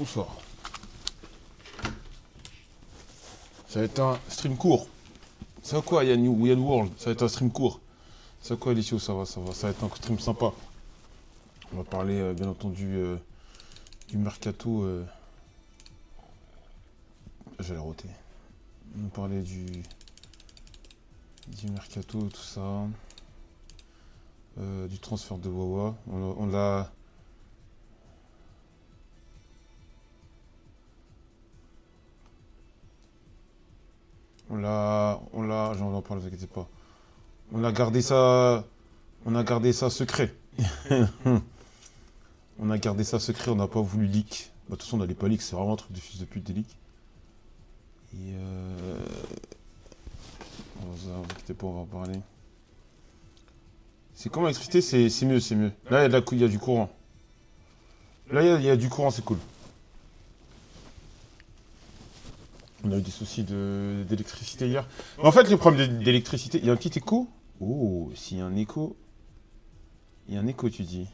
Bonsoir. Ça va être un stream court. Ça va quoi, Yann World? Ça va être un stream court. Ça va quoi, Alicio? Ça va, ça va. Ça va être un stream sympa. On va parler, bien entendu, du mercato. J'allais roter. On va parler du mercato, tout ça. Du transfert de Wawa. On l'a. J'en en parle, ne vous inquiétez pas. On a gardé ça secret. On a gardé ça secret, on n'a pas voulu leak. Bah, de toute façon, on n'allait pas leak, c'est vraiment un truc de fils de pute des leaks. Et vous inquiétez pas, on va en parler. C'est comment l'électricité, c'est mieux, c'est mieux. Là, il y a du courant. Là, il y a du courant, c'est cool. On a eu des soucis d'électricité hier. Mais en fait, le problème d'électricité, il y a un petit écho. Oh, s'il y a un écho. Il y a un écho, tu dis.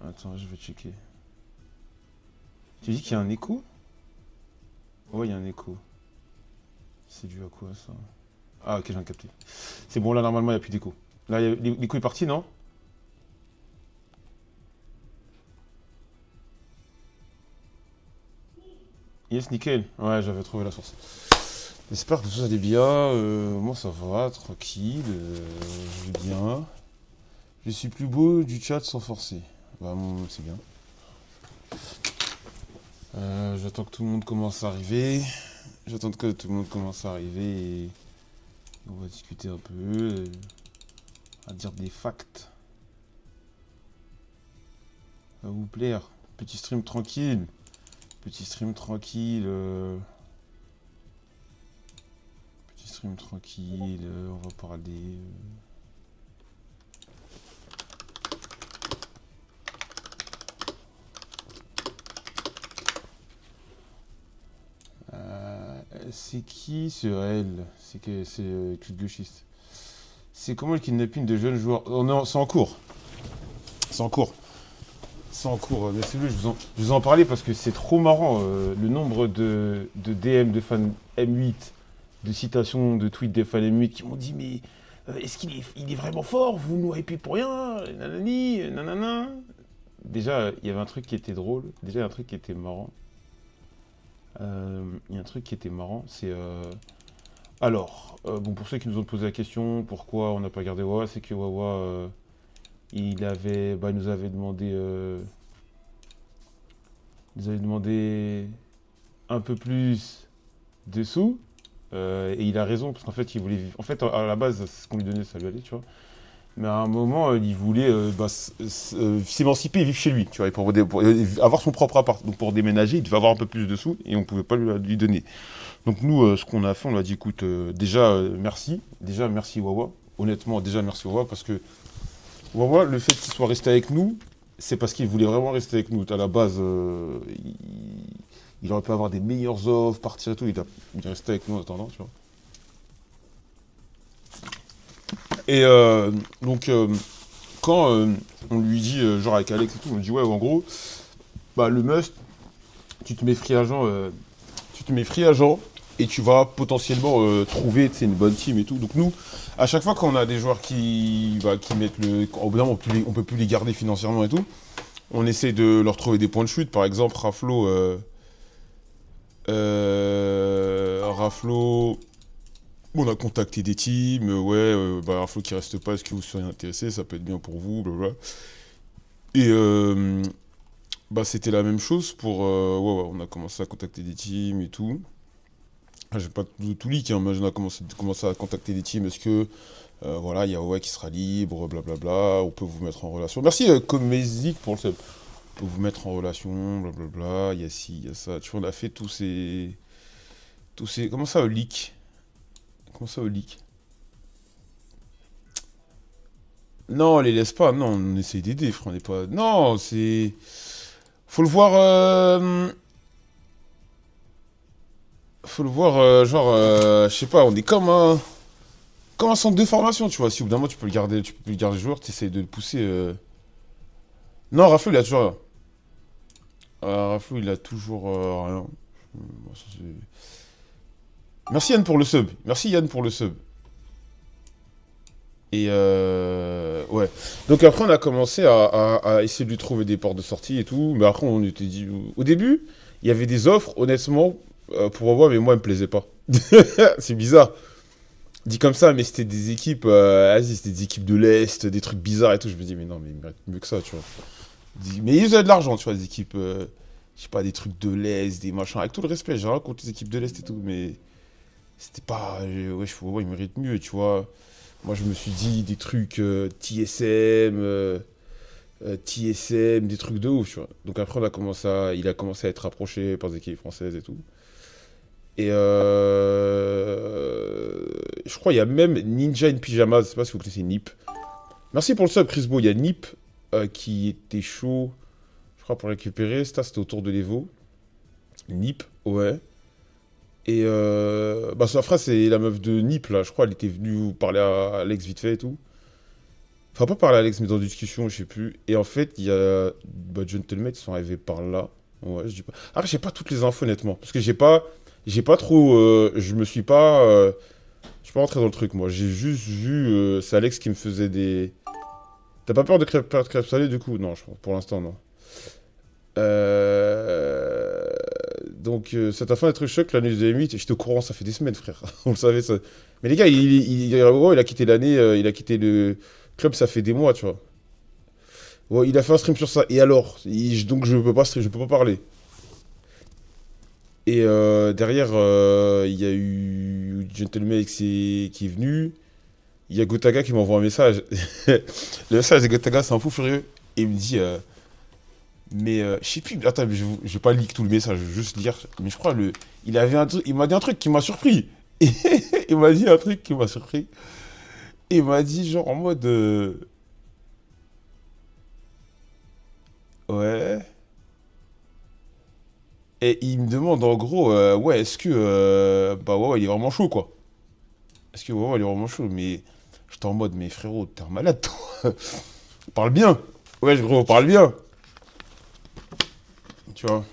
Attends, je vais checker. Tu dis qu'il y a un écho? Ouais, il y a un écho. C'est dû à quoi, ça? Ah, ok, j'ai capté. C'est bon, là, normalement, il n'y a plus d'écho. Là, l'écho est parti, non? Yes, nickel. Ouais, j'avais trouvé la source. J'espère que tout ça allait bien. Moi, ça va, tranquille. Je vais bien. Je suis plus beau du chat sans forcer. Bah, c'est bien. J'attends que tout le monde commence à arriver. Et on va discuter un peu. À dire des facts. À vous plaire. Petit stream tranquille. Petit stream tranquille. On va parler. C'est qui ce elle? C'est Cul de Gauchiste. C'est comment le kidnapping de jeunes joueurs? Oh non, c'est en cours. C'est en cours. C'est en cours. Mais c'est lui, je vous en parlais parce que c'est trop marrant. Le nombre de DM de fans M8, de citations, de tweets des fans M8 qui m'ont dit mais est-ce qu'il est vraiment fort? Vous nous hypez pour rien? Nanani, nanana. Déjà, il y avait un truc qui était drôle. Déjà, il y a un truc qui était marrant. C'est... Alors, bon, pour ceux qui nous ont posé la question, pourquoi on n'a pas gardé Wawa, c'est que Wawa, il nous avait demandé un peu plus de sous, et il a raison, parce qu'en fait, il voulait... En fait, à la base, ce qu'on lui donnait, ça lui allait, tu vois. Mais à un moment, il voulait s'émanciper et vivre chez lui, tu vois, et pour avoir son propre appart. Donc pour déménager, il devait avoir un peu plus de sous et on ne pouvait pas lui donner. Donc nous, ce qu'on a fait, on lui a dit, écoute, merci. Déjà, merci Wawa. Honnêtement, déjà, merci Wawa, parce que Wawa, le fait qu'il soit resté avec nous, c'est parce qu'il voulait vraiment rester avec nous. À la base, il aurait pu avoir des meilleures offres, partir et tout. Il est resté avec nous en attendant, tu vois. Et donc, quand on lui dit, genre avec Alex et tout, on lui dit, ouais, en gros, bah, le must, tu te mets free agent, et tu vas potentiellement trouver une bonne team et tout. Donc nous, à chaque fois qu'on a des joueurs qui mettent au bout d'un moment, on peut plus les garder financièrement et tout, on essaie de leur trouver des points de chute. Par exemple, Raflo, on a contacté des teams, Raflo qui reste pas, est-ce que vous seriez intéressé, ça peut être bien pour vous, blablabla. Et c'était la même chose pour... on a commencé à contacter des teams et tout. J'ai pas tout leak, hein, mais on a commencé à contacter des teams, est-ce que... il y a Wawa qui sera libre, blablabla, on peut vous mettre en relation. Merci Comézic pour le sub. On peut vous mettre en relation, blablabla, il y a ci, il y a ça. Tu vois, on a fait tous ces... Comment ça, leak? Comment ça, au leak? Non, on les laisse pas. Non, on essaie d'aider, frère. On n'est pas... Non, c'est... Faut le voir... je sais pas, on est comme un centre de formation, tu vois. Si au bout d'un moment, tu peux le garder le joueur, tu essaies de le pousser... Non, Raflou, il a toujours rien. Raflou, il a toujours rien. Bon, ça, merci Yann pour le sub. Merci Yann pour le sub. Et ouais. Donc après, on a commencé à essayer de lui trouver des portes de sortie et tout. Mais après, on était dit. Au début, il y avait des offres, honnêtement, pour revoir, mais moi, elles me plaisaient pas. C'est bizarre. Dit comme ça, mais c'était des équipes. Vas-y, c'était des équipes de l'Est, des trucs bizarres et tout. Je me dis, mais non, mais ils méritent mieux que ça, tu vois. Mais ils avaient de l'argent, tu vois, des équipes. Je sais pas, des trucs de l'Est, des machins. Avec tout le respect, j'ai rien contre les équipes de l'Est et tout, mais c'était pas. Ouais, ouais, ils méritent mieux, tu vois. Moi, je me suis dit des trucs TSM, des trucs de ouf, tu vois. Donc après, il a commencé à être approché par des équipes françaises et tout. Et je crois qu'il y a même Ninja in Pyjama, je sais pas si vous connaissez Nip. Merci pour le sub, Chris Beau. Il y a Nip qui était chaud, je crois, pour récupérer. Ça, c'était autour de l'Evo. Nip, ouais. Et bah, sa phrase, c'est la meuf de Nip, là. Je crois elle était venue parler à Alex vite fait et tout. Enfin, pas parler à Alex, mais dans une discussion, je sais plus. Et en fait, il y a bah, Gentlemen qui sont arrivés par là. Ouais, je dis pas. Ah, j'ai pas toutes les infos, honnêtement. Parce que j'ai pas trop. Je me suis pas. Je suis pas rentré dans le truc, moi. J'ai juste vu. C'est Alex qui me faisait des. T'as pas peur de perdre crêpes salées, du coup? Non, je crois. Pour l'instant, non. Donc, ça t'a fait un truc choc, la news de M8. J'étais au courant, ça fait des semaines, frère. On le savait, ça. Mais les gars, il a quitté l'année, il a quitté le club, ça fait des mois, tu vois. Ouais, il a fait un stream sur ça. Et alors? Donc, je peux pas stream, je peux pas parler. Et derrière, il y a eu Gentleman qui est venu. Il y a Gotaga qui m'envoie un message. Le message de Gotaga, c'est un fou furieux. Et il me dit. Mais je sais plus. Attends, mais je vais pas lire tout le message, je vais juste lire. Mais je crois il m'a dit un truc qui m'a surpris. Et il m'a dit un truc qui m'a surpris. Et il m'a dit genre en mode ouais. Et il me demande en gros ouais, est-ce que bah ouais, ouais, il est vraiment chaud quoi. Est-ce que ouais, ouais, il est vraiment chaud, mais j'étais en mode mais frérot, t'es un malade toi. Parle bien. Ouais, gros, parle bien. Tu vois.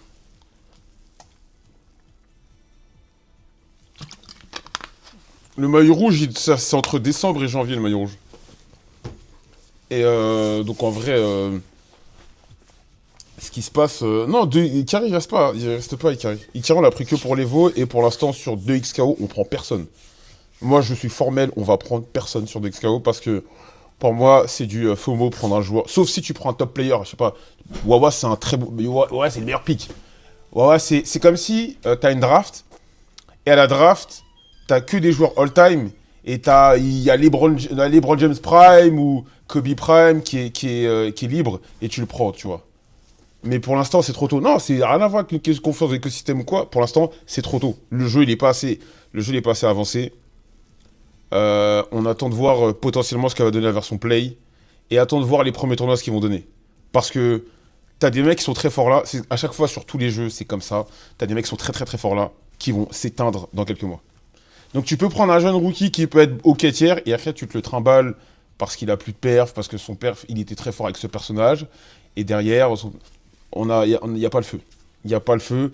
Le maillot rouge, c'est entre décembre et janvier le maillot rouge. Et donc en vrai, ce qui se passe. Non, Ikari il reste pas. Il reste pas Ikari. Ikari on l'a pris que pour les veaux et pour l'instant sur 2 XKO on prend personne. Moi je suis formel, on va prendre personne sur 2 XKO parce que pour moi c'est du FOMO prendre un joueur. Sauf si tu prends un top player, je sais pas. Wawa c'est un très beau. Wawa c'est le meilleur pick. Wawa c'est comme si t'as une draft et à la draft t'as que des joueurs all-time et il y a LeBron James Prime ou Kobe Prime qui est libre et tu le prends, tu vois. Mais pour l'instant, c'est trop tôt. Non, c'est rien à voir avec une confiance dans l'écosystème ou quoi. Pour l'instant, c'est trop tôt. Le jeu, il est pas assez avancé. On attend de voir potentiellement ce qu'elle va donner la version Play. Et attend de voir les premiers tournois ce qu'ils vont donner. Parce que t'as des mecs qui sont très forts là. À chaque fois, sur tous les jeux, c'est comme ça. T'as des mecs qui sont très très très forts là, qui vont s'éteindre dans quelques mois. Donc tu peux prendre un jeune rookie qui peut être OK tiers, et après tu te le trimbales parce qu'il a plus de perf, parce que son perf, il était très fort avec ce personnage. Et derrière, il n'y a pas le feu. Il n'y a pas le feu.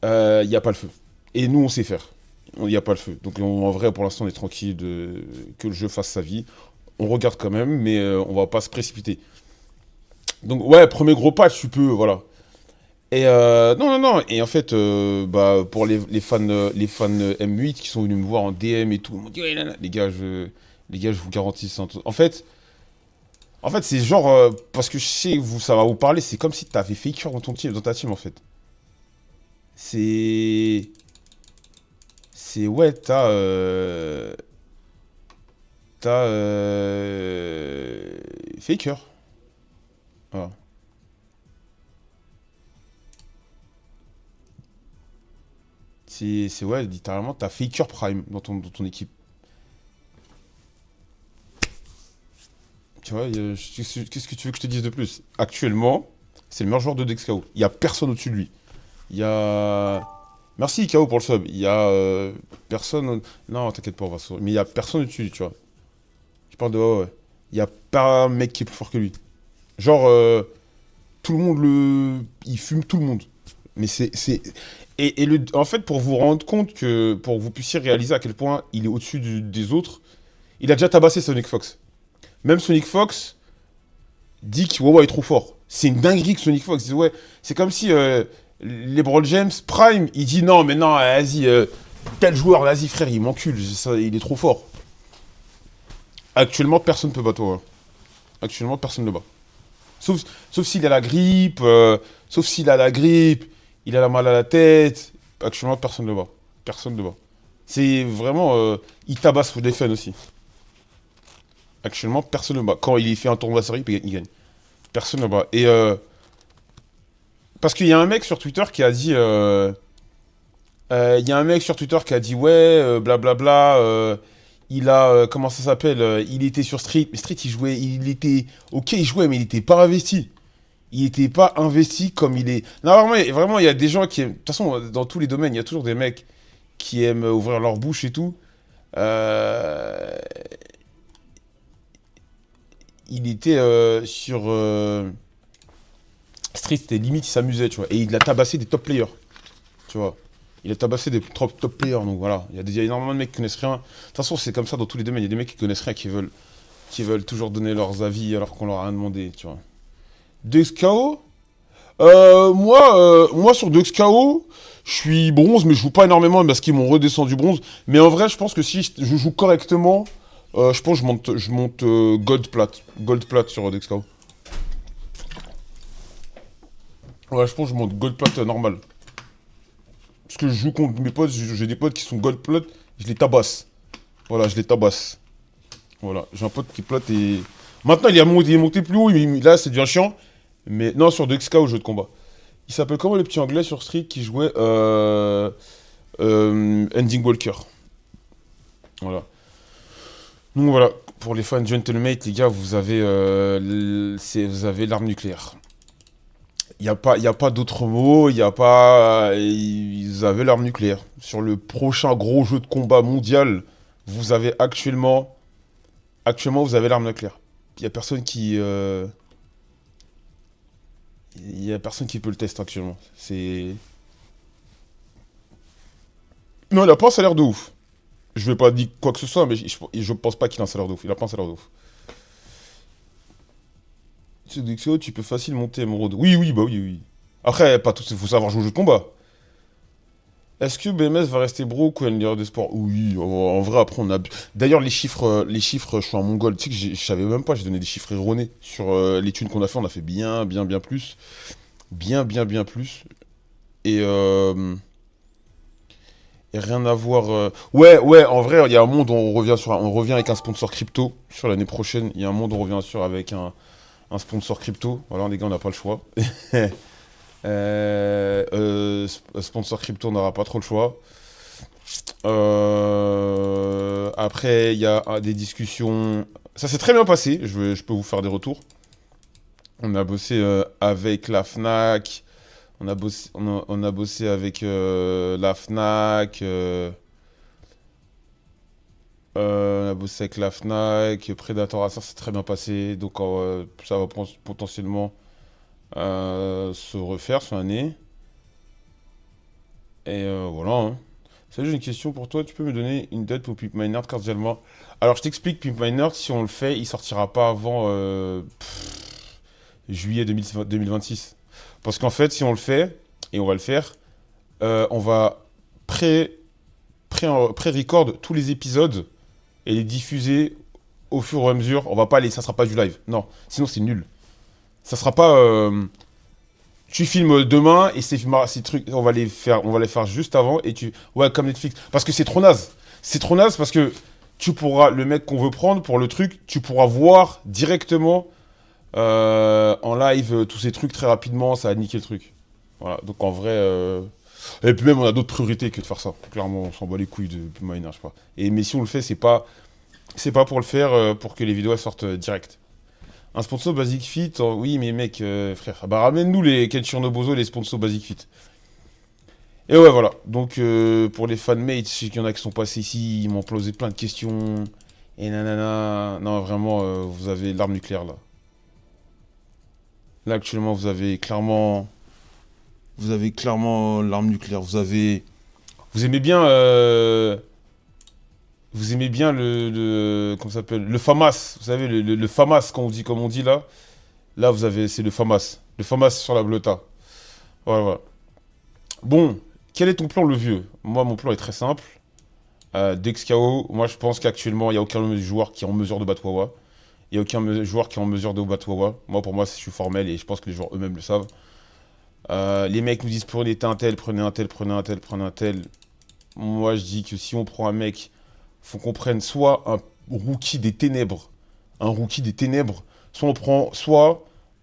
Il n'y a pas le feu. Et nous, on sait faire. Il n'y a pas le feu. Donc en vrai, pour l'instant, on est tranquille que le jeu fasse sa vie. On regarde quand même, mais on va pas se précipiter. Donc ouais, premier gros patch, tu peux, voilà. Et non, non, non. Et en fait, bah, pour les fans M8 qui sont venus me voir en DM et tout, ils m'ont dit, ouais, là, là, les gars, je vous garantis. En fait, c'est genre, parce que je sais, ça va vous parler, c'est comme si t'avais Faker dans ta team, en fait. C'est. Ouais, t'as. Faker. Voilà. Ouais, littéralement, t'as Faker Prime dans ton équipe. Tu vois, qu'est-ce que tu veux que je te dise de plus? Actuellement, c'est le meilleur joueur de DexKO. Il y a personne au-dessus de lui. Il y a. Merci KO pour le sub. Il y a personne. Non, t'inquiète pas, on va se. Mais il y a personne au-dessus, tu vois. Je parle de. Ouais, ouais. Il y a pas un mec qui est plus fort que lui. Genre. tout le monde il fume tout le monde. Mais en fait, pour vous rendre compte pour que vous puissiez réaliser à quel point il est au-dessus des autres, il a déjà tabassé Sonic Fox. Même Sonic Fox dit que ouais, il est trop fort. C'est une dinguerie que Sonic Fox. Ouais, c'est comme si LeBron James, Prime, il dit non, mais non, vas-y, tel joueur, vas-y frère, il m'encule, il est trop fort. Actuellement, personne ne peut battre. Ouais. Actuellement, personne ne le bat. Sauf s'il a la grippe, il a la mal à la tête. Actuellement, personne ne le bat. Personne ne le bat. C'est vraiment. Il tabasse pour des fans aussi. Actuellement, personne ne le bat. Quand il fait un tournoi sérieux, il gagne. Personne ne le bat. Et. Parce qu'il y a un mec sur Twitter qui a dit. Il y a un mec sur Twitter qui a dit ouais, blablabla. Il a. Comment ça s'appelle il était sur Street. Mais Street, il jouait. Il était. Ok, il jouait, mais il n'était pas investi. Il n'était pas investi comme il est. Non, vraiment, il y a des gens qui aiment. De toute façon, dans tous les domaines, il y a toujours des mecs qui aiment ouvrir leur bouche et tout. Euh, Il était sur Street, c'était limite, il s'amusait, tu vois. Et il a tabassé des top players, tu vois. Il a tabassé des top players, donc voilà. Il y a énormément de mecs qui connaissent rien. De toute façon, c'est comme ça dans tous les domaines. Il y a des mecs qui connaissent rien, qui veulent toujours donner leurs avis alors qu'on leur a rien demandé, tu vois. DXKO moi, sur DXKO, je suis bronze, mais je joue pas énormément parce qu'ils m'ont redescendu bronze. Mais en vrai, je pense que si je joue correctement, je pense que je monte gold plate. Gold plate sur DXKO. Ouais, je pense que je monte gold plate normal. Parce que je joue contre mes potes, j'ai des potes qui sont gold plate, je les tabasse. Voilà, je les tabasse. Voilà, j'ai un pote qui plate et. Maintenant, il est monté plus haut, là, ça devient chiant. Mais non, sur DXK au jeu de combat. Il s'appelle comment le petit anglais sur Street qui jouait Ending Walker. Voilà. Donc voilà, pour les fans de Gentlemate, les gars, vous avez l'arme nucléaire. Il y a pas d'autres mots, il y a pas. Vous avez l'arme nucléaire. Sur le prochain gros jeu de combat mondial, vous avez actuellement, vous avez l'arme nucléaire. Il y a personne qui. Il y a personne qui peut le tester actuellement. C'est. Non, il a pas un salaire de ouf. Je vais pas dire quoi que ce soit, mais je pense pas qu'il a un salaire de ouf. Il a pas un salaire de ouf. C'est Dexio, tu peux facile monter émeraude. Oui, oui, bah oui, oui. Après, pas tout, il faut savoir jouer au jeu de combat. Est-ce que BMS va rester broke ou une leader de sport? Oui, en vrai, après, on a. D'ailleurs, les chiffres, je suis un mongol. Tu sais que je savais même pas, j'ai donné des chiffres erronés. Sur les thunes qu'on a fait, on a fait bien, bien, bien plus. Bien, bien, bien plus. Et, et rien à voir. Ouais, ouais, en vrai, il y a un monde où on revient avec un sponsor crypto sur l'année prochaine. Il y a un monde où on revient sur avec un sponsor crypto. Voilà, les gars, on n'a pas le choix. Sponsor crypto, on n'aura pas trop le choix. Après, il y a des discussions. Ça s'est très bien passé. Je peux vous faire des retours. On a bossé avec la Fnac. On a bossé avec la Fnac. On a bossé avec la Fnac. Predator Assert, c'est très bien passé. Donc, ça va potentiellement se refaire sur l'année. Et voilà, hein. Salut, j'ai une question pour toi. Tu peux me donner une date pour Pimp My Nerd cordialement? Alors, je t'explique, Pimp My Nerd, si on le fait, il sortira pas avant juillet 2026. Parce qu'en fait, si on le fait, et on va le faire, on va pré-record tous les épisodes et les diffuser au fur et à mesure. Ça sera pas du live. Non, sinon c'est nul. Ça sera pas. Tu filmes demain et ces trucs, on va les faire juste avant et ouais, comme Netflix. Parce que c'est trop naze. C'est trop naze parce que le mec qu'on veut prendre pour le truc, tu pourras voir directement en live tous ces trucs très rapidement, ça va niquer le truc. Voilà, donc en vrai. Et puis même, on a d'autres priorités que de faire ça. Clairement, on s'en bat les couilles de Miner, je sais pas. Mais si on le fait, c'est pas pour le faire, pour que les vidéos elles sortent direct. Un sponsor Basic Fit, oui, mais mec, frère, bah ramène-nous les Kenshiro Nobozo et les sponsors Basic Fit. Et ouais, voilà. Donc, pour les fanmates, je sais qu'il y en a qui sont passés ici, ils m'ont posé plein de questions. Et nanana. Non, vraiment, vous avez l'arme nucléaire là. Là, actuellement, vous avez clairement l'arme nucléaire. Vous aimez bien, vous aimez bien comment ça s'appelle? Le FAMAS. Vous savez, le FAMAS, comme on dit là. Là, c'est le FAMAS. Le FAMAS sur la Bleuta. Voilà, voilà. Bon, quel est ton plan, le vieux? Moi, mon plan est très simple. DexKO, moi, je pense qu'actuellement, il n'y a aucun joueur qui est en mesure de battre Wawa. Il n'y a aucun joueur qui est en mesure de battre Wawa. Moi, pour moi, je suis formel et je pense que les joueurs eux-mêmes le savent. Les mecs nous disent prenez un tel, prenez un tel, prenez un tel, prenez un tel. Moi, je dis que si on prend un mec, faut qu'on prenne soit un rookie des ténèbres, soit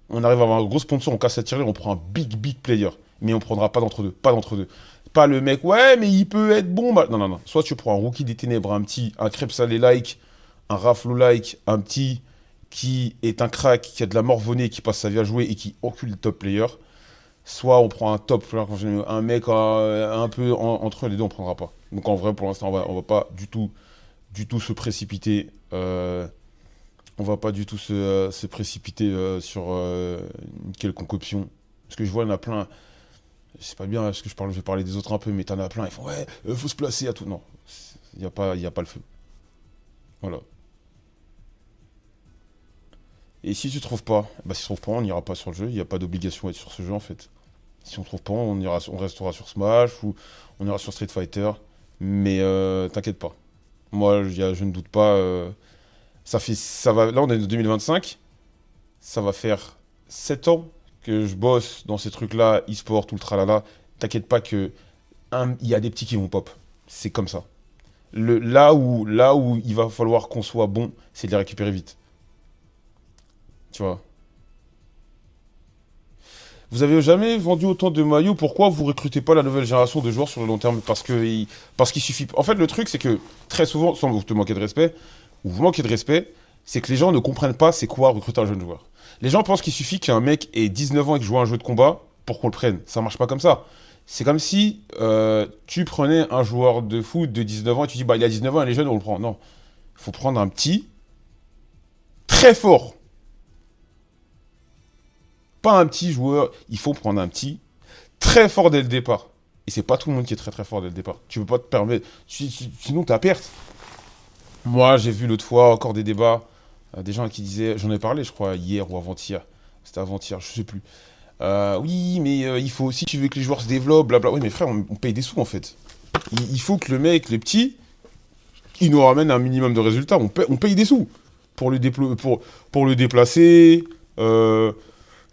on arrive à avoir un gros sponsor, on casse la tirelire, on prend un big player. Mais on prendra pas d'entre deux, pas d'entre deux. Pas le mec, ouais, mais il peut être bon. Non, non, non. Soit tu prends un rookie des ténèbres, un crêpe salé-like, un raflo-like, un petit qui est un crack, qui a de la morvonnée, qui passe sa vie à jouer et qui encule le top player. Soit on prend un top player, un mec un peu entre les deux, on prendra pas. Donc en vrai, pour l'instant, on va pas du tout se précipiter. On va pas du tout se précipiter sur une quelconque option. Parce que je vois, il y en a plein. Je sais pas bien, parce que je vais parler des autres un peu, mais t'en as plein, ils font ouais, faut se placer à tout. Non, il y a pas le feu. Voilà. Et si tu trouves pas, bah si tu trouves pas, on n'ira pas sur le jeu, il n'y a pas d'obligation à être sur ce jeu en fait. Si on trouve pas, on restera sur Smash ou on ira sur Street Fighter. Mais t'inquiète pas. Moi, je ne doute pas. Là, on est en 2025. Ça va faire 7 ans que je bosse dans ces trucs-là, e-sport, tout le tralala. T'inquiète pas que il y a des petits qui vont pop. C'est comme ça. Là où il va falloir qu'on soit bon, c'est de les récupérer vite. Tu vois. Vous avez jamais vendu autant de maillots, pourquoi vous recrutez pas la nouvelle génération de joueurs sur le long terme? Parce qu'il suffit. En fait, le truc, c'est que très souvent, sans vous te manquer de respect, ou vous manquez de respect, c'est que les gens ne comprennent pas c'est quoi recruter un jeune joueur. Les gens pensent qu'il suffit qu'un mec ait 19 ans et qu'il joue à un jeu de combat pour qu'on le prenne. Ça marche pas comme ça. C'est comme si tu prenais un joueur de foot de 19 ans et tu dis bah il a 19 ans, il est jeune, on le prend. Non. Il faut prendre un petit très fort. Pas un petit joueur, il faut prendre un petit très fort dès le départ. Et c'est pas tout le monde qui est très fort dès le départ. Tu peux pas te permettre. Sinon, t'as perte. Moi, j'ai vu l'autre fois encore des débats, des gens qui disaient, j'en ai parlé, je crois, hier ou avant-hier. C'était avant-hier, je sais plus. Oui, mais il faut aussi, tu veux que les joueurs se développent, blabla. Oui, mais frère, on paye des sous en fait. Il faut que le mec, les petits, il nous ramène un minimum de résultats. On paye des sous pour le déplacer.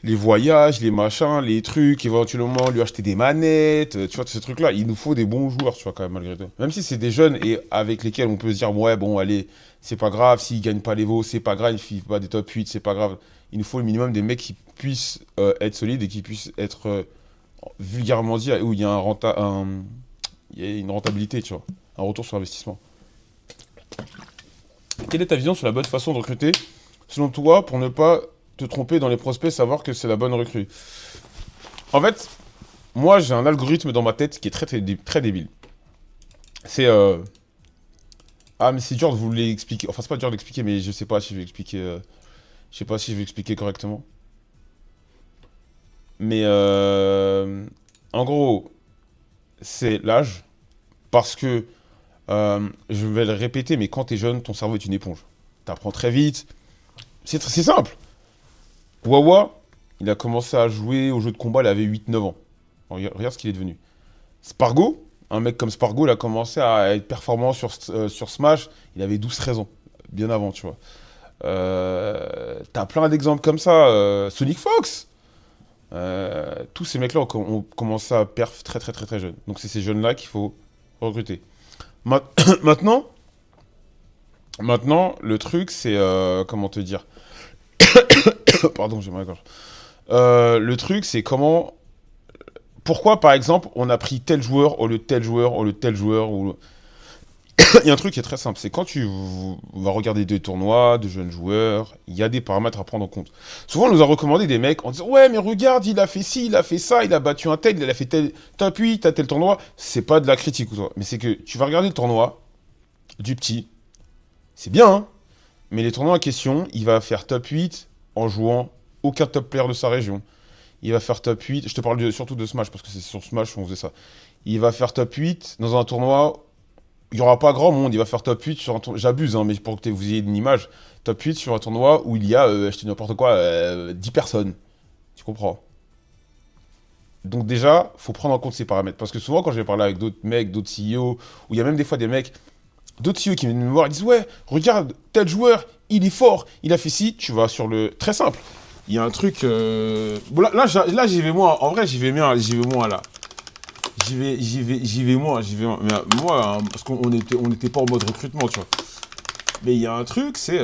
Les voyages, les machins, les trucs, éventuellement lui acheter des manettes, tu vois, ces trucs-là. Il nous faut des bons joueurs, tu vois, quand même, malgré tout. Même si c'est des jeunes et avec lesquels on peut se dire, ouais, bon, allez, c'est pas grave, s'ils gagnent pas les veaux, c'est pas grave, ils ne pas des top 8, c'est pas grave. Il nous faut le minimum des mecs qui puissent être solides et qui puissent être, vulgairement dit, où il y a une rentabilité, tu vois, un retour sur investissement. Quelle est ta vision sur la bonne façon de recruter, selon toi, pour ne pas te tromper dans les prospects, savoir que c'est la bonne recrue? En fait, moi j'ai un algorithme dans ma tête qui est très débile. C'est ah mais c'est dur de vous l'expliquer. Enfin c'est pas dur d'expliquer, mais je sais pas si je vais expliquer. Je sais pas si je vais expliquer correctement. Mais en gros, c'est l'âge. Parce que je vais le répéter, mais quand t'es jeune, ton cerveau est une éponge. T'apprends très vite. C'est simple. Wawa, il a commencé à jouer au jeu de combat, il avait 8-9 ans. Regarde ce qu'il est devenu. Spargo, un mec comme Spargo, il a commencé à être performant sur Smash, il avait 12-13 ans. Bien avant, tu vois. T'as plein d'exemples comme ça. Sonic Fox, tous ces mecs-là ont commencé à perf très jeune. Donc c'est ces jeunes-là qu'il faut recruter. Ma- Maintenant, le truc, c'est... comment te dire? Pardon, j'ai mal à la gorge. Le truc, c'est comment... Pourquoi, par exemple, on a pris tel joueur au lieu de tel joueur, au lieu de tel joueur Il y a un truc qui est très simple, c'est quand tu vas regarder des tournois, de jeunes joueurs, il y a des paramètres à prendre en compte. Souvent, on nous a recommandé des mecs en disant « Ouais, mais regarde, il a fait ci, il a fait ça, il a battu un tel, il a fait tel top 8, à tel tournoi. » C'est pas de la critique ou quoi, mais c'est que tu vas regarder le tournoi du petit, c'est bien, hein, mais les tournois en question, il va faire top 8 en jouant aucun top player de sa région. Il va faire top 8. Je te parle surtout de Smash, parce que c'est sur Smash qu'on faisait ça. Il va faire top 8 dans un tournoi. Il n'y aura pas grand monde. Il va faire top 8 sur un tournoi. J'abuse, hein, mais pour que vous ayez une image. Top 8 sur un tournoi où il y a, je te dis n'importe quoi, 10 personnes. Tu comprends? Donc déjà, faut prendre en compte ces paramètres. Parce que souvent, quand je vais parler avec d'autres mecs, d'autres CEO, ou il y a même des fois des mecs, d'autres CEO qui viennent me voir et disent, ouais, regarde, tel joueur, il est fort, il a fait ci, tu vas sur le... Très simple. Il y a un truc... Bon, là, j'y vais moins. En vrai, j'y vais moins là. J'y vais moins. Mais, moi, hein, parce on était pas en mode recrutement, tu vois. Mais il y a un truc, c'est...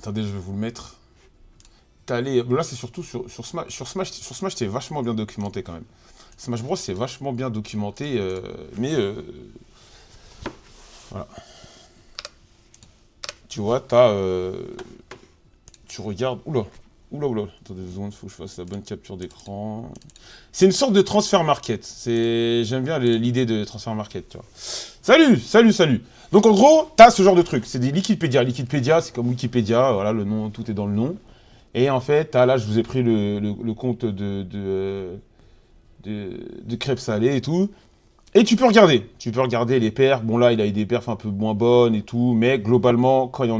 Attendez, je vais vous le mettre. Là, c'est surtout sur Smash. Sur Smash, c'est vachement bien documenté quand même. Smash Bros, c'est vachement bien documenté, mais voilà. Tu vois, tu regardes. Oula, oula. Attendez 2 secondes, faut que je fasse la bonne capture d'écran. C'est une sorte de transfer market. J'aime bien l'idée de transfer market, tu vois. Salut. Donc en gros, t'as ce genre de truc. C'est des Wikipédia. Wikipédia, c'est comme Wikipédia. Voilà, le nom, tout est dans le nom. Et en fait, là, je vous ai pris le compte de crêpes salées et tout. Et tu peux regarder. Tu peux regarder les perfs. Bon, là, il a eu des perfs un peu moins bonnes et tout. Mais globalement, quand il est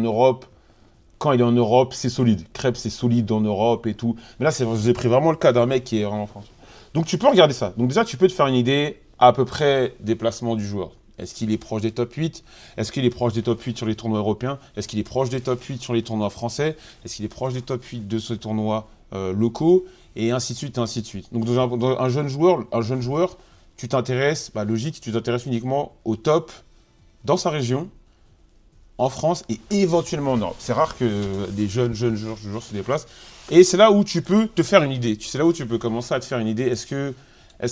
en Europe, c'est solide. Crêpes, c'est solide en Europe et tout. Mais là, j'ai pris vraiment le cas d'un mec qui est vraiment en France. Donc, tu peux regarder ça. Donc, déjà, tu peux te faire une idée à peu près des placements du joueur. Est-ce qu'il est proche des top 8? Est-ce qu'il est proche des top 8 sur les tournois européens? Est-ce qu'il est proche des top 8 sur les tournois français? Est-ce qu'il est proche des top 8 de ce tournoi locaux? Et ainsi de suite, et ainsi de suite. Donc, dans un jeune joueur, tu t'intéresses, logique, tu t'intéresses uniquement au top dans sa région, en France et éventuellement en Europe. C'est rare que des jeunes joueurs se déplacent. Et c'est là où tu peux te faire une idée. C'est là où tu peux commencer à te faire une idée. Est-ce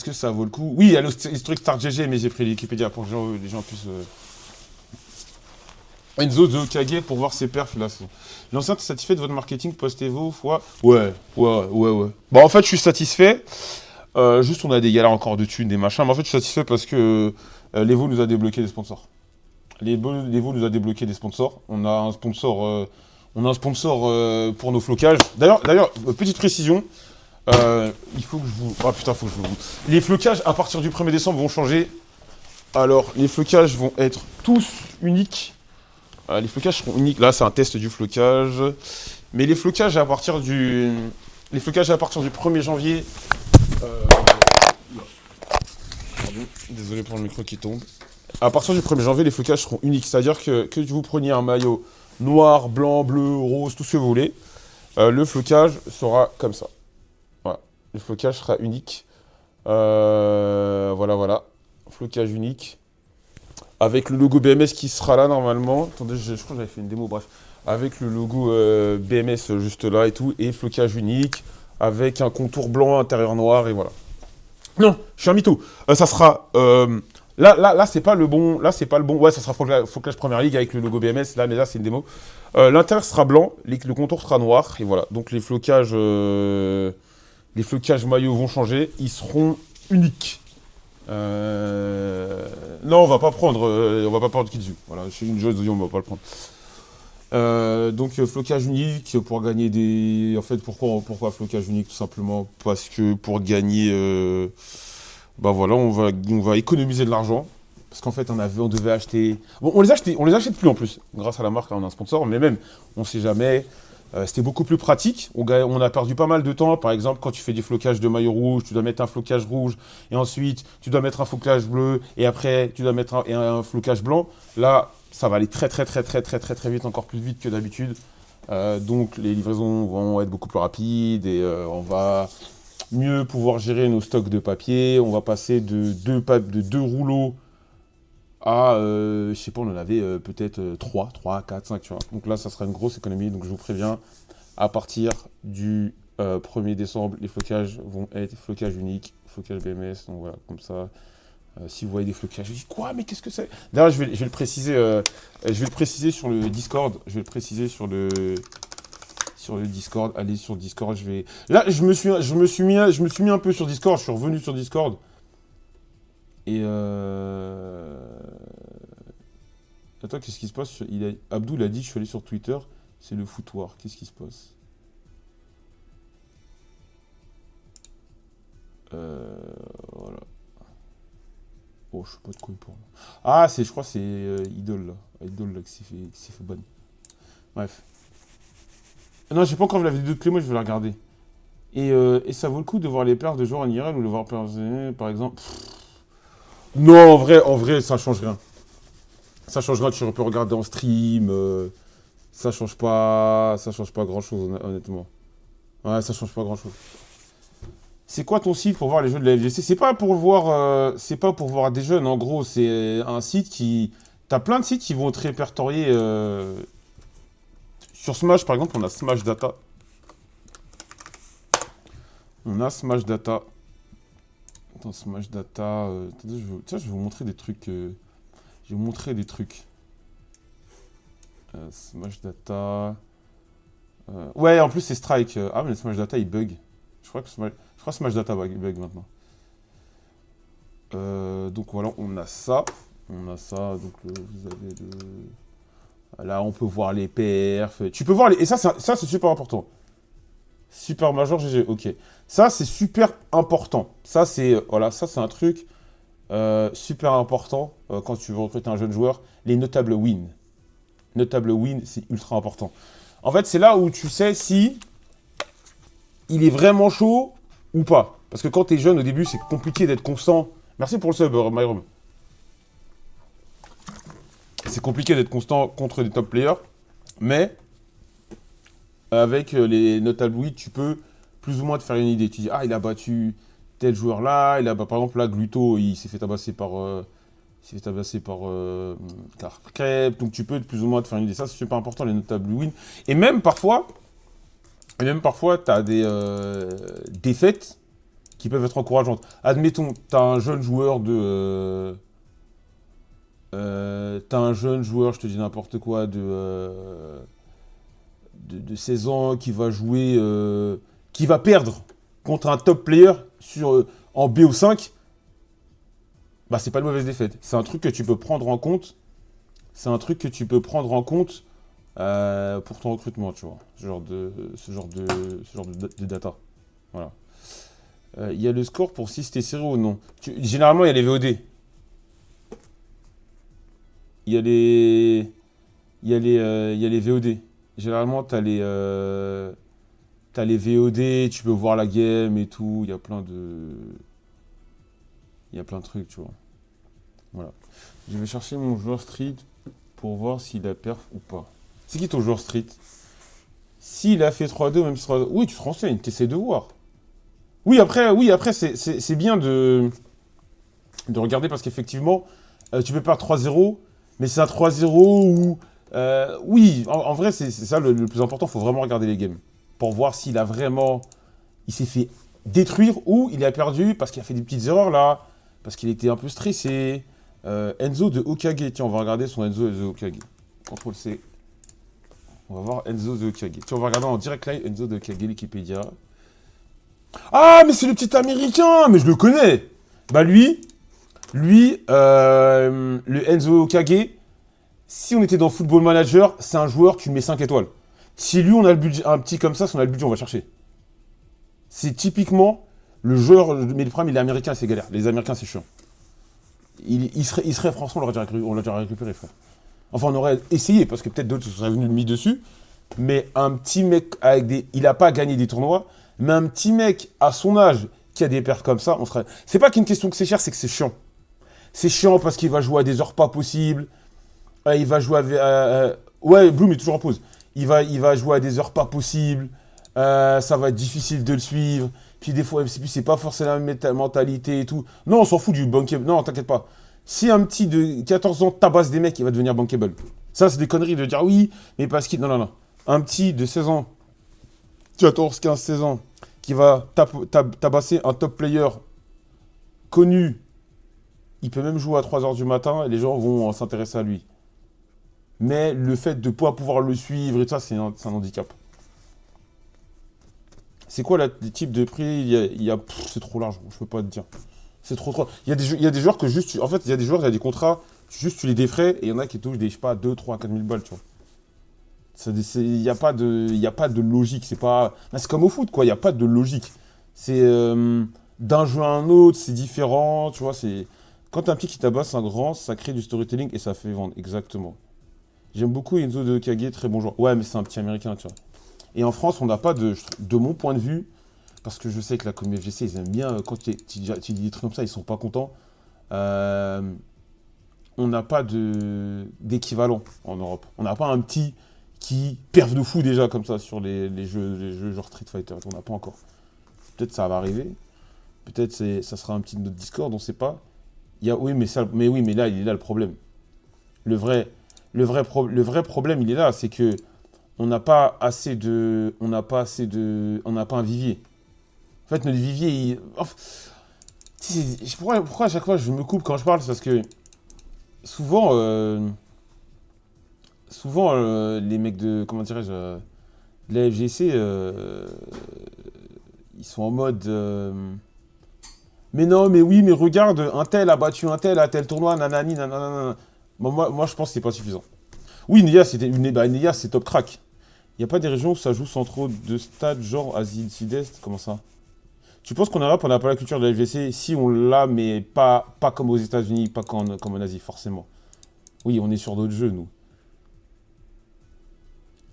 que ça vaut le coup? Oui, il y a l'historique Start GG, mais j'ai pris Wikipédia pour que les gens puissent... Enzo de Kage pour voir ses perfs là. L'enceinte est satisfait de votre marketing, postez-vous, fois. Ouais. Bah en fait, je suis satisfait. Juste, on a des galères encore de thunes, des machins. Mais en fait, je suis satisfait parce que l'Evo nous a débloqué des sponsors. L'Evo nous a débloqué des sponsors. On a un sponsor pour nos flocages. D'ailleurs, petite précision. Il faut que je vous... Ah putain, faut que je vous... Les flocages, à partir du 1er décembre, vont changer. Alors, les flocages vont être tous uniques. Les flocages seront uniques. Là, c'est un test du flocage. Mais les flocages à partir du... Les flocages à partir du 1er janvier... Pardon, désolé pour le micro qui tombe. À partir du 1er janvier, les flocages seront uniques. C'est-à-dire que vous preniez un maillot noir, blanc, bleu, rose, tout ce que vous voulez, le flocage sera comme ça. Voilà. Le flocage sera unique. Voilà. Flocage unique. Avec le logo BMS qui sera là normalement. Attendez, je crois que j'avais fait une démo, bref. Avec le logo BMS juste là et tout. Et flocage unique. Avec un contour blanc, intérieur noir et voilà. Non, je suis un mytho. Ça sera... Là, c'est pas le bon. Là, c'est pas le bon. Ouais, ça sera Flocage Première Ligue avec le logo BMS. Là, mais là, c'est une démo. L'intérieur sera blanc, le contour sera noir. Et voilà. Donc, les flocages maillots vont changer. Ils seront uniques. Non, on va pas prendre Kitsu. Voilà, je suis une joueuse, on va pas le prendre. Donc flocage unique pour gagner des... En fait, pourquoi flocage unique? Tout simplement parce que pour gagner... voilà, on va économiser de l'argent. Parce qu'en fait, on devait acheter... Bon, on les achète plus en plus. Grâce à la marque, là, on a un sponsor. Mais même, on sait jamais. C'était beaucoup plus pratique. On a perdu pas mal de temps. Par exemple, quand tu fais du flocage de maillot rouge, tu dois mettre un flocage rouge. Et ensuite, tu dois mettre un flocage bleu. Et après, tu dois mettre un flocage blanc. Là, ça va aller très vite, encore plus vite que d'habitude. Donc, les livraisons vont être beaucoup plus rapides. Et on va mieux pouvoir gérer nos stocks de papier. On va passer de deux rouleaux à, je sais pas, on en avait peut-être 3, 4, 5, tu vois. Donc là, ça sera une grosse économie. Donc je vous préviens, à partir du 1er décembre, les flocages vont être flocages uniques, flocage BMS. Donc voilà, comme ça, si vous voyez des flocages, je dis quoi, mais qu'est-ce que c'est? D'ailleurs, je vais le préciser, sur le Discord. Je vais le préciser sur le Discord. Allez sur Discord, Là, je me suis mis un peu sur Discord. Je suis revenu sur Discord. Et Attends, qu'est-ce qui se passe? Abdou a dit, je suis allé sur Twitter, c'est le foutoir. Qu'est-ce qui se passe? Voilà. Oh, je sais pas de quoi il parle. Ah, je crois que c'est Idol, là. Idol, là, qui s'est fait ban. Bref. Non, j'ai pas encore vu la vidéo de Clément, je vais la regarder. Et ça vaut le coup de voir les perfs de joueurs en IRL ou de voir par exemple. Non, en vrai, ça change rien. Ça change rien, tu peux regarder en stream. Ça change pas grand-chose, honnêtement. Ouais, ça change pas grand-chose. C'est quoi ton site pour voir les jeux de la FGC? C'est pas pour voir des jeunes, en gros, c'est un site qui... T'as plein de sites qui vont te répertorier... Sur Smash, par exemple, on a Smash Data. On a Smash Data. Attends, Smash Data... attendez, tiens, je vais vous montrer des trucs... je vais vous montrer des trucs. Smash Data... ouais, en plus, c'est Strike. Ah, mais le Smash Data, il bug. Je crois que Smash Data bug maintenant. Donc voilà, on a ça. On a ça, donc vous avez le... Là, on peut voir les perfs. Tu peux voir les... Et ça, c'est super important. Super Major GG, ok. Ça, c'est super important. Ça, c'est... Voilà, ça, c'est un truc super important quand tu veux recruter un jeune joueur. Les notables wins. Notable win, c'est ultra important. En fait, c'est là où tu sais si il est vraiment chaud ou pas. Parce que quand t'es jeune, au début, c'est compliqué d'être constant. Merci pour le sub, Myrom. C'est compliqué d'être constant contre des top players. Mais avec les notable wins, tu peux plus ou moins te faire une idée. Tu dis, ah, il a battu tel joueur là. Par exemple, là, Gluto, il s'est fait tabasser par... Crêpe, donc tu peux plus ou moins te faire une idée. Ça, c'est super important, les notables wins. Et même parfois, tu as des défaites qui peuvent être encourageantes. Admettons, tu as un jeune joueur t'as un jeune joueur, je te dis n'importe quoi, de 16 ans qui va jouer, qui va perdre contre un top player en BO5. Bah, c'est pas une mauvaise défaite. C'est un truc que tu peux prendre en compte. C'est un truc que tu peux prendre en compte pour ton recrutement, tu vois. Ce genre de data. Voilà. Il y a le score pour si c'était serré ou non. Généralement, il y a les VOD. Il y a les... il y a les VOD. Généralement, t'as les VOD, tu peux voir la game et tout. Il y a plein de trucs, tu vois. Voilà. Je vais chercher mon joueur street pour voir s'il a perf ou pas. C'est qui ton joueur street? S'il a fait 3-2 ou même 3-2... Oui, tu te renseignes, tu essaies de voir. Oui, après c'est bien de regarder parce qu'effectivement, tu peux perdre 3-0, mais c'est un 3-0 où... oui, en vrai, c'est ça le plus important. Il faut vraiment regarder les games pour voir s'il a vraiment... Il s'est fait détruire ou il a perdu parce qu'il a fait des petites erreurs là, parce qu'il était un peu stressé. Enzo de Okage. Tiens, on va regarder son Enzo de Okage. CTRL C. On va voir Enzo de Okage. Tiens, on va regarder en direct live Enzo de Okage, Wikipédia. Ah, mais c'est le petit américain. Mais je le connais. Bah lui, le Enzo Okage, si on était dans Football Manager, c'est un joueur, tu mets 5 étoiles. Si lui, on a le budget, un petit comme ça, si on a le budget, on va chercher. C'est typiquement le joueur, mais le problème, il est américain, c'est galère. Les Américains, c'est chiant. Il serait français, on l'a déjà récupéré, frère. Enfin, on aurait essayé, parce que peut-être d'autres se seraient venus le mis dessus. Mais un petit mec avec des... Il n'a pas gagné des tournois, mais un petit mec à son âge qui a des pertes comme ça, on serait... C'est pas qu'une question que c'est cher, c'est que c'est chiant. C'est chiant parce qu'il va jouer à des heures pas possibles. Il va jouer avec... ouais, Bloom est toujours en pause. Il va jouer à des heures pas possibles. Ça va être difficile de le suivre. Puis des fois, c'est pas forcément la même mentalité et tout. Non, on s'en fout du bankable. Non, t'inquiète pas. Si un petit de 14 ans tabasse des mecs, il va devenir bankable. Ça, c'est des conneries de dire oui, mais parce qu'il... Non, non, non. Un petit de 16 ans, 14, 15, 16 ans, qui va tabasser un top player connu, il peut même jouer à 3 heures du matin et les gens vont s'intéresser à lui. Mais le fait de ne pas pouvoir le suivre et tout ça, c'est un handicap. C'est quoi le type de prix? C'est trop large, je peux pas te dire. C'est trop. Il y a des joueurs que juste... En fait, il y a des joueurs, il y a des contrats, juste tu les défrais et il y en a qui touchent des, je sais pas, 2, 3, 4 000 balles, tu vois. Il n'y a pas de logique. C'est comme au foot, quoi. Il n'y a pas de logique. C'est d'un jeu à un autre, c'est différent, tu vois, c'est... Quand t'as un petit qui tabasse un grand, ça crée du storytelling et ça fait vendre, exactement. J'aime beaucoup Enzo de Kage, très bon joueur. Ouais, mais c'est un petit américain, tu vois. Et en France, on n'a pas de mon point de vue, parce que je sais que la communauté FGC, ils aiment bien, quand tu dis des trucs comme ça, ils sont pas contents. Euh, on n'a pas d'équivalent en Europe. On n'a pas un petit qui perve de fou déjà comme ça sur les jeux genre Street Fighter. On n'a pas encore. Peut-être ça va arriver. Peut-être ça sera un petit de notre Discord, on ne sait pas. Oui, oui, mais là, il est là le problème. Le vrai, le vrai problème, il est là, c'est que on n'a pas assez de, on n'a pas assez de, on n'a pas un vivier. En fait, notre vivier, pourquoi à chaque fois je me coupe quand je parle, c'est parce que souvent, les mecs de, comment dirais-je, de la FGC, ils sont en mode, mais non, mais oui, mais regarde, un tel a battu un tel à tel tournoi, nanani, nanana. Moi, je pense que c'est pas suffisant. Oui, Nia, Nia, c'est top crack. Il n'y a pas des régions où ça joue sans trop de stades, genre Asie du Sud-Est, comment ça? Tu penses qu'en Europe, on n'a pas la culture de la FGC? Si, on l'a, mais pas comme aux États-Unis, pas comme en Asie, forcément. Oui, on est sur d'autres jeux, nous.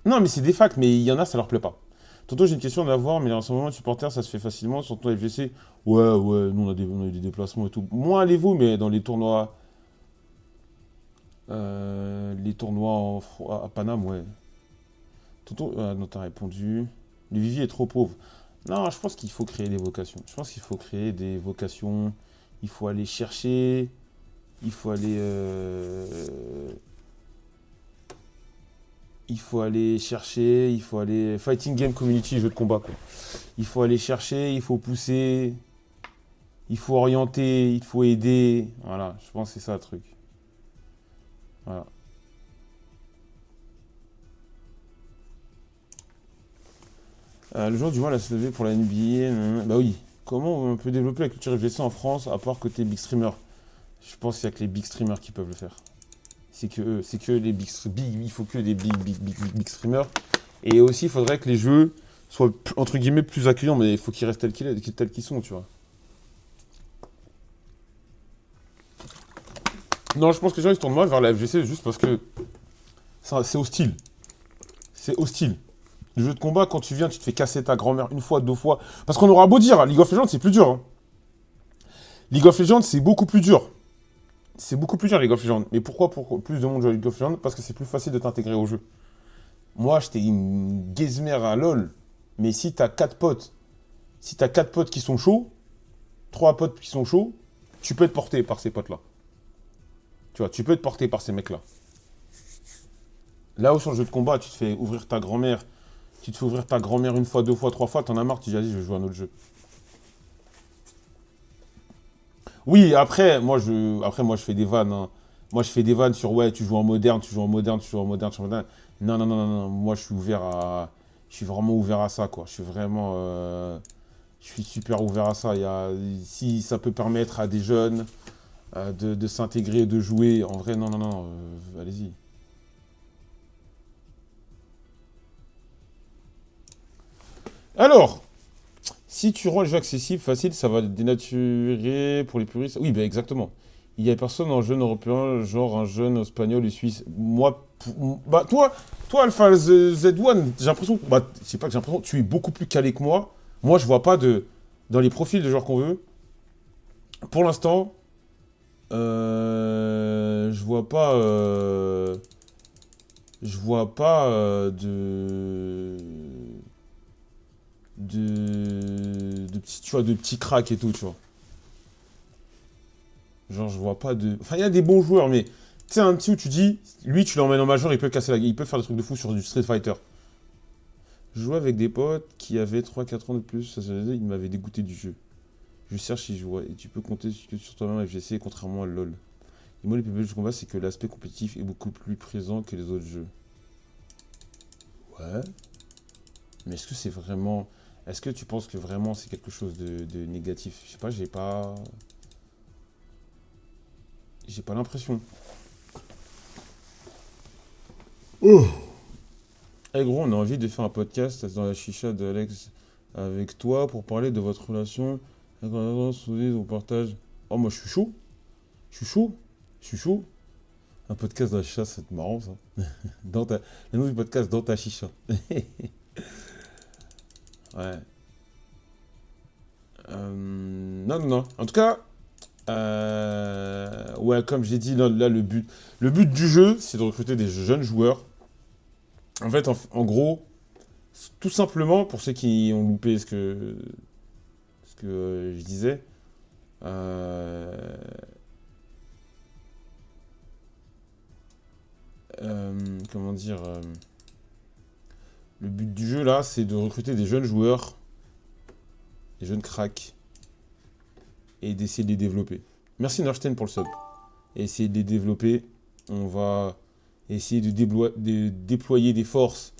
Non, mais c'est des facts, mais il y en a, ça leur plaît pas. Tantôt, j'ai une question à avoir, mais en ce moment, de supporters, ça se fait facilement, surtout à FGC. Ouais, ouais, nous, on a eu des déplacements et tout. Moins allez-vous, mais dans les tournois à Paname, ouais. Tonton, non, t'as répondu. Le vivier est trop pauvre. Non, je pense qu'il faut créer des vocations. Je pense qu'il faut créer des vocations. Il faut aller chercher. Il faut aller. Il faut aller chercher. Il faut aller. Fighting Game Community, jeu de combat, quoi. Il faut aller chercher. Il faut pousser. Il faut orienter. Il faut aider. Voilà, je pense que c'est ça le truc. Voilà. Le jour du mal à se lever pour la NBA. Bah oui. Comment on peut développer la culture FGC en France à part côté big streamer? Je pense qu'il n'y a que les big streamers qui peuvent le faire. C'est que les il faut que des big streamers. Et aussi, il faudrait que les jeux soient entre guillemets plus accueillants, mais il faut qu'ils restent tels qu'ils sont, tu vois. Non, je pense que les gens ils se tournent mal vers la FGC juste parce que c'est hostile. C'est hostile. Le jeu de combat, quand tu viens, tu te fais casser ta grand-mère une fois, deux fois. Parce qu'on aura beau dire, League of Legends, c'est plus dur. Hein. League of Legends, c'est beaucoup plus dur. C'est beaucoup plus dur, League of Legends. Mais pourquoi plus de monde joue à League of Legends? Parce que c'est plus facile de t'intégrer au jeu. Moi, j'étais une gazmère à LoL. Mais si t'as 4 potes qui sont chauds, 3 potes qui sont chauds, tu peux être porté par ces potes-là. Tu vois, tu peux être porté par ces mecs-là. Là où sur le jeu de combat, tu te fais ouvrir ta grand-mère, une fois, deux fois, trois fois, t'en as marre, tu dis, vas-y, je vais jouer à un autre jeu. Oui, après, moi, je fais des vannes. Hein. Moi, je fais des vannes sur, ouais, tu joues en moderne, tu joues en moderne, tu joues en moderne, tu joues en moderne. Non, non, non, non, non. Moi, je suis vraiment ouvert à ça, quoi. Je suis super ouvert à ça. Si ça peut permettre à des jeunes de s'intégrer, de jouer, en vrai, non, non, non, allez-y. Alors, si tu rends le jeu accessible, facile, ça va dénaturer pour les puristes. Oui, ben exactement. Il y a personne en jeune européen, genre un jeune espagnol ou suisse. Moi, bah toi, Alpha Z1, j'ai l'impression, bah, je sais pas que j'ai l'impression, tu es beaucoup plus calé que moi. Moi, je vois pas dans les profils de joueurs qu'on veut. Pour l'instant, je vois pas de petits, tu vois, de petits cracks et tout, tu vois. Genre, je vois pas de. Enfin, il y a des bons joueurs, mais tu sais, un petit où tu dis, lui, tu l'emmènes en major, il peut casser il peut faire des trucs de fou sur du Street Fighter. Je jouais avec des potes qui avaient 3 4 ans de plus, ils m'avaient dégoûté du jeu. Je cherche si je vois, et tu peux compter sur toi-même FGC, contrairement à LoL. Et moi, les plus belles du combat, c'est que l'aspect compétitif est beaucoup plus présent que les autres jeux. Ouais. Mais est-ce que c'est vraiment. Est-ce que tu penses que vraiment c'est quelque chose de négatif? Je sais pas, j'ai pas. J'ai pas l'impression. Eh gros, on a envie de faire un podcast dans la chicha d'Alex avec toi pour parler de votre relation On partage. Oh, moi, je suis chaud. Je suis chaud. Je suis chaud. Un podcast dans la chicha, c'est marrant, ça. Dans ta... Le nom du podcast, dans ta chicha. Ouais. Non, non, non. En tout cas, ouais, comme j'ai dit, là, le but du jeu, c'est de recruter des jeunes joueurs. En fait, en gros, tout simplement, pour ceux qui ont loupé ce que je disais, euh, comment dire, le but du jeu, là, c'est de recruter des jeunes joueurs, des jeunes cracks, et d'essayer de les développer. Merci Norstein pour le sub. Et essayer de les développer, on va essayer de déployer des forces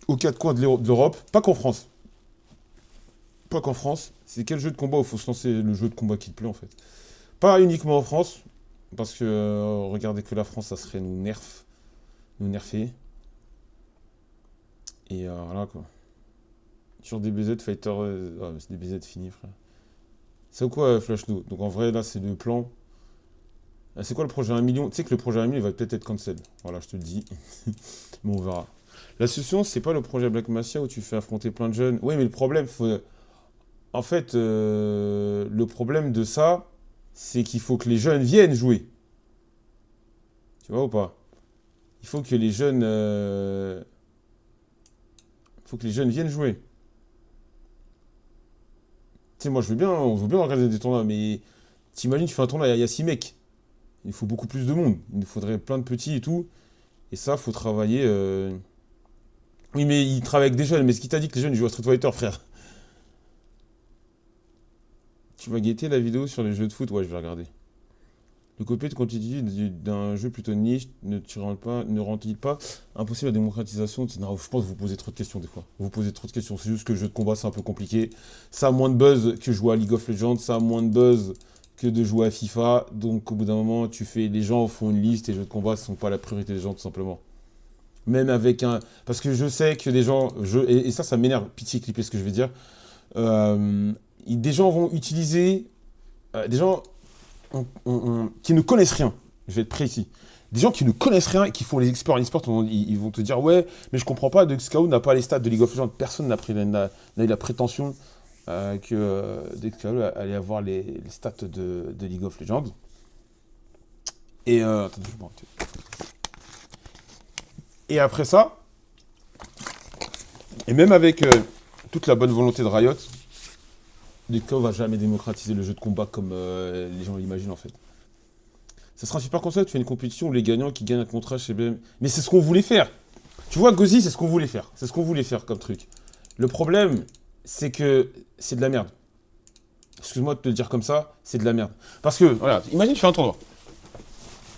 aux quatre coins de l'Europe, pas qu'en France. Pas qu'en France. C'est quel jeu de combat où il faut se lancer le jeu de combat qui te plaît en fait. Pas uniquement en France, parce que regardez que la France, ça serait nous nerfer. Et voilà quoi. Sur DBZ Fighter, c'est DBZ fini frère. C'est quoi Flash No? Donc en vrai là c'est le plan. C'est quoi le projet 1 million? Tu sais que le projet 1 million il va peut-être être cancel. Voilà, je te le dis. Mais on verra. La solution, c'est pas le projet Black Mafia où tu fais affronter plein de jeunes. Oui, mais le problème, en fait, le problème de ça, c'est qu'il faut que les jeunes viennent jouer. Tu vois ou pas? Il faut que les jeunes, viennent jouer. Tu sais, moi, on veut bien organiser des tournois, mais t'imagines, tu fais un tournoi, il y a 6 mecs. Il faut beaucoup plus de monde. Il nous faudrait plein de petits et tout. Et ça, faut travailler. Oui, mais ils travaillent avec des jeunes. Mais ce qui t'a dit que les jeunes ils jouent à Street Fighter, frère? Tu vas guetter la vidéo sur les jeux de foot? Ouais, je vais regarder. Le copier de quantité d'un jeu plutôt niche ne rend-il pas impossible la démocratisation? Non, je pense que vous posez trop de questions des fois. Vous posez trop de questions. C'est juste que le jeu de combat, c'est un peu compliqué. Ça a moins de buzz que jouer à League of Legends. Ça a moins de buzz que de jouer à FIFA. Donc, au bout d'un moment, les gens font une liste et les jeux de combat ne sont pas la priorité des gens, tout simplement. Même avec un. Parce que je sais que des gens. Et ça m'énerve. Pitié, clipper ce que je vais dire. Des gens vont utiliser. Des gens qui ne connaissent rien. Je vais être précis. Des gens qui ne connaissent rien et qui font les experts en e-sport, ils vont te dire ouais, mais je comprends pas, Dexkao n'a pas les stats de League of Legends. Personne n'a eu la prétention que Dexkao allait avoir les stats de League of Legends. Et attendez, je vais m'arrêter. Et après ça, et même avec toute la bonne volonté de Riot, Dexkao va jamais démocratiser le jeu de combat comme les gens l'imaginent en fait. Ça sera un super concept, tu fais une compétition où les gagnants qui gagnent un contrat chez BM. Mais c'est ce qu'on voulait faire. Tu vois, Gozi, c'est ce qu'on voulait faire. C'est ce qu'on voulait faire comme truc. Le problème, c'est que c'est de la merde. Excuse-moi de te le dire comme ça, c'est de la merde. Parce que, voilà, imagine, je fais un tournoi.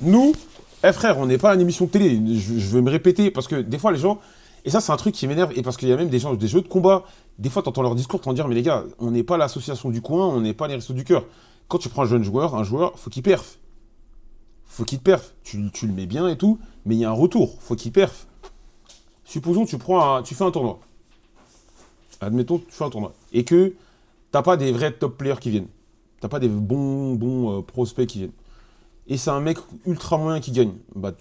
Nous, frère, on n'est pas une émission de télé. Je veux me répéter parce que des fois, les gens. Et ça, c'est un truc qui m'énerve. Et parce qu'il y a même des gens, des jeux de combat. Des fois, t'entends leur discours, t'en dire, mais les gars, on n'est pas l'association du coin, on n'est pas les restos du cœur. Quand tu prends un joueur, faut qu'il perf. Faut qu'il perf. Tu le mets bien et tout, mais il y a un retour. Faut qu'il perf. Supposons tu fais un tournoi. Admettons, tu fais un tournoi. Et que t'as pas des vrais top players qui viennent. T'as pas des bons prospects qui viennent. Et c'est un mec ultra moyen qui gagne. Bah,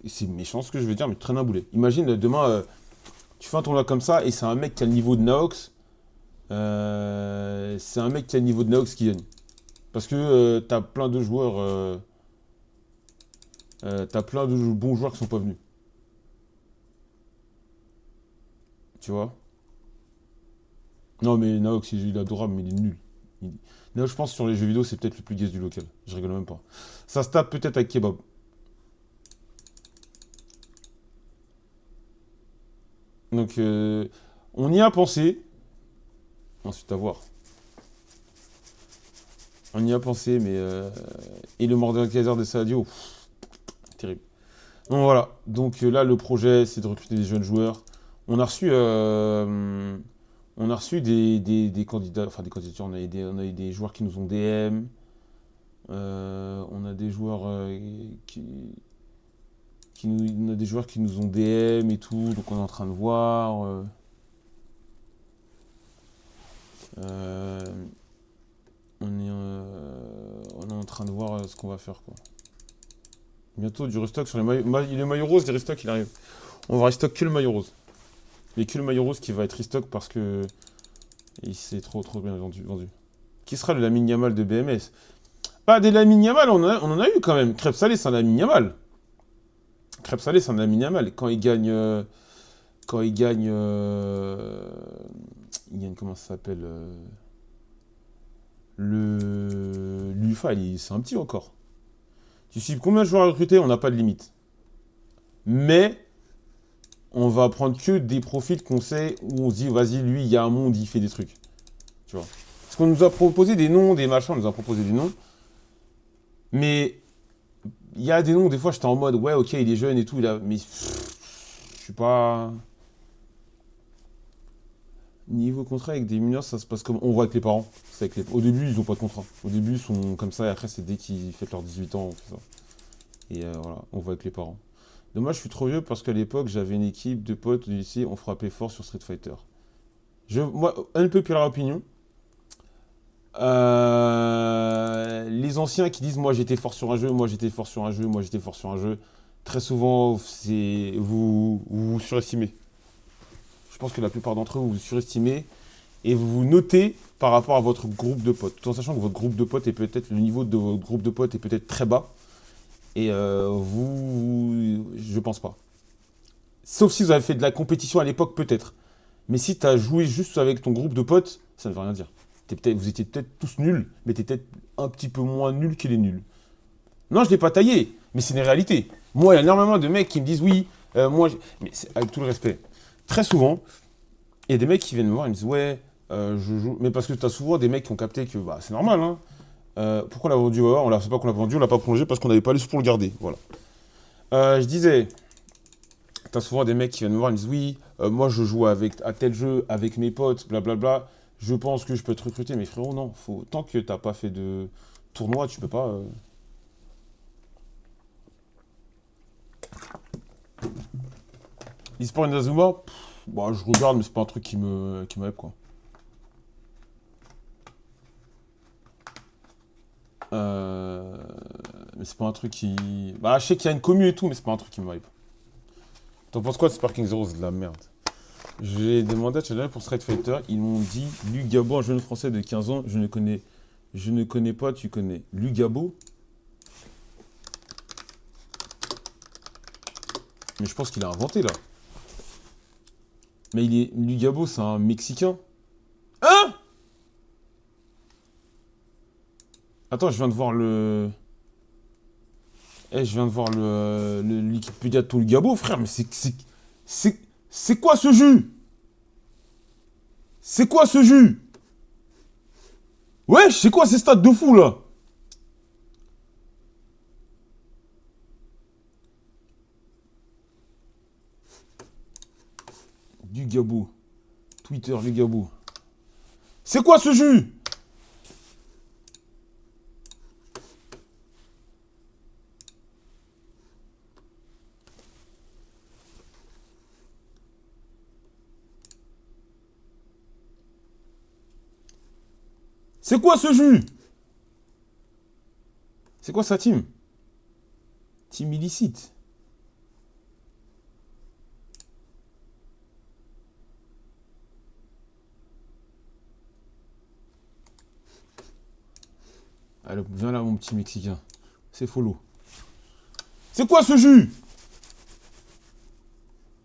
c'est méchant ce que je veux dire, mais tu traînes un boulet. Imagine, demain, tu fais un tournoi comme ça, et c'est un mec qui a le niveau de Naox. C'est un mec qui a le niveau de Naox qui gagne. Parce que t'as plein de joueurs. T'as plein de bons joueurs qui sont pas venus. Tu vois? Non, mais Naox, il est adorable, mais il est nul. Naox, je pense, sur les jeux vidéo, c'est peut-être le plus gaze du local. Je rigole même pas. Ça se tape peut-être avec Kebab. Donc, on y a pensé. Ensuite, à voir. On y a pensé, mais. Et le Mordekaiser de Sadio, terrible. Donc voilà. Donc là, le projet, c'est de recruter des jeunes joueurs. On a reçu. On a reçu des candidats. Enfin, des candidatures. On a eu des joueurs qui nous ont DM. On a des joueurs on a des joueurs qui nous ont DM et tout. Donc on est en train de voir. train de voir ce qu'on va faire, quoi. Bientôt du restock sur les maillots. Le maillot rose, des restock, il arrive. On va restock que le maillot rose. Mais que le maillot rose qui va être restock parce que il s'est trop bien vendu. Qui sera le Lamine Yamal de BMS? Bah, des Lamine Yamal, on en a eu quand même. Crêpe salée, c'est un Lamine Yamal. Crêpe salée, c'est un Lamine Yamal. Quand il gagne. Il gagne, comment ça s'appelle l'UFA, c'est un petit encore. Tu sais combien de joueurs à recruter? On n'a pas de limite. Mais on va prendre que des profils qu'on sait où on se dit, vas-y, lui, il y a un monde, il fait des trucs. Tu vois. Parce qu'on nous a proposé des noms, des machins, on nous a proposé des noms. Mais il y a des noms, des fois, j'étais en mode, ouais, ok, il est jeune et tout, mais je suis pas. Niveau contrat avec des mineurs, ça se passe comme. On voit avec les parents. Au début, ils n'ont pas de contrat. Au début, ils sont comme ça, et après, c'est dès qu'ils fêtent leurs 18 ans, on fait ça. Et voilà, on voit avec les parents. Dommage, je suis trop vieux parce qu'à l'époque, j'avais une équipe de potes du lycée, on frappait fort sur Street Fighter. Moi, un peu plus la opinion. Les anciens qui disent, moi, j'étais fort sur un jeu, moi, j'étais fort sur un jeu, moi, j'étais fort sur un jeu. Très souvent, vous surestimez. Je pense que la plupart d'entre eux, vous surestimez et vous vous notez par rapport à votre groupe de potes. Tout en sachant que votre groupe de potes est peut-être, le niveau de votre groupe de potes est peut-être très bas. Et je pense pas. Sauf si vous avez fait de la compétition à l'époque, peut-être. Mais si tu as joué juste avec ton groupe de potes, ça ne veut rien dire. Vous étiez peut-être tous nuls, mais tu étais peut-être un petit peu moins nuls que les nuls. Non, je ne l'ai pas taillé, mais c'est une réalité. Moi, il y a énormément de mecs qui me disent oui, mais avec tout le respect. Très souvent, il y a des mecs qui viennent me voir et me disent ouais, je joue. Mais parce que tu as souvent des mecs qui ont capté que bah, c'est normal. Hein. Pourquoi on l'a vendu? C'est pas qu'on l'a vendu, on l'a pas prolongé parce qu'on n'avait pas les sous pour le garder. Voilà. Je disais, tu as souvent des mecs qui viennent me voir et me disent oui, moi je joue à tel jeu avec mes potes, blablabla. Je pense que je peux te recruter, mais frérot, non. Tant que tu n'as pas fait de tournoi, tu peux pas. L'e-sport Inazuma, bah, je regarde, mais c'est pas un truc qui me hype, quoi. Mais c'est pas un truc qui. Bah, je sais qu'il y a une commu et tout, mais c'est pas un truc qui me hype. T'en penses quoi de Sparking Zero? C'est de la merde. J'ai demandé à Challenge pour Street Fighter, ils m'ont dit Luc Gabo, un jeune français de 15 ans, je ne connais pas, tu connais. Luc Gabo? Mais je pense qu'il a inventé là. Mais Luc Gabo, c'est un Mexicain. Hein? Attends, je viens de voir le. Je viens de voir le Wikipédia de ton Luc Gabo, frère, mais c'est quoi ce jus? C'est quoi ce jus? Ouais, c'est quoi ces stats de fou là? Du Gabo. Twitter, du Gabo. C'est quoi ce jus? C'est quoi ce jus? C'est quoi sa team? Team illicite. Allez, viens là, mon petit Mexicain. C'est follow. C'est quoi ce jus?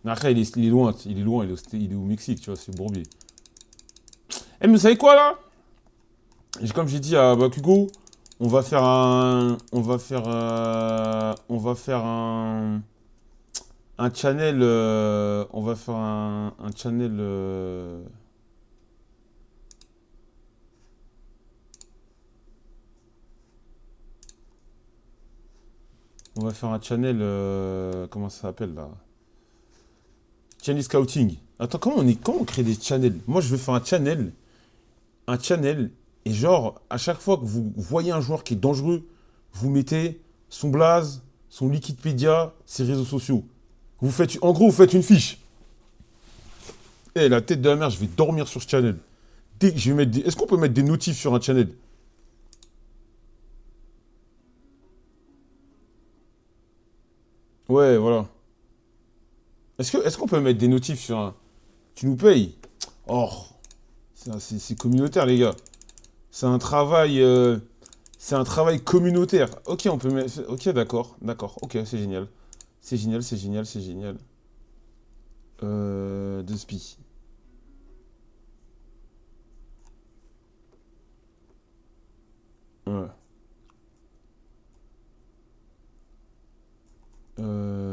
Mais après, il est loin, il est au Mexique, tu vois, c'est Bourbier. Mais vous savez quoi là? Comme j'ai dit à Bakugo, on va faire un channel, on va faire un channel, comment ça s'appelle là? Channel Scouting. Attends, comment on crée des channels? Moi, je veux faire un channel, et genre, à chaque fois que vous voyez un joueur qui est dangereux, vous mettez son blaze, son Wikipédia, ses réseaux sociaux. En gros, vous faites une fiche. La tête de la mère, je vais dormir sur ce channel. Est-ce qu'on peut mettre des notifs sur un channel? Ouais, voilà. Est-ce qu'on peut mettre des notifs sur un... Tu nous payes? Oh, c'est communautaire, les gars. C'est un travail... c'est un travail communautaire. Ok, on peut mettre... Ok, d'accord, d'accord. Ok, c'est génial. C'est génial, c'est génial, c'est génial. De spi. Ouais. Euh...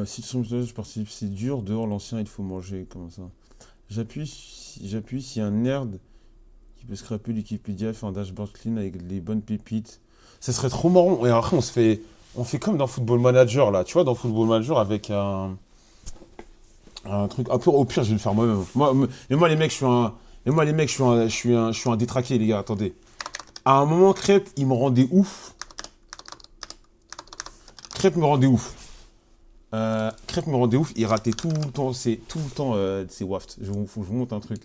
Si son je participe, c'est dur. Dehors, l'ancien, il faut manger. Comment ça? J'appuie si un nerd qui peut scraper Wikipédia, faire un dashboard clean avec les bonnes pépites. Ça serait trop marrant. Et après, on fait comme dans Football Manager, là. Tu vois, dans Football Manager, avec un truc. Au pire, je vais le faire moi-même. Mais moi, les mecs, je suis un. Mais moi, les mecs, je suis un détraqué, les gars. Attendez. À un moment, Crêpe, il me rendait ouf. Crêpe me rendait ouf. Crêpe me rendait ouf. Il ratait tout le temps, ses wafts. Faut que je vous montre un truc.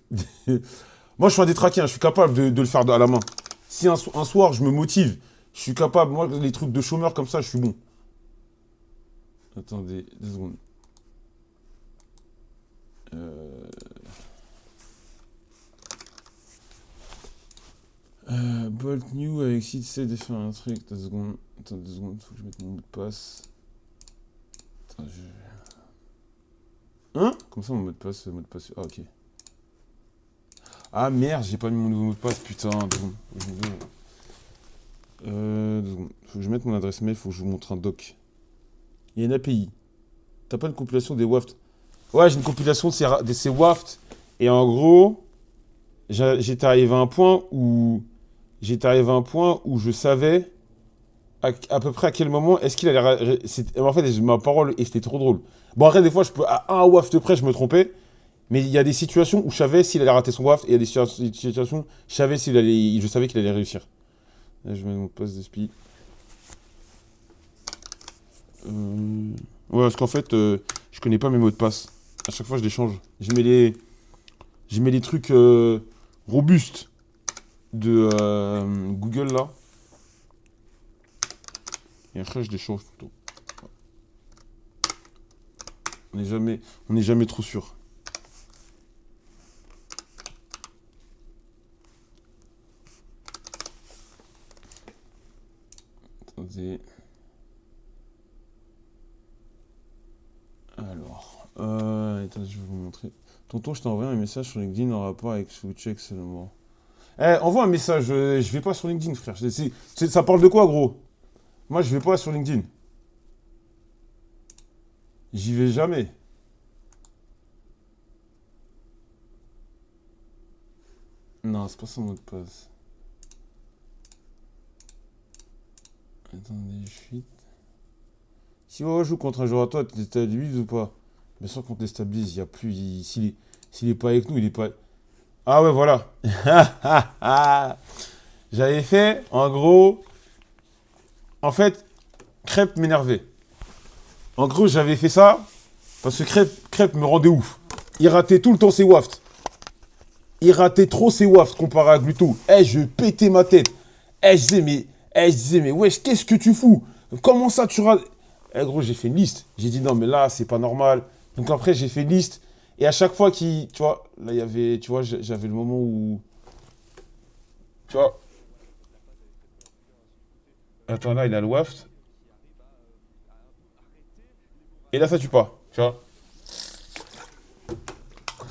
Moi, je suis un détraqué, hein, je suis capable de le faire à la main. Si un soir, je me motive, je suis capable. Moi, les trucs de chômeur comme ça, je suis bon. Attendez, 2 secondes. Euh, Bolt New avec site c'est de faire un truc. 2 secondes. Attends 2 secondes, faut que je mette mon mot de passe. Attends, Hein? Comme ça, mon mot de passe, Ah, ok. Ah merde, j'ai pas mis mon nouveau mot de passe, putain. 2 secondes. 2 secondes. Faut que je mette mon adresse mail, faut que je vous montre un doc. Il y a une API. T'as pas une compilation des WAFT? Ouais, j'ai une compilation de ces WAFT. Et en gros, j'étais arrivé à un point où. J'étais arrivé à un point où je savais à peu près à quel moment est-ce qu'il allait. En fait, ma parole, et c'était trop drôle. Bon, après, des fois, à un WAFT près, je me trompais. Mais il y a des situations où je savais s'il allait rater son WAFT. Et il y a des situations où je savais qu'il allait réussir. Là, je mets mon poste de spi. Ouais, parce qu'en fait, je connais pas mes mots de passe. À chaque fois, je les change. Je mets les trucs robustes de Google là. Et après, je les change tout le temps. On n'est jamais trop sûr. Attendez. Alors, attends, je vais vous montrer. Tonton, je t'ai envoyé un message sur LinkedIn en rapport avec Switcheck seulement. Envoie un message. Je vais pas sur LinkedIn, frère. Ça parle de quoi, gros? Moi, je vais pas sur LinkedIn. J'y vais jamais. Non, c'est pas son mot de passe. Attendez, fuite. Si on joue contre un joueur à toi, tu déstabilises ou pas? Bien sûr qu'on te déstabilise. Il y a plus. S'il est pas avec nous, il est pas. Ah ouais, voilà. J'avais fait, en gros. En fait, Crêpe m'énervait. En gros, j'avais fait ça parce que Crêpe me rendait ouf. Il ratait tout le temps ses wafts. Il ratait trop ses wafts comparé à Gluto. Je pétais ma tête. Je disais, mais wesh, qu'est-ce que tu fous? Comment ça tu rates? Gros, j'ai fait une liste. J'ai dit, non, mais là, c'est pas normal. Donc après, j'ai fait une liste. Et à chaque fois tu vois, là, il y avait, tu vois, j'avais le moment où, tu vois, attends, là, il a le waft. Et là, ça tue pas, tu vois.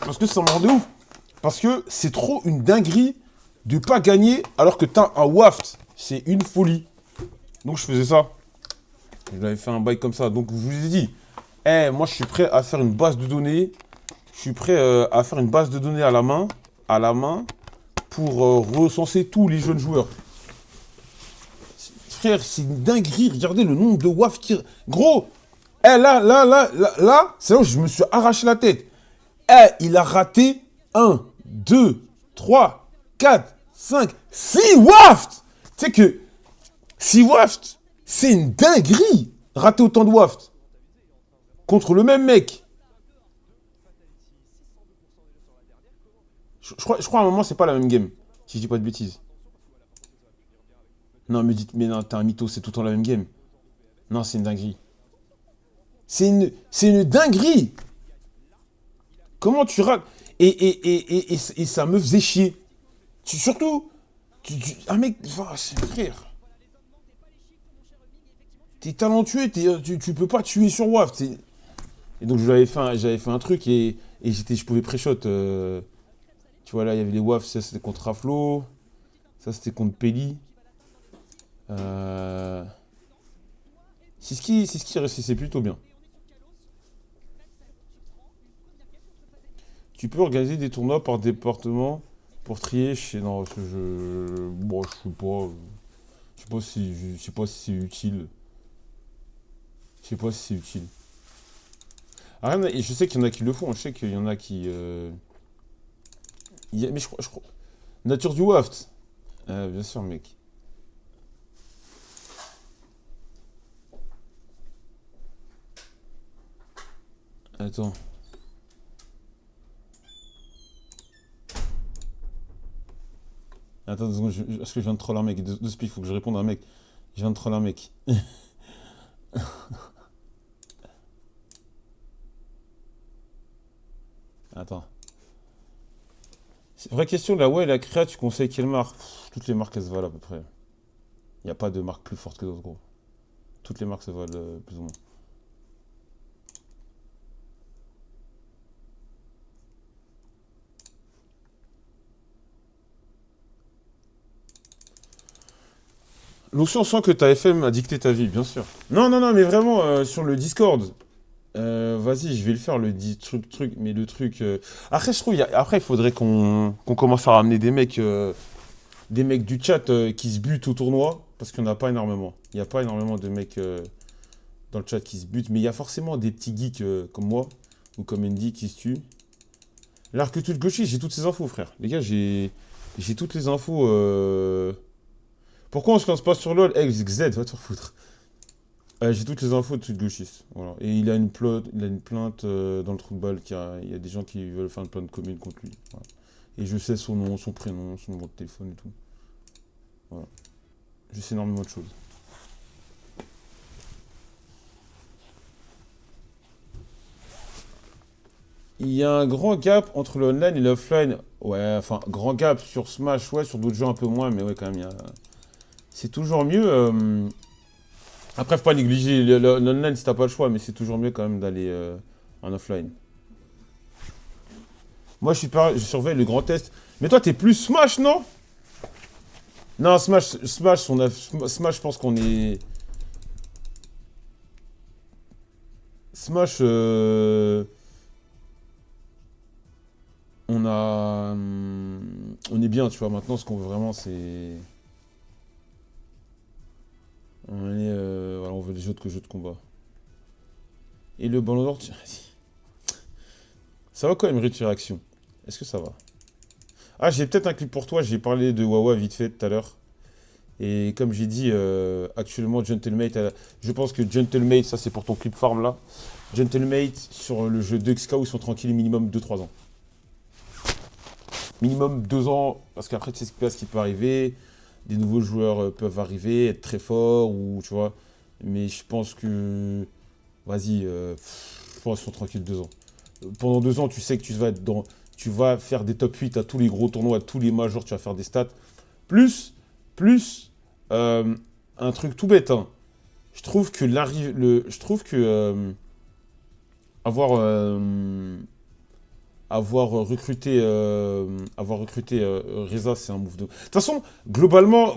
Parce que ça me rendait ouf. Parce que c'est trop une dinguerie de pas gagner alors que t'as un waft. C'est une folie. Donc je faisais ça. Je l'avais fait un bail comme ça. Donc je vous ai dit, moi je suis prêt à faire une base de données. Je suis prêt à faire une base de données à la main, pour recenser tous les jeunes joueurs. Frère, c'est une dinguerie. Regardez le nombre de waf qui... Gros, là, c'est là où je me suis arraché la tête. Il a raté 1, 2, 3, 4, 5, 6 wafts. Tu sais que 6 wafts, c'est une dinguerie. Rater autant de wafts contre le même mec. Je crois à un moment, c'est pas la même game. Si je dis pas de bêtises. Non, mais dites, mais non, t'es un mytho, c'est tout le temps la même game. Non, c'est une dinguerie. C'est une dinguerie! Comment tu rates? Et ça me faisait chier. Surtout, un mec, enfin, frère, t'es talentueux, tu peux pas tuer sur WAF. Et donc j'avais fait un truc et je pouvais pré-shot. Tu vois, là, il y avait les WAF, ça c'était contre Raflo, ça c'était contre Peli. Euh, c'est ce qui réussissait plutôt bien. Tu peux organiser des tournois par département pour trier chez. Non, bon, je sais pas. Je sais pas si c'est utile. Je sais pas si c'est utile. Ah, et je sais qu'il y en a qui le font. Je sais qu'il y en a qui. Mais je crois. Nature du Waft. Bien sûr, mec. Attends. Attends 2 secondes. Parce que je viens de troller un mec. De speed, il faut que je réponde à un mec. Je viens de troller un mec. Attends. Vraie question, là, ouais, la créa, tu conseilles quelle marque? Toutes les marques, elles se valent à peu près. Il n'y a pas de marque plus forte que d'autres, gros. Toutes les marques se valent plus ou moins. L'option sent que ta FM a dicté ta vie, bien sûr. Non, non, non, mais vraiment, sur le Discord. Vas-y, je vais le faire, truc, mais le truc. Après, je trouve, après, il faudrait qu'on commence à ramener des mecs du chat qui se butent au tournoi, parce qu'il n'y en a pas énormément. Il n'y a pas énormément de mecs dans le chat qui se butent, mais il y a forcément des petits geeks comme moi, ou comme Andy qui se tuent. L'arc tout gauchiste, j'ai toutes ces infos, frère. Les gars, j'ai toutes les infos. Pourquoi on se lance pas sur LoL? XZ, va te faire foutre. J'ai toutes les infos de Tweet gauchiste. Voilà. Et il a une plainte dans le trou de balle. Il y a des gens qui veulent faire une plainte commune contre lui. Voilà. Et je sais son nom, son prénom, son numéro de téléphone et tout. Voilà. Je sais énormément de choses. Il y a un grand gap entre le online et l'offline. Ouais, enfin, grand gap sur Smash, ouais, sur d'autres jeux un peu moins, mais ouais, quand même, c'est toujours mieux. Après, faut pas négliger l'online si t'as pas le choix, mais c'est toujours mieux quand même d'aller en offline. Moi, je surveille le grand test. Mais toi, t'es plus Smash, non? Non, Smash, je pense qu'on est. Smash, on est bien, tu vois. Maintenant, ce qu'on veut vraiment, c'est. Voilà, on veut les jeux de combat. Et le ballon d'or, ça va quand même, Rich Réaction. Est-ce que ça va? Ah, j'ai peut-être un clip pour toi. J'ai parlé de Wawa vite fait tout à l'heure. Et comme j'ai dit, actuellement, Gentlemate, je pense que Gentlemate, ça c'est pour ton clip farm là. Gentlemate, sur le jeu 2XK, où ils sont tranquilles minimum 2-3 ans. Minimum 2 ans, parce qu'après tu sais pas ce qui peut arriver. Des nouveaux joueurs peuvent arriver, être très forts, ou tu vois. Mais je pense que. Vas-y, je pense qu'ils sont tranquilles 2 ans. Pendant 2 ans, tu sais que tu vas faire des top 8 à tous les gros tournois, à tous les majors, tu vas faire des stats. Plus, euh, un truc tout bête, hein. Je trouve que avoir, avoir recruté Reza, c'est un move de. De toute façon, globalement,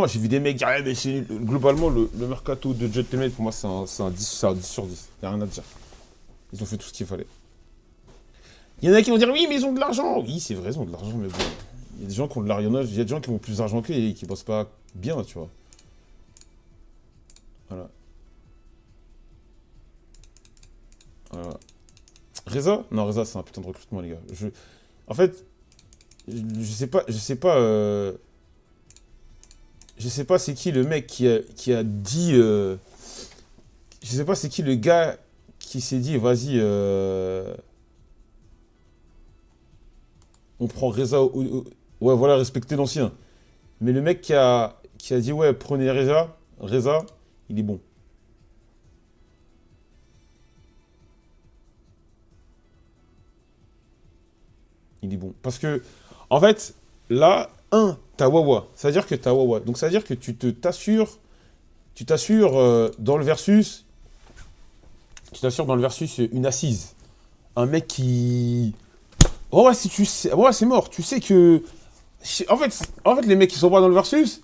j'ai vu des mecs dire, ah, mais globalement, le mercato de Gentleman, pour moi, c'est un 10, c'est un 10 sur 10. Il n'y a rien à dire. Ils ont fait tout ce qu'il fallait. Il y en a qui vont dire, oui, mais ils ont de l'argent. Oui, c'est vrai, ils ont de l'argent, mais bon. Il y a des gens qui ont de l'argent, il y a des gens qui ont plus d'argent qu'eux et qui bossent pas bien, tu vois. Voilà. Voilà. Reza? Non, Reza, c'est un putain de recrutement, les gars. En fait, je sais pas c'est qui le mec qui a dit. Je sais pas c'est qui le gars qui s'est dit, vas-y. on prend Reza. Ouais, voilà, respecter l'ancien. Mais le mec qui a dit, ouais, prenez Reza, il est bon. Il est bon. Parce que, en fait, là, t'as Wawa. C'est-à-dire que t'as Wawa. Donc, ça veut dire que tu t'assures dans le versus une assise. Un mec qui. Oh ouais, si tu sais. Ouais, c'est mort. Tu sais que. En fait, les mecs qui sont pas dans le versus,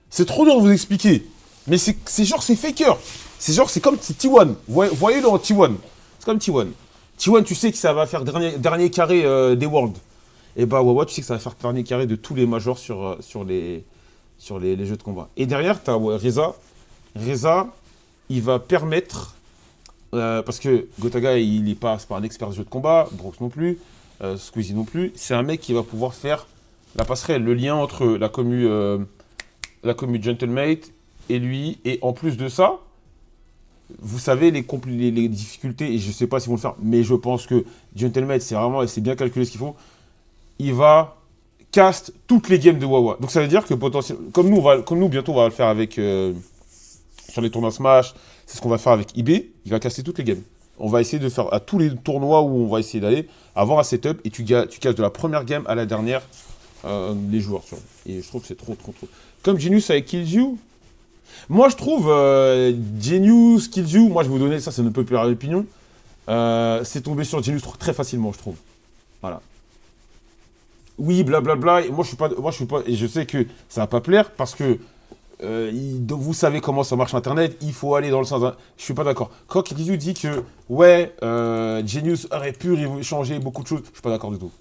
c'est trop dur de vous expliquer. Mais c'est genre, c'est faker. C'est comme T1. Voyez dans T1. C'est comme T1. T1, tu sais que ça va faire dernier carré des Worlds. Et bah, Wawa, tu sais que ça va faire dernier carré de tous les majors sur les jeux de combat. Et derrière, tu as Reza. Reza, il va permettre. Parce que Gotaga, c'est pas un expert de jeu de combat, Brooks non plus, Squeezie non plus. C'est un mec qui va pouvoir faire la passerelle, le lien entre la commu Gentlemate et lui. Et en plus de ça, vous savez les difficultés, et je sais pas s'ils vont le faire, mais je pense que Gentlemate, c'est bien calculé ce qu'ils font. Il va cast toutes les games de Wawa. Donc ça veut dire que potentiellement, comme nous bientôt on va le faire avec sur les tournois Smash, c'est ce qu'on va faire avec eBay, il va caster toutes les games. On va essayer de faire à tous les tournois où on va essayer d'aller, avoir un setup et tu casses de la première game à la dernière les joueurs. Tu vois. Et je trouve que c'est trop. Comme Genius avec Killzoo, moi je trouve Genius, Killzoo, moi je vais vous donner ça, c'est une populaire opinion. C'est tombé sur Genius très facilement, je trouve. Voilà. Oui, blablabla. Et moi, je suis pas. Et je sais que ça va pas plaire parce que vous savez comment ça marche Internet. Il faut aller dans le sens. Je suis pas d'accord. Quand Killzoo dit que ouais, Genius aurait pu changer beaucoup de choses, je suis pas d'accord du tout.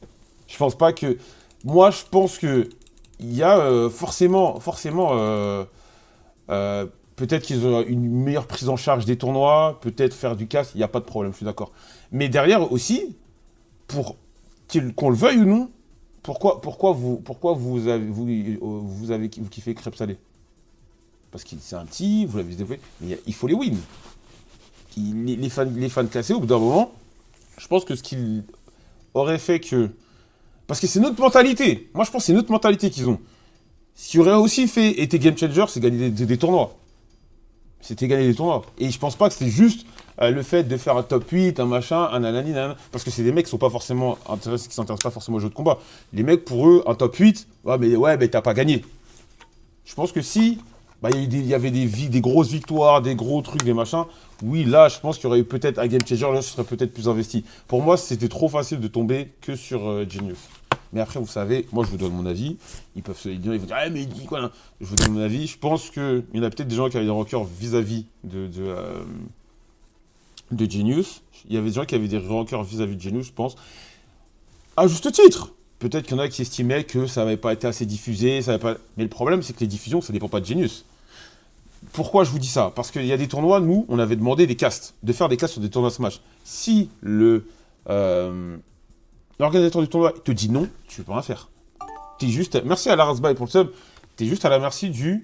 Je pense pas que. Moi, je pense que il y a forcément. Peut-être qu'ils ont une meilleure prise en charge des tournois, peut-être faire du casse, il n'y a pas de problème, je suis d'accord. Mais derrière aussi, pour qu'on le veuille ou non, pourquoi vous kiffez Crêpes Salées? Parce que c'est un petit, vous l'avez développé, mais il faut les win. Les fans classés, au bout d'un moment, je pense que ce qu'il aurait fait que... Parce que c'est notre mentalité. Moi, je pense que c'est notre mentalité qu'ils ont. Ce qui aurait aussi été game changer, c'est gagner des tournois. C'était gagner des tournois. Et je pense pas que c'était juste le fait de faire un top 8, un machin, un nanani, nanana. Parce que c'est des mecs qui sont pas forcément intéressés, qui s'intéressent pas forcément aux jeux de combat. Les mecs, pour eux, un top 8, ouais, mais t'as pas gagné. Je pense que si il y avait des grosses victoires, des gros trucs, des machins, oui, là, je pense qu'il y aurait eu peut-être un game changer, là, je serais peut-être plus investi. Pour moi, c'était trop facile de tomber que sur Genius. Mais après, vous savez, moi, je vous donne mon avis. Ils peuvent se dire, ils vont dire, ah, mais il dit quoi là? Je vous donne mon avis. Je pense qu'il y en a peut-être des gens qui avaient des rancœurs vis-à-vis de Genius. Il y avait des gens qui avaient des rancœurs vis-à-vis de Genius, je pense. À juste titre. Peut-être qu'il y en a qui estimaient que ça n'avait pas été assez diffusé. Mais le problème, c'est que les diffusions, ça ne dépend pas de Genius. Pourquoi je vous dis ça? Parce qu'il y a des tournois, nous, on avait demandé des casts, de faire des casts sur des tournois Smash. Si l'organisateur du tournoi te dit non, tu ne peux rien faire. T'es juste... Merci à Larazbai pour le sub. T'es juste à la merci de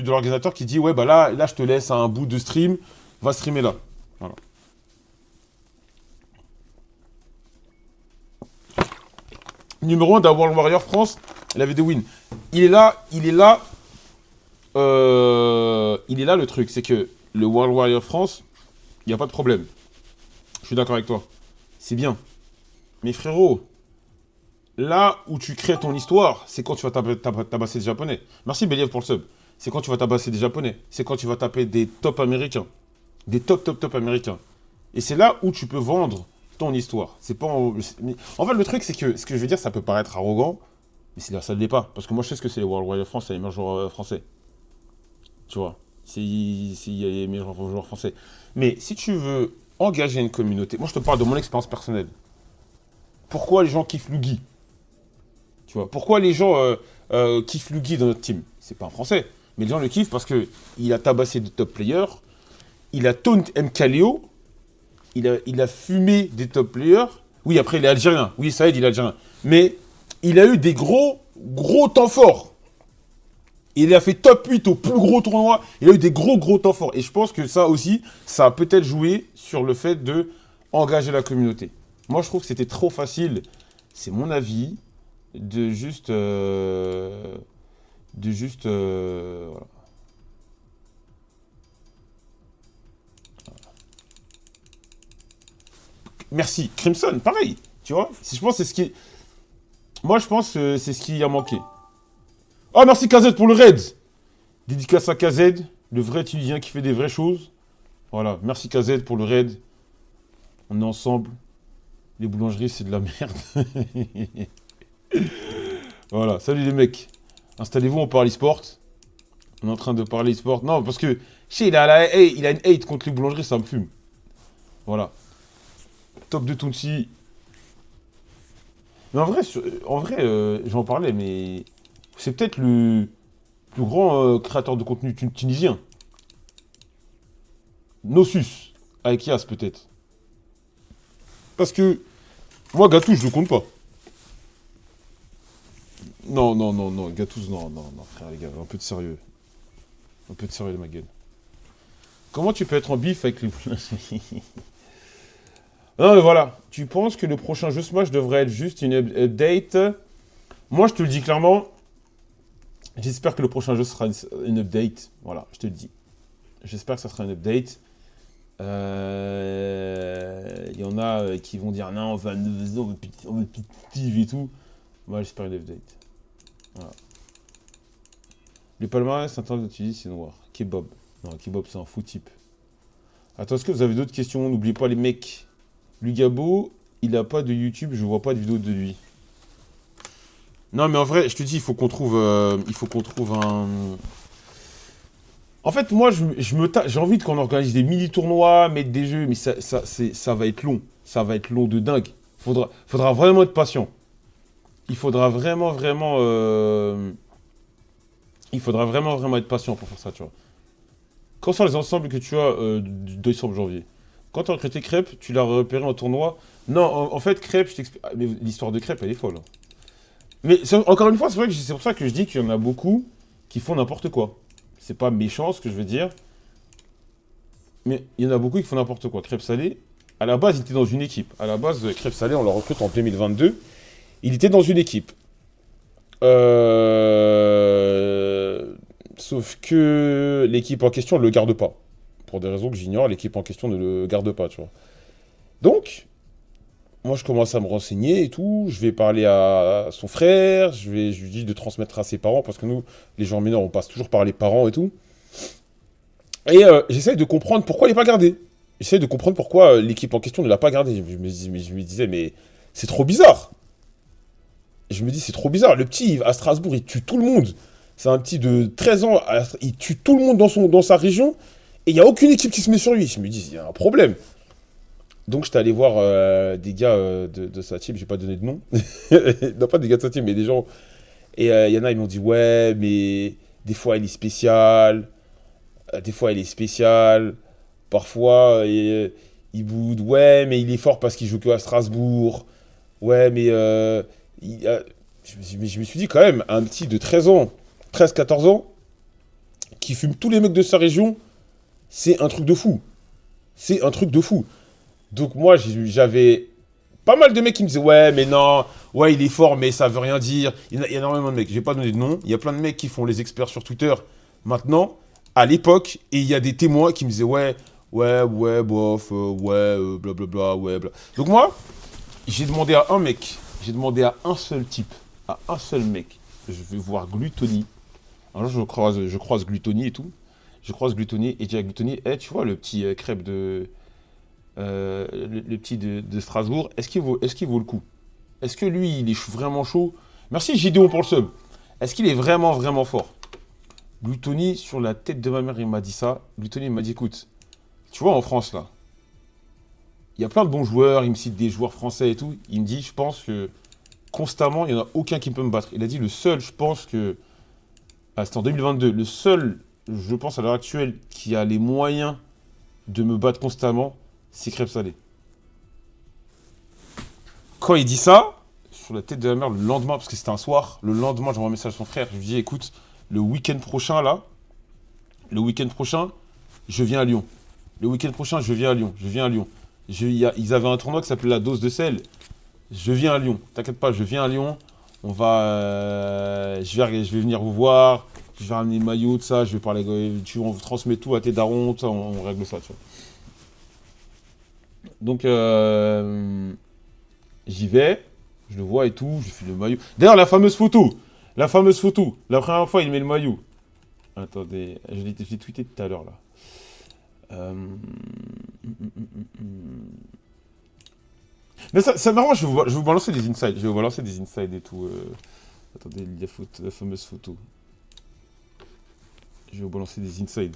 l'organisateur qui dit ouais, bah là, je te laisse un bout de stream, va streamer là. Voilà. Numéro 1 d'un World Warrior France, il avait des wins. Il est là le truc, c'est que le World Warrior France, il n'y a pas de problème. Je suis d'accord avec toi. C'est bien. Mais frérot, là où tu crées ton histoire, c'est quand tu vas tabasser des Japonais. Merci Believ pour le sub. C'est quand tu vas tabasser des Japonais. C'est quand tu vas taper des top américains. Des top américains. Et c'est là où tu peux vendre ton histoire. C'est pas en fait, le truc, c'est que ce que je veux dire, ça peut paraître arrogant, mais ça ne l'est pas. Parce que moi, je sais ce que c'est les World Warrior France, c'est les meilleurs joueurs français. Tu vois, s'il y a les meilleurs joueurs français. Mais si tu veux engager une communauté, moi je te parle de mon expérience personnelle. Pourquoi les gens kiffent Luigi? Tu vois, pourquoi les gens kiffent Luigi dans notre team? C'est pas un français, mais les gens le kiffent parce qu'il a tabassé des top players, il a taunt MKLeo, il a fumé des top players. Oui, après il est algérien. Oui, Saïd, il est algérien. Mais il a eu des gros temps forts. Il a fait top 8 au plus gros tournoi. Il a eu des gros temps forts. Et je pense que ça aussi, ça a peut-être joué sur le fait de engager la communauté. Moi, je trouve que c'était trop facile. C'est mon avis. de juste, voilà. Merci. Crimson, pareil. Tu vois, je pense que c'est ce qui, moi je pense que c'est ce qui a manqué. Oh, merci KZ pour le raid. Dédicace à KZ, le vrai Tunisien qui fait des vraies choses. Voilà, merci KZ pour le raid. On est ensemble. Les boulangeries, c'est de la merde. Voilà, salut les mecs. Installez-vous, on parle e-sport. On est en train de parler e-sport. Non, parce que, je sais, il a une hate contre les boulangeries, ça me fume. Voilà. Top de Tunsi. Mais en vrai, j'en parlais, mais c'est peut-être le plus grand créateur de contenu tunisien. Nosus, avec Yas peut-être. Parce que moi, Gatouche, je le compte pas. Non, non, non, non, Gatouche, non, non, non, frère, les gars, un peu de sérieux. Un peu de sérieux de ma gueule. Comment tu peux être en bif avec les... Non, mais voilà. Tu penses que le prochain jeu Smash devrait être juste une update? Moi, je te le dis clairement. J'espère que le prochain jeu sera une update. Voilà, je te le dis. J'espère que ça sera une update. Il y en a qui vont dire non, on va petit et tout. Moi, j'espère une update. Voilà. Les palmarès, attends, tu dis c'est noir. Kebab. Non, Kebab, c'est un fou type. Attends, est-ce que vous avez d'autres questions? N'oubliez pas les mecs. Lugabo, il a pas de YouTube, je vois pas de vidéo de lui. Non, mais en vrai, je te dis, il faut qu'on trouve un. En fait, moi, j'ai envie qu'on organise des mini-tournois, mettre des jeux, mais ça va être long. Ça va être long de dingue. Faudra vraiment être patient. Il faudra vraiment, vraiment... Il faudra vraiment, vraiment être patient pour faire ça, tu vois. Quand sont les ensembles que tu as du décembre janvier? Quand tu as recruté Crêpe, tu l'as repéré en tournoi? Non, en fait, Crêpe, je t'explique... Mais l'histoire de Crêpe, elle est folle. Hein. Mais encore une fois, c'est pour ça que je dis qu'il y en a beaucoup qui font n'importe quoi. C'est pas méchant ce que je veux dire. Mais il y en a beaucoup qui font n'importe quoi. Crêpe Salé, à la base, il était dans une équipe. À la base, Crêpe Salé, on le recrute en 2022. Il était dans une équipe. Sauf que l'équipe en question ne le garde pas. Pour des raisons que j'ignore, l'équipe en question ne le garde pas, tu vois. Donc, moi, je commence à me renseigner et tout. Je vais parler à son frère. Je lui dis de transmettre à ses parents. Parce que nous, les gens mineurs, on passe toujours par les parents et tout. Et j'essaye de comprendre pourquoi il n'est pas gardé. J'essaye de comprendre pourquoi l'équipe en question ne l'a pas gardé. Je me disais, mais c'est trop bizarre. Je me dis, c'est trop bizarre. Le petit, à Strasbourg, il tue tout le monde. C'est un petit de 13 ans. Il tue tout le monde dans sa région. Et il n'y a aucune équipe qui se met sur lui. Je me dis, il y a un problème. Donc, j'étais allé voir des gars de sa team. Je vais pas donner de nom. Non, pas des gars de sa team, mais des gens. Et il y en a, ils m'ont dit, ouais, mais des fois, il est spécial. Des fois, il est spécial. Parfois, il boude. Ouais, mais il est fort parce qu'il joue que à Strasbourg. Ouais, mais je me suis dit quand même, un petit de 13 ans, 13-14 ans, qui fume tous les mecs de sa région, c'est un truc de fou. C'est un truc de fou. Donc moi, j'avais pas mal de mecs qui me disaient, ouais, mais non, ouais, il est fort, mais ça veut rien dire. Il y a énormément de mecs, je vais pas donner de nom. Il y a plein de mecs qui font les experts sur Twitter maintenant, à l'époque, et il y a des témoins qui me disaient, ouais, bof, blablabla, ouais, bla. Donc moi, j'ai demandé à un mec, j'ai demandé à un seul type, à un seul mec. Je vais voir Gluttony. Un jour, je croise Gluttony et tout. Je croise Gluttony et je dis à Gluttony, hey, tu vois le petit crêpe de... le petit de Strasbourg, est-ce qu'il vaut le coup? Est-ce que lui, il est vraiment chaud? Merci Gideon pour le sub. Est-ce qu'il est vraiment, vraiment fort? Gluttony, sur la tête de ma mère, il m'a dit ça. Gluttony, il m'a dit, écoute, tu vois, en France, là, il y a plein de bons joueurs, il me cite des joueurs français et tout. Il me dit, je pense que constamment, il n'y en a aucun qui peut me battre. Il a dit, le seul, je pense que... Ah, c'était en 2022. Le seul, je pense, à l'heure actuelle, qui a les moyens de me battre constamment, c'est Crêpe Salé. Quand il dit ça, sur la tête de la mère, le lendemain, parce que c'était un soir, le lendemain, j'envoie un message à son frère. Je lui dis, écoute, le week-end prochain, je viens à Lyon. Le week-end prochain, je viens à Lyon. Ils avaient un tournoi qui s'appelait la dose de sel. Je viens à Lyon. T'inquiète pas, je viens à Lyon. Je vais venir vous voir, je vais ramener le maillot, tout ça, je vais parler, on vous transmet tout à tes darons, tout ça, on règle ça, tu vois. Donc, j'y vais, je le vois et tout, je fais le maillot. D'ailleurs, la première fois, il met le maillot. Attendez, je l'ai tweeté tout à l'heure, là. Mais c'est marrant, je vais vous balancer des insides. Je vais vous balancer des insides et tout. Attendez, la fameuse photo. Je vais vous balancer des insides.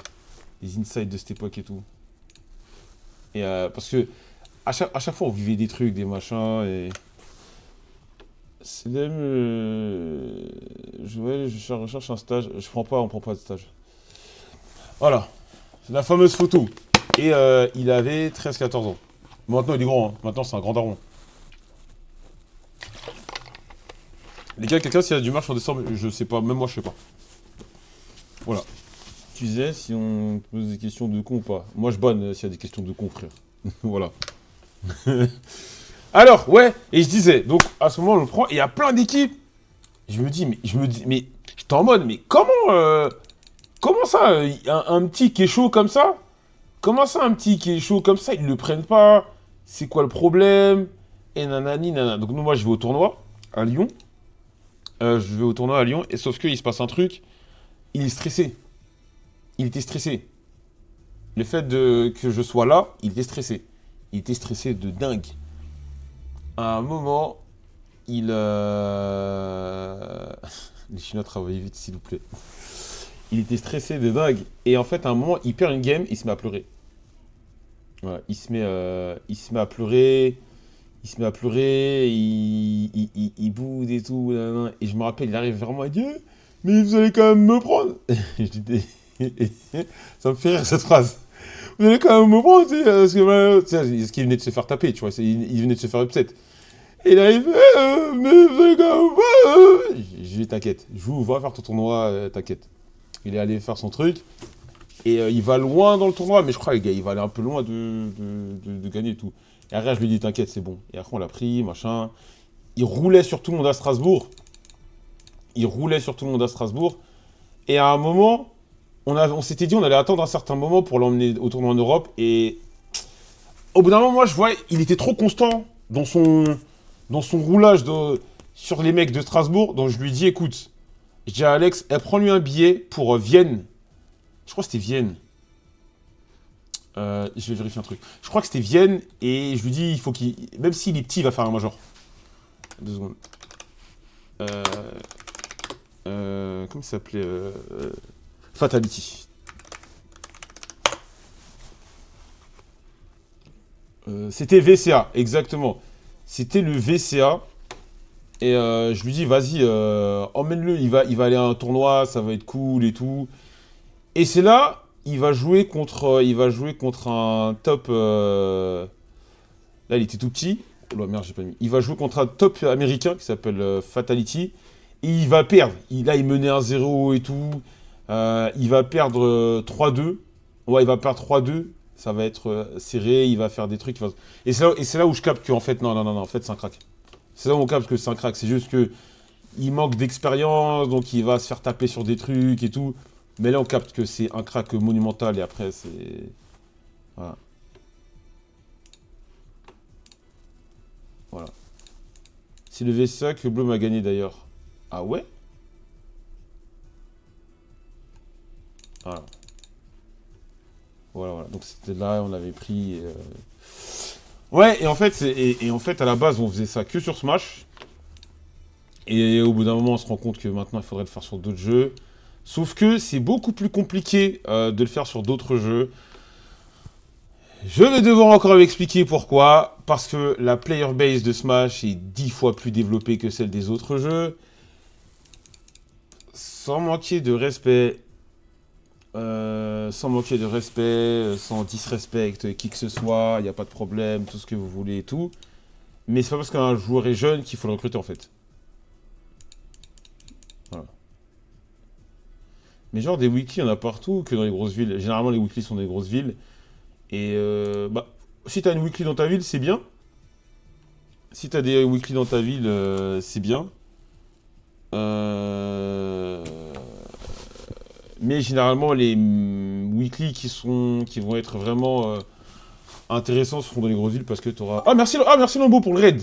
Des insides de cette époque et tout. Et parce que à chaque fois, on vivait des trucs, des machins. Et c'est même. Je recherche un stage. On prend pas de stage. Voilà. C'est la fameuse photo. Et il avait 13-14 ans. Maintenant, il est grand. Hein. Maintenant, c'est un grand daron. Les gars, quelqu'un s'il y a du match en décembre, je sais pas. Même moi, je sais pas. Voilà. Tu disais si on pose des questions de con ou pas. Moi, je banne s'il y a des questions de con, frère. Voilà. Alors, ouais. Et je disais, donc, à ce moment, on le prend. Et il y a plein d'équipes. Je me dis, mais j'étais en mode, mais comment ça, un petit qui est chaud comme ça? Comment ça, un petit qui est chaud comme ça, ils le prennent pas? C'est quoi le problème? Et nanani, nanana. Donc, moi, je vais au tournoi à Lyon. Et sauf qu'il se passe un truc. Il est stressé. Il était stressé. Le fait que je sois là, il était stressé. Il était stressé de dingue. À un moment, les Chinois travaillent vite, s'il vous plaît. Il était stressé de dingue. Et en fait, à un moment, il perd une game, il se met à pleurer. Voilà, il se met à pleurer. Il boude et tout. Nanana. Et je me rappelle, il arrive vers moi et dit mais vous allez quand même me prendre. Je dis, ça me fait rire cette phrase. Vous allez quand même me prendre, parce qu'il venait de se faire taper, tu vois. Il venait de se faire upset. Et il arrive, mais vous allez quand même pas. J'ai dit, t'inquiète, je vous va faire ton tournoi, t'inquiète. Il est allé faire son truc. Et il va loin dans le tournoi, mais je crois, les gars, il va aller un peu loin de gagner et tout. Et après, je lui dis, t'inquiète, c'est bon. Et après, on l'a pris, machin. Il roulait sur tout le monde à Strasbourg. Et à un moment, on s'était dit, on allait attendre un certain moment pour l'emmener au tournoi en Europe. Et au bout d'un moment, moi, je vois, il était trop constant dans son roulage sur les mecs de Strasbourg. Donc, je lui dis, écoute, je dis à Alex, prends-lui un billet pour Vienne. Je crois que c'était Vienne. Je vais vérifier un truc. Je crois que c'était Vienne. Et je lui dis, il faut qu'il... Même s'il est petit, il va faire un major. 2 secondes. Comment ça s'appelait Fatality. C'était VCA, exactement. C'était le VCA. Et je lui dis, vas-y, emmène-le. Il va aller à un tournoi, ça va être cool et tout. Et c'est là, il va jouer contre un top. Là, il était tout petit. Oh la merde, j'ai pas mis. Il va jouer contre un top américain qui s'appelle Fatality. Et il va perdre. Là, il menait 1-0 et tout. Il va perdre 3-2. Ouais, il va perdre 3-2. Ça va être serré. Il va faire des trucs. Et c'est là où je capte qu'en fait, non, en fait, c'est un crack. C'est là où on capte que c'est un crack. C'est juste que il manque d'expérience, donc il va se faire taper sur des trucs et tout. Mais là, on capte que c'est un crack monumental. Et après, c'est... Voilà. Voilà. C'est le VCA que Blum a gagné d'ailleurs. Ah ouais? Voilà. Voilà. Donc c'était là, on avait pris. Ouais, et en fait, à la base, on faisait ça que sur Smash. Et au bout d'un moment, on se rend compte que maintenant, il faudrait le faire sur d'autres jeux. Sauf que c'est beaucoup plus compliqué de le faire sur d'autres jeux. Je vais devoir encore expliquer pourquoi. Parce que la player base de Smash est 10 fois plus développée que celle des autres jeux. Sans manquer de respect, sans disrespect qui que ce soit, il n'y a pas de problème, tout ce que vous voulez et tout. Mais c'est pas parce qu'un joueur est jeune qu'il faut le recruter en fait. Voilà. Mais genre des wikis, il y en a partout que dans les grosses villes. Généralement les wikis sont dans les grosses villes. Et si t'as une weekly dans ta ville, c'est bien. Si t'as des weekly dans ta ville, c'est bien. Euh, Mais généralement, les weekly qui vont être vraiment intéressants seront dans les grosses villes parce que tu auras. Merci Lambeau pour le raid!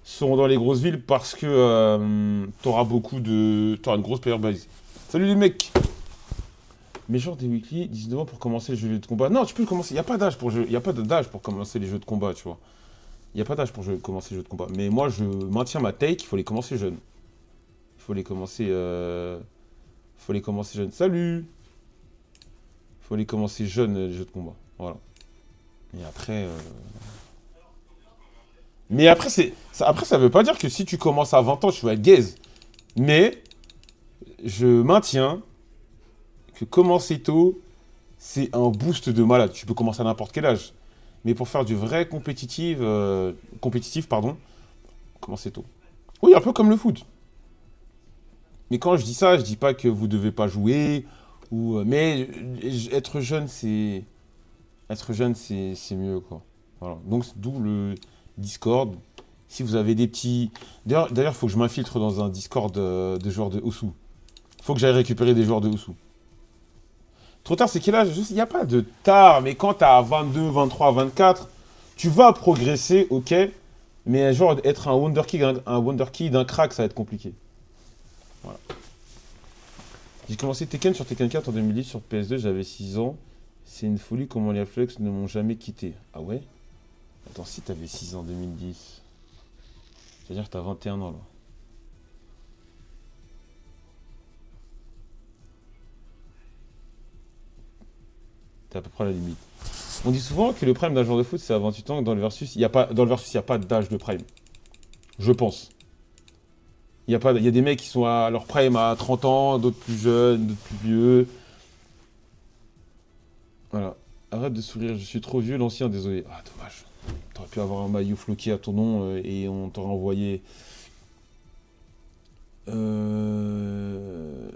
Seront dans les grosses villes parce que tu auras beaucoup de. Tu auras une grosse player base. Salut les mecs! Mais genre des weekly, 19 ans pour commencer les jeux de combat. Non, tu peux commencer. Il n'y a pas d'âge pour jeu. Il y a pas d'âge pour commencer les jeux de combat, tu vois. Il n'y a pas d'âge pour commencer les jeux de combat. Mais moi, je maintiens ma take, il faut les commencer jeunes. Il faut les commencer. Faut les commencer jeunes. Salut! Il faut les commencer jeunes, les jeux de combat. Voilà. Et après. Mais après, ça veut pas dire que si tu commences à 20 ans, tu vas être gaze. Mais je maintiens que commencer tôt, c'est un boost de malade. Tu peux commencer à n'importe quel âge. Mais pour faire du vrai compétitif, pardon, commencer tôt. Oui, un peu comme le foot. Mais quand je dis ça, je dis pas que vous devez pas jouer. Mais être jeune, c'est mieux, quoi. Voilà. Donc, d'où le Discord. Si vous avez des petits. D'ailleurs, il faut que je m'infiltre dans un Discord de joueurs de Osu. Faut que j'aille récupérer des joueurs de Osu. Trop tard, c'est quel âge? Il n'y a pas de tard, mais quand t'as 22, 23, 24, tu vas progresser, ok. Mais genre, être un Wonder Kid, un crack, ça va être compliqué. Voilà. J'ai commencé Tekken sur Tekken 4 en 2010 sur PS2, j'avais 6 ans. C'est une folie comment les Flex ne m'ont jamais quitté. Ah ouais? Attends, si t'avais 6 ans en 2010, c'est-à-dire que t'as 21 ans là. T'es à peu près à la limite. On dit souvent que le prime d'un joueur de foot c'est à 28 ans, que dans le versus, il y a pas, dans le versus, il n'y a pas d'âge de prime. Je pense. Il y a des mecs qui sont à leur prime à 30 ans, d'autres plus jeunes, d'autres plus vieux. Voilà. Arrête de sourire, je suis trop vieux, l'ancien, désolé. Ah, dommage. T'aurais pu avoir un maillot floqué à ton nom et on t'aurait envoyé. Euh...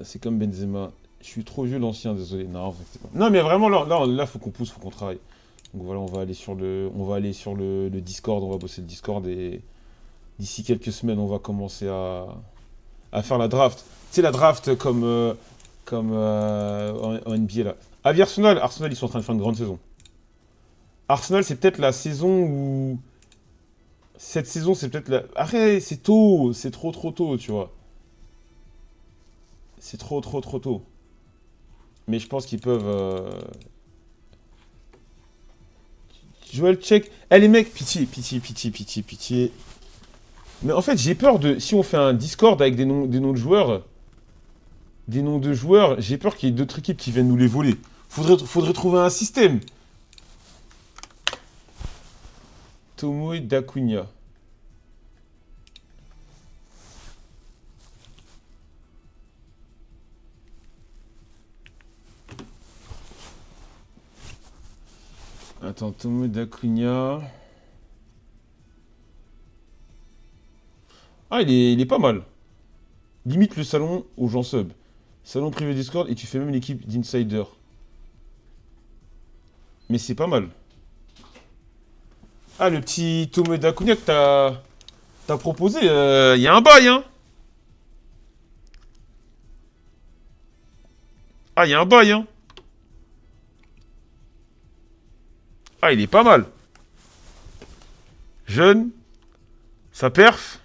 c'est comme Benzema. Je suis trop vieux, l'ancien, désolé. Non, en fait, c'est pas. Non, mais vraiment, là, faut qu'on pousse, faut qu'on travaille. Donc voilà, on va aller sur le Discord, on va bosser le Discord et d'ici quelques semaines, on va commencer à faire la draft. Tu sais, la draft comme en NBA là. Avis Arsenal, ils sont en train de faire une grande saison. Arsenal, c'est peut-être la saison où. Cette saison, c'est peut-être la. Arrête, c'est tôt, c'est trop trop tôt, tu vois. C'est trop trop trop tôt. Mais je pense qu'ils peuvent. Joel check. Eh les mecs, pitié, pitié, pitié, pitié, pitié. Mais en fait, j'ai peur de. Si on fait un Discord avec des noms de joueurs. Des noms de joueurs, j'ai peur qu'il y ait d'autres équipes qui viennent nous les voler. Faudrait trouver un système. Tomoe Dacunia. Attends, Tomoe Dacunia. Ah, il est pas mal. Limite le salon aux gens sub. Salon privé Discord et tu fais même l'équipe d'insider. Mais c'est pas mal. Ah, le petit Tomoe Dacunia que t'as proposé, il y a un bail, hein. Ah, il y a un bail, hein. Ah, il est pas mal. Jeune, ça perf.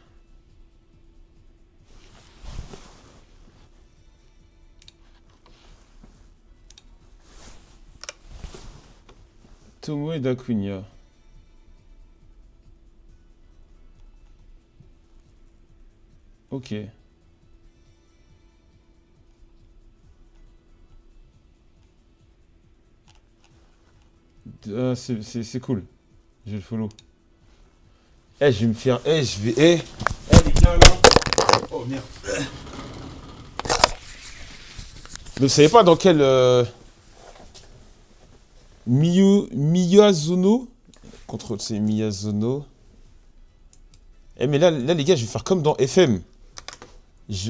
Tomoe Dacunia. Ok. C'est cool. Je vais le follow. Eh, je vais me faire. Eh, je vais. Les gars là. Oh merde. Ne savez pas dans quel. Miyazono. Contrôle C, Miyazono. Eh, mais là, les gars, je vais faire comme dans FM.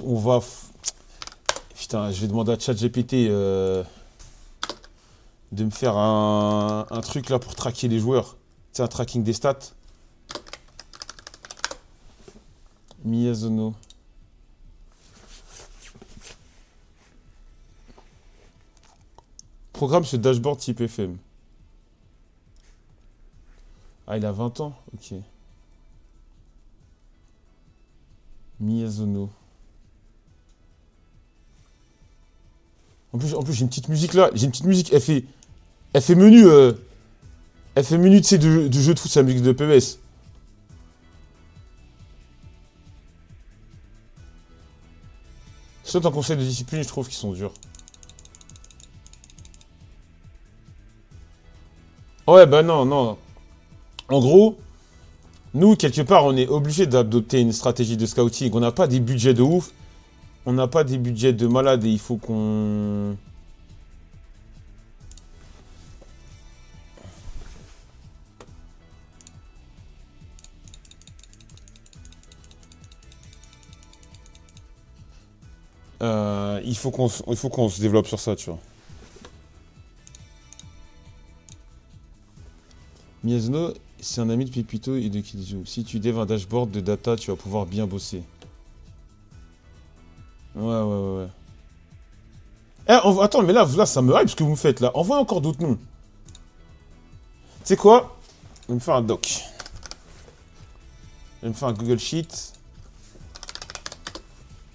On va. Putain, je vais demander à ChatGPT. de me faire un truc là pour traquer les joueurs. C'est un tracking des stats. Miyazono. Programme ce dashboard type FM. Ah, il a 20 ans? Ok. Miyazono. En plus j'ai une petite musique là. J'ai une petite musique. Elle fait menu. Elle fait menu, tu sais, de jeu de foot, c'est la musique de PES. Soit en conseil de discipline, je trouve qu'ils sont durs. Ouais, bah non, non. En gros, nous, quelque part, on est obligé d'adopter une stratégie de scouting. On n'a pas des budgets de ouf. On n'a pas des budgets de malade et il faut qu'on... il faut qu'on se développe sur ça, tu vois. Miyazono, c'est un ami de Pepito et de Kizu. Si tu dev un dashboard de data, tu vas pouvoir bien bosser. Ouais. Eh, attends, mais là, ça me hype ce que vous me faites, là. Envoie encore d'autres noms. Tu sais quoi? Je vais me faire un doc. Je vais me faire un Google Sheet.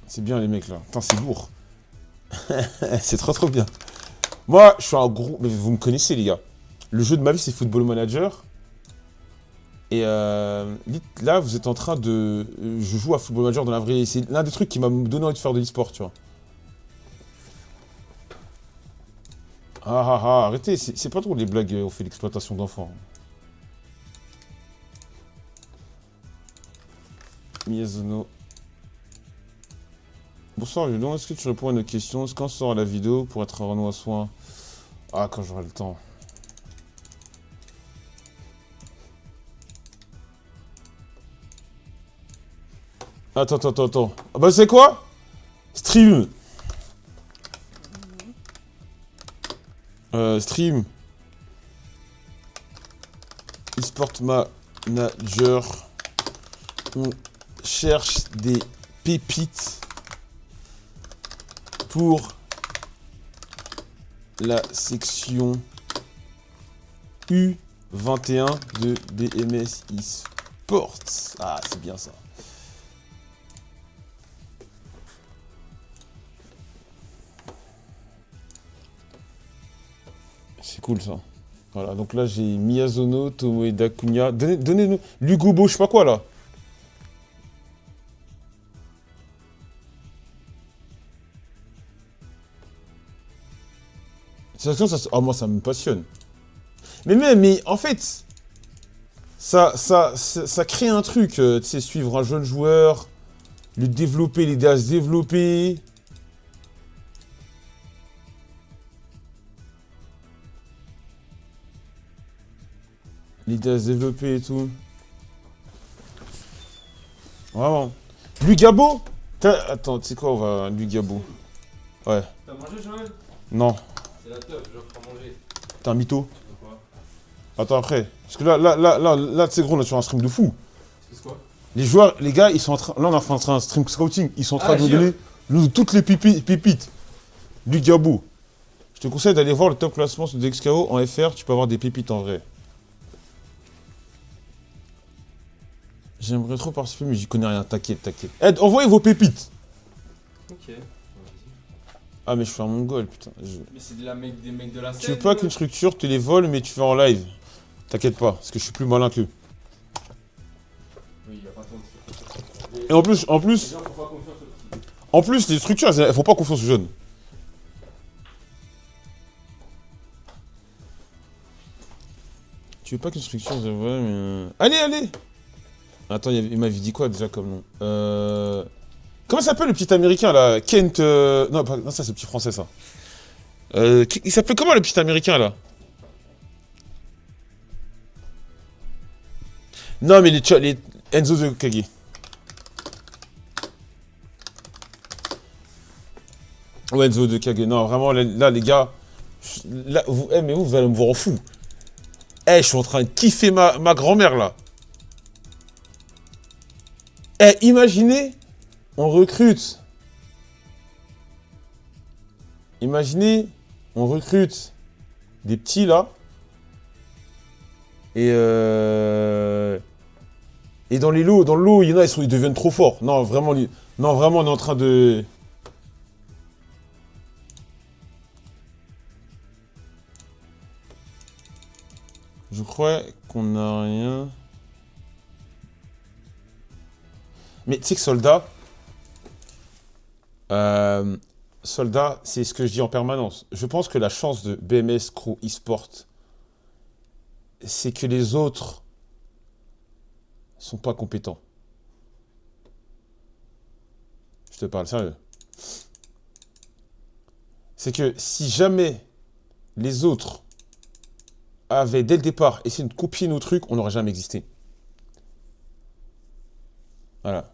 C'est bien, les mecs, là. Putain, c'est lourd. C'est trop bien. Moi, je suis un gros... Mais vous me connaissez, les gars. Le jeu de ma vie, c'est Football Manager. Et là, vous êtes en train de... Je joue à Football Manager dans la vraie vie. C'est l'un des trucs qui m'a donné envie de faire de l'e-sport, tu vois. Arrêtez. C'est pas trop les blagues, on fait l'exploitation d'enfants. Miyazono. Bonsoir, Julien. Est-ce que tu réponds à nos questions? Quand sort la vidéo pour être en à soin? Ah, quand j'aurai le temps. Attends. Ah bah c'est quoi? Stream. Stream. eSport Manager. On cherche des pépites pour la section U21 de DMS eSports. Ah, c'est bien ça. C'est cool ça. Voilà, donc là j'ai Miyazono, Tomoeda Kunya. Donnez-nous Lugobo, je sais pas quoi là. Oh, moi ça me passionne. Mais en fait, ça crée un truc, tu sais, suivre un jeune joueur, le développer, l'aider à se développer. L'aider à se développer et tout. Vraiment. Lugabo? Attends, tu sais quoi, on va... Lugabo. Ouais. T'as mangé, Joël? Non. C'est la teuf, je ferai manger. T'es un mytho. Pourquoi? Attends, après. Parce que là, tu sais, gros, on est sur un stream de fou. C'est quoi? Les joueurs, les gars, ils sont en train... Là, on a fait un stream scouting. Ils sont en train de nous Gire. donner toutes les pépites. Lugabo. Je te conseille d'aller voir le top classement de DXKO en FR. Tu peux avoir des pépites en vrai. J'aimerais trop participer, mais j'y connais rien. T'inquiète. Ed, envoyez vos pépites. Ok. Vas-y. Ah, mais je suis un mongol, putain. Mais c'est des mecs de la scène. Tu veux pas qu'une structure te les vole, mais tu fais en live. T'inquiète pas, parce que je suis plus malin qu'eux. Oui, il y a pas tant de trucs. Et en plus, Les gens font pas confiance aux petits. en plus, les structures, elles font pas confiance aux jeunes. Tu veux pas qu'une structure se vole, mais... Allez. Attends, il m'avait dit quoi déjà comme nom? Comment s'appelle le petit américain là? Kent. Non, ça c'est le petit français ça. Il s'appelait comment le petit américain là? Non, mais les Enzo de Kage. Ouais, Enzo de Kage. Non, vraiment, là les gars, Là, mais vous allez me voir en fou. Je suis en train de kiffer ma grand-mère, là. Imaginez, on recrute. Imaginez, on recrute des petits, là. Et dans les lots, dans le lot, il y en a, ils deviennent trop forts. Non, vraiment, on est en train de... Je crois qu'on n'a rien. Mais tu sais que Soldat, c'est ce que je dis en permanence. Je pense que la chance de BMS Crew eSport, c'est que les autres sont pas compétents. Je te parle sérieux. C'est que si jamais les autres avaient dès le départ essayé de copier nos trucs, on n'aurait jamais existé. Voilà.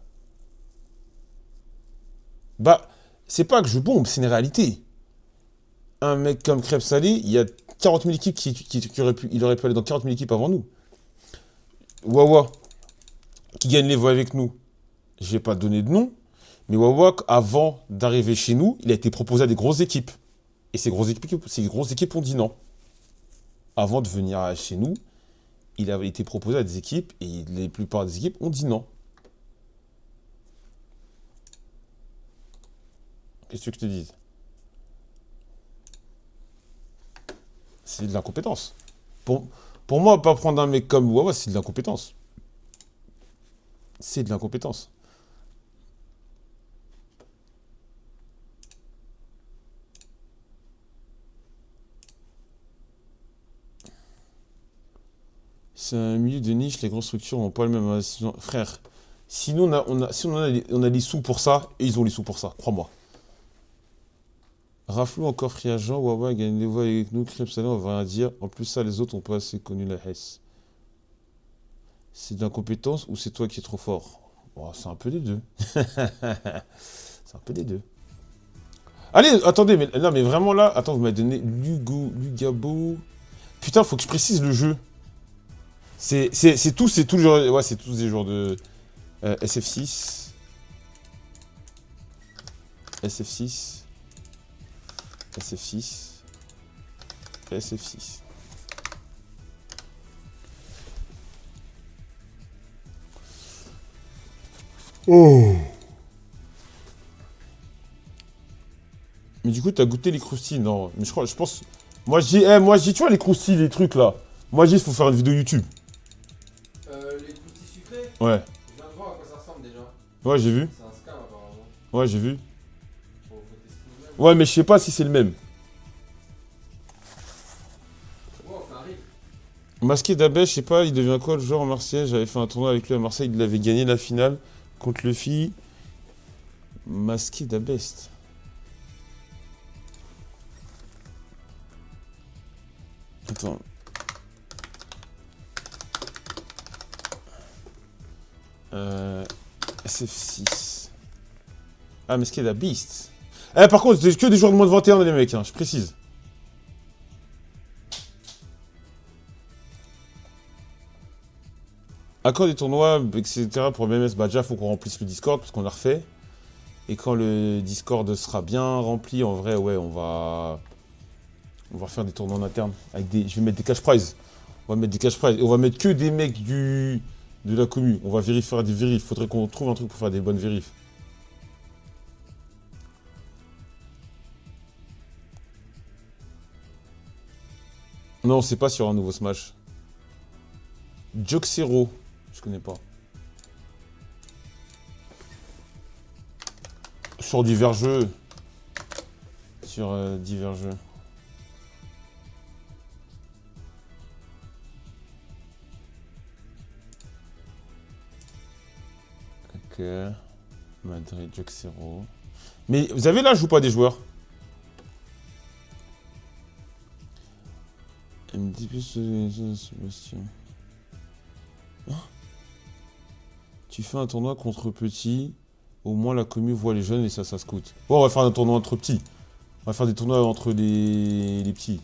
Bah, c'est pas que je bombe, c'est une réalité. Un mec comme Crêpe Salé, il y a 40 000 équipes il aurait pu aller dans 40 000 équipes avant nous. Wawa, qui gagne les voix avec nous, je vais pas donner de nom, mais Wawa, avant d'arriver chez nous, il a été proposé à des grosses équipes. Et ces grosses équipes ont dit non. Avant de venir chez nous, il avait été proposé à des équipes, et la plupart des équipes ont dit non. Qu'est-ce que je te dis? C'est de l'incompétence. Pour moi, pas prendre un mec comme Wawa, c'est de l'incompétence. C'est de l'incompétence. C'est un milieu de niche, les grosses structures n'ont pas le même investissement. Frère, sinon on a les sous pour ça, et ils ont les sous pour ça, crois-moi. Raflou encore free agent, Wawa gagne des voix avec nous, Crêpe Salé, on va rien dire. En plus ça, les autres ont pas assez connu la Hesse. C'est de l'incompétence ou c'est toi qui es trop fort? Oh, c'est un peu des deux. C'est un peu des deux. Allez, attendez, mais non, mais vraiment là, attends, vous m'avez donné Lugabo. Putain, faut que je précise le jeu. C'est tout le genre. Ouais, c'est tous des joueurs de SF6. SF6. SF6. SF6. Oh. Mais du coup, t'as goûté les croustilles? Non, mais je pense... Moi, je dis, tu vois, les croustilles, les trucs, là. Moi, je dis, il faut faire une vidéo YouTube. Les croustilles sucrées? Ouais. Je viens de voir à quoi ça ressemble déjà. Ouais, j'ai vu. C'est un scam apparemment. Ouais, j'ai vu. Bon, faut tester nous-mêmes. Ouais, mais je sais pas si c'est le même. Ouais, on fait un rip. Masqué d'Abel, je sais pas, il devient quoi le genre Marseille? J'avais fait un tournoi avec lui à Marseille, il avait gagné la finale contre le FI. Masqué d'Abest. Attends. SF6. Ah, Masqué d'Abest. Par contre, c'est que des joueurs de moins de 21, les mecs, hein, je précise. Accord des tournois, etc. pour BMS, bah déjà faut qu'on remplisse le Discord parce qu'on l'a refait. Et quand le Discord sera bien rempli, en vrai, ouais, on va faire des tournois en interne. Je vais mettre des cash prizes. On va mettre des cash prizes. Et on va mettre que des mecs de la commu. On va faire des vérifs. Faudrait qu'on trouve un truc pour faire des bonnes vérifs. Non, c'est pas sur un nouveau Smash. Joxero. Je connais pas. Sur divers jeux. Sur divers jeux. Ok. Madrid, Joxero. Mais vous avez l'âge ou pas des joueurs? MDP Sébastien. Tu fais un tournoi contre petits, au moins la commu voit les jeunes et ça scout. Bon, on va faire un tournoi entre petits. On va faire des tournois entre les petits.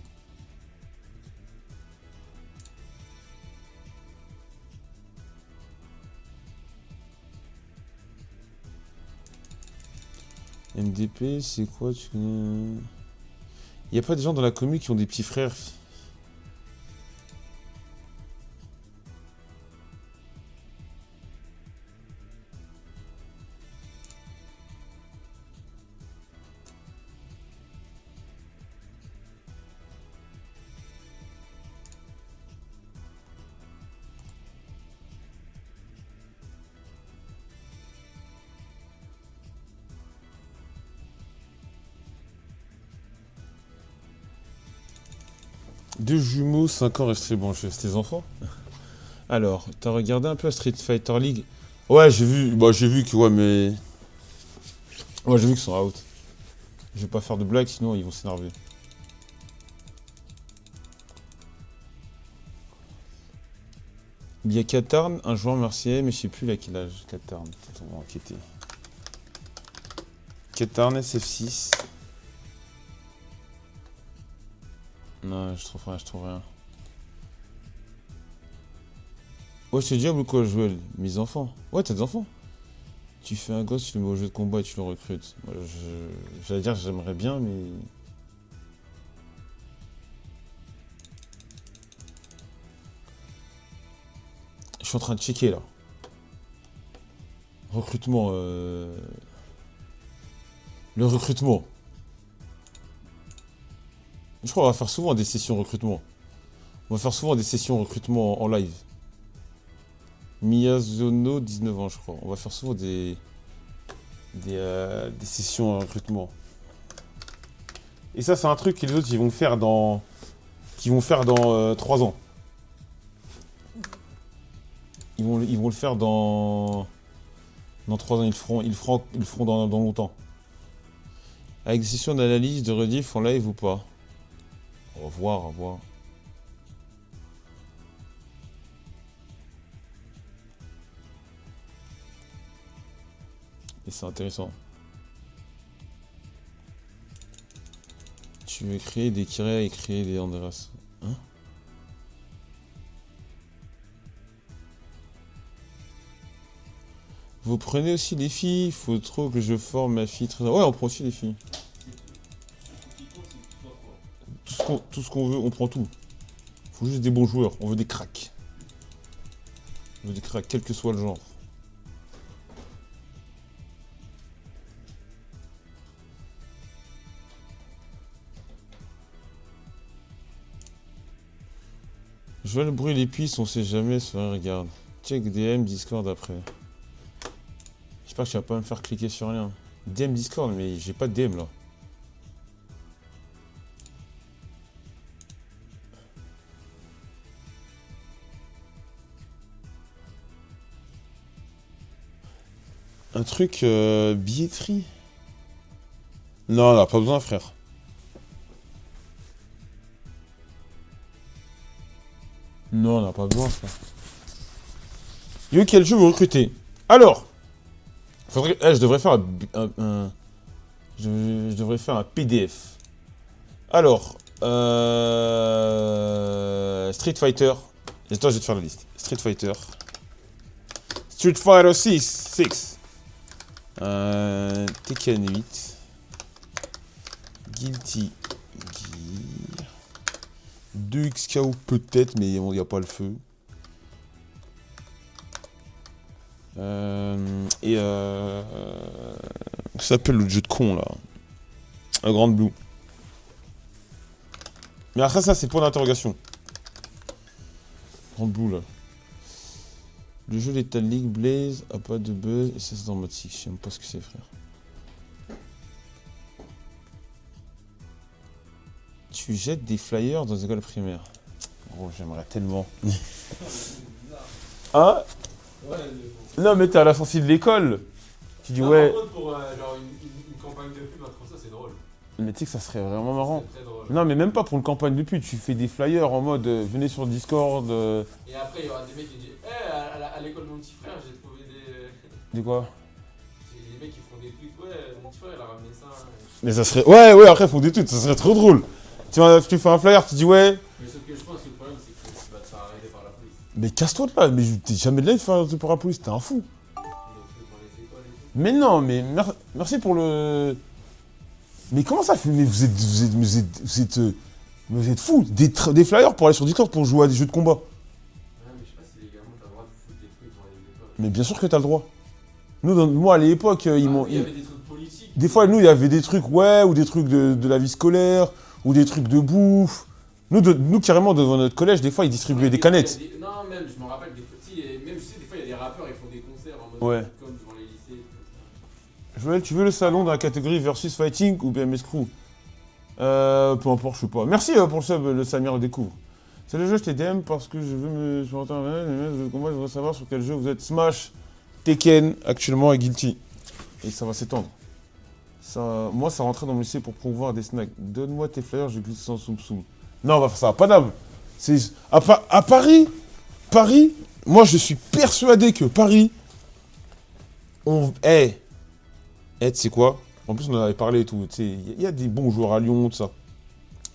MDP, c'est quoi tu connais? Y a pas des gens dans la commu qui ont des petits frères? Deux jumeaux, 5 ans restés branchés. C'est tes enfants? Alors, t'as regardé un peu Street Fighter League? Ouais, j'ai vu. Bah, j'ai vu que, ouais, mais. Ouais, j'ai vu qu'ils sont out. Je vais pas faire de blagues, sinon ils vont s'énerver. Il y a Katarn, un joueur marseillais, mais je sais plus à quel âge. Katarn, on va enquêter. Katarn, SF6. Non, je trouve rien, je trouve rien. Ouais, je te dis ou quoi, Joël? Mes enfants. Ouais, t'as des enfants. Tu fais un gosse, tu le mets au jeu de combat et tu le recrutes. Moi, j'allais dire j'aimerais bien, mais... Je suis en train de checker, là. Recrutement, Le recrutement. Je crois qu'on va faire souvent des sessions recrutement. On va faire souvent des sessions recrutement en live. Miyazono, 19 ans, je crois. On va faire souvent des sessions recrutement. Et ça, c'est un truc que les autres, ils vont faire dans... 3 ans. Ils vont le faire dans 3 ans. Ils le feront dans longtemps. Avec des sessions d'analyse, de rediff en live ou pas? Au revoir, au revoir. Et c'est intéressant. Tu veux créer des Kira et créer des Andreas. Hein? Vous prenez aussi les filles? Il faut trop que je forme ma fille très... Ouais, on prend aussi les filles. Tout ce qu'on veut, on prend tout. Faut juste des bons joueurs, on veut des cracks. On veut des cracks, quel que soit le genre. Je vois le bruit des pistes, on sait jamais, ça regarde. Check DM, Discord après. J'espère que tu vas pas me faire cliquer sur rien. DM Discord, mais j'ai pas de DM là. Un truc billetterie. Non, non, pas besoin, frère. Non, on n'a pas besoin, frère. Yo, quel jeu vous recrutez? Alors, je devrais faire je devrais faire un PDF. Alors, Street Fighter. Attends, je vais te faire la liste. Street Fighter 6. Tekken 8. Guilty Gear. 2XKO peut-être, mais il n'y a pas le feu. Ça s'appelle le jeu de con là. Un Grand Blue. Mais après ça, c'est point d'interrogation. Grand Blue là. Le jeu Lethal League Blaze a pas de buzz et ça c'est dans mode 6. Je sais même pas ce que c'est, frère. Tu jettes des flyers dans les écoles primaires. Oh, j'aimerais tellement. Hein? Ouais, Non, mais t'es à la sortie de l'école. Tu dis ouais. Par contre, pour genre une campagne de pub, un truc comme ça, c'est drôle. Mais tu sais que ça serait vraiment marrant. C'est très drôle. Non, mais même pas pour une campagne de pub. Tu fais des flyers en mode venez sur Discord. Et après, il y aura des mecs qui disent à l'école de mon petit frère, j'ai trouvé des. Dis quoi? Des mecs qui font des tweets, ouais, mon frère il a ramené ça. Mais ça serait... Ouais, après, faut des trucs, ça serait trop drôle. Tu fais un flyer, tu dis ouais... Mais ce que je pense que le problème, c'est que tu vas te faire arrêter par la police. Mais casse-toi de là, mais t'es jamais de là de faire un truc pour la police, t'es un fou. Des trucs dans les écoles et tout. Mais non, mais merci pour le... Mais comment ça fait? Mais vous êtes fous. Des flyers pour aller sur Discord pour jouer à des jeux de combat. Ouais, mais je sais pas si légalement t'as le droit de foutre des trucs dans les écoles. Mais bien sûr que t'as le droit. Moi, à l'époque, ils m'ont... Il y avait des trucs politiques. Des fois, nous, il y avait des trucs, ouais, ou des trucs de la vie scolaire, ou des trucs de bouffe. Nous, carrément, devant notre collège, des fois, ils distribuaient des canettes. Non, même, je me rappelle, des fois, même, je sais, des fois, il y a des rappeurs, ils font des concerts en mode Ouais. comme devant les lycées. Joël, tu veux le salon dans la catégorie versus fighting ou BMS Crew? Peu importe, je sais pas. Merci pour le sub, le Samir le découvre. C'est le jeu, je t'ai DM parce que je veux me supporter un jeu de combat, je voudrais savoir sur quel jeu vous êtes. Smash, Tekken, actuellement, et Guilty. Et ça va s'étendre. Moi, ça rentrait dans mon lycée pour promouvoir des snacks. Donne-moi tes flyers, je glisse sans soum soum. Non, on va faire ça, pas d'âme. À Paris, moi, je suis persuadé que Paris, tu sais quoi? En plus, on en avait parlé et tout. Il y a des bons joueurs à Lyon, tout ça.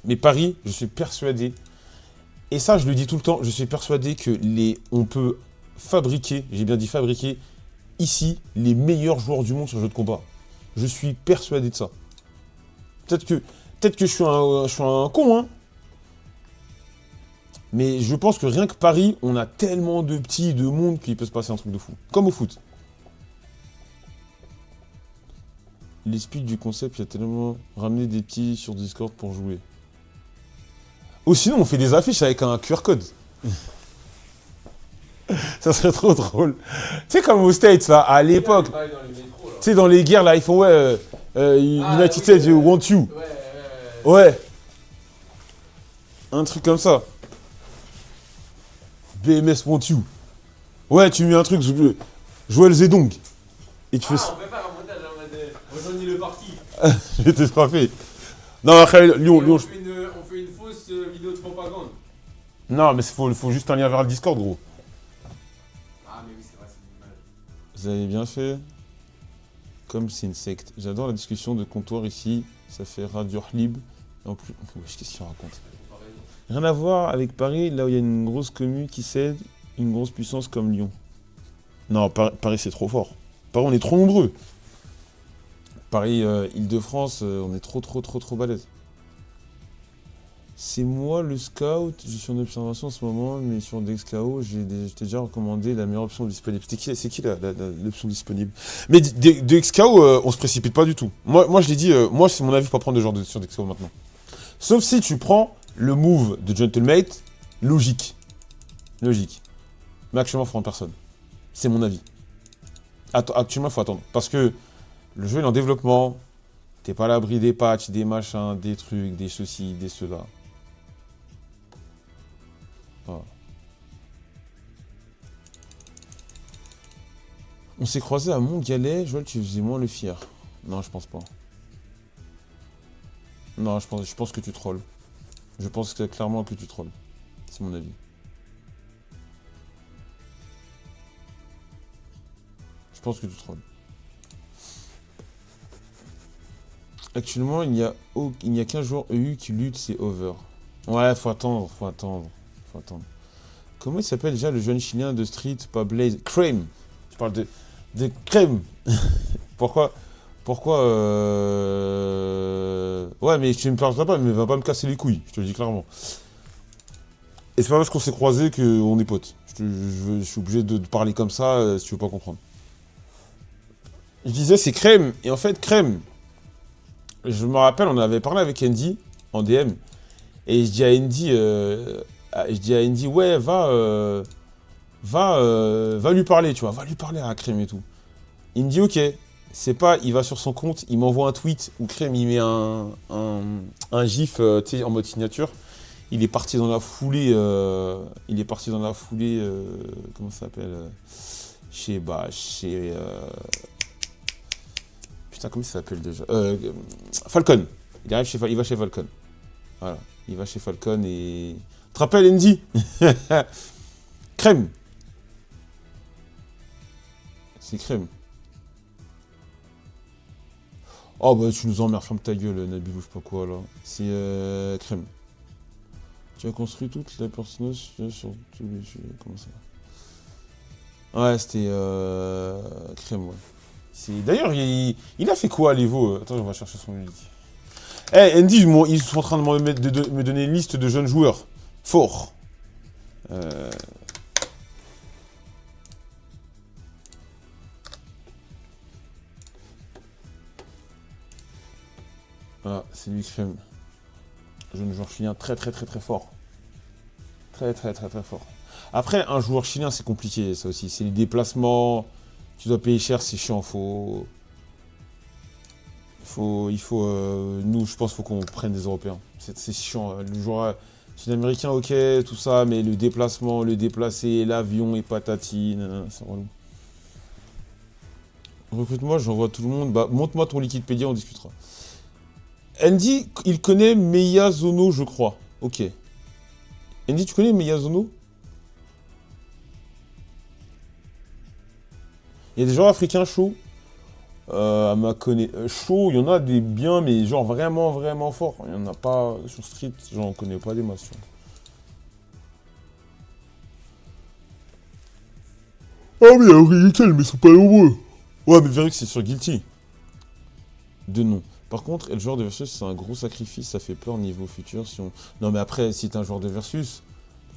Mais Paris, je suis persuadé, et ça, je le dis tout le temps, je suis persuadé que on peut fabriquer, j'ai bien dit fabriquer, ici, les meilleurs joueurs du monde sur le jeu de combat. Je suis persuadé de ça. Peut-être que je suis un con, hein. Mais je pense que rien que Paris, on a tellement de petits, de monde qu'il peut se passer un truc de fou. Comme au foot. L'esprit du concept, il y a tellement ramené des petits sur Discord pour jouer. Ou sinon, on fait des affiches avec un QR code. Ça serait trop drôle. Tu sais, comme aux States, là, à l'époque. Pareil dans les métros, là. Tu sais, dans les guerres, là, ils font, ouais, United States, oui, want you. Ouais. Un truc comme ça. BMS want you. Ouais, tu mets un truc, Joël Zedong. Et tu fais ça. On peut faire un montage en mode rejoignez le parti. Je vais te frapper. Non, après, Lyon. On fait une fausse vidéo de propagande. Non, mais faut juste un lien vers le Discord, gros. Ah, mais oui, c'est vrai, c'est une image. Vous avez bien fait. Comme c'est une secte. J'adore la discussion de comptoir ici. Ça fait Radio Lib. En plus, wesh, qu'est-ce qu'il raconte? Rien à voir avec Paris, là où il y a une grosse commune qui cède, une grosse puissance comme Lyon. Non, Paris c'est trop fort. Paris, on est trop nombreux. Paris, Île-de-France, on est trop balèze. C'est moi le scout, je suis en observation en ce moment, mais sur DexKO, je t'ai déjà recommandé la meilleure option disponible. C'est qui l'option disponible? Mais DexKO, on se précipite pas du tout. Moi je l'ai dit, moi c'est mon avis, faut pas prendre de genre sur DexKO maintenant. Sauf si tu prends le move de Gentlemate, logique. Mais actuellement, il faut prendre personne. C'est mon avis. Actuellement, il faut attendre. Parce que le jeu est en développement. T'es pas à l'abri des patchs, des machins, des trucs, des ceci, des cela. Voilà. On s'est croisé à Montgalet. Joël, tu faisais moins le fier. Non, je pense pas. Non, je pense que tu trolls. Je pense clairement que tu trolls. C'est mon avis. Je pense que tu trolls. Actuellement, il n'y a qu'un joueur EU qui lutte, c'est Over. Ouais, faut attendre. Comment il s'appelle déjà le jeune chilien de Street, pas Blaze? Crème. Je parle de Crème. Pourquoi Ouais, mais tu me parleras pas, mais va pas me casser les couilles, je te le dis clairement. Et c'est pas parce qu'on s'est croisés qu'on est potes. Je suis obligé de parler comme ça si tu veux pas comprendre. Je disais c'est Crème, et en fait Crème, je me rappelle, on avait parlé avec Andy en DM, et je dis à Andy, ouais, va lui parler, tu vois, va lui parler à Crème et tout. Il me dit ok. C'est pas, il va sur son compte, il m'envoie un tweet où Crème il met un gif tu sais, en mode signature. Il est parti dans la foulée, comment ça s'appelle putain, comment ça s'appelle déjà Falcon. Il va chez Falcon. Voilà, il va chez Falcon et... Tu te rappelles Andy? Crème. C'est Crème. Oh bah tu nous emmerdes, ferme ta gueule, Nabilou, je sais pas quoi là. C'est Crème. Tu as construit toute la pertinence sur tous les jeux. Comment ça? Ouais, c'était Crème, ouais. D'ailleurs, il a fait quoi, l'Evo? Attends, on va chercher son Unity. Eh, Andy, ils sont en train de me donner une liste de jeunes joueurs forts. Voilà, c'est lui Crème. Jeune joueur chilien très très très très fort. Très très très très fort. Après, un joueur chilien, c'est compliqué, ça aussi. C'est les déplacements. Tu dois payer cher, c'est chiant. Nous, je pense qu'il faut qu'on prenne des Européens. C'est chiant. Le joueur sud-américain, ok, tout ça, mais le déplacement, le déplacer, l'avion et patati, c'est relou. Recrute-moi, j'envoie tout le monde. Bah, montre-moi ton Wikipédia, on discutera. Andy, il connaît Meyazono, je crois. Ok. Andy, tu connais Meyazono? Il y a des joueurs africains chauds. Chaud, il y en a des biens, mais genre vraiment, vraiment forts. Il n'y en a pas sur Street, j'en connais pas des masses. Ah, mais il y a Oriental, mais ils sont pas nombreux. Ouais, mais Verux, c'est sur Guilty. De nom. Par contre, le joueur de Versus, c'est un gros sacrifice, ça fait peur niveau futur. Si on... Non, mais après, si t'es un joueur de Versus,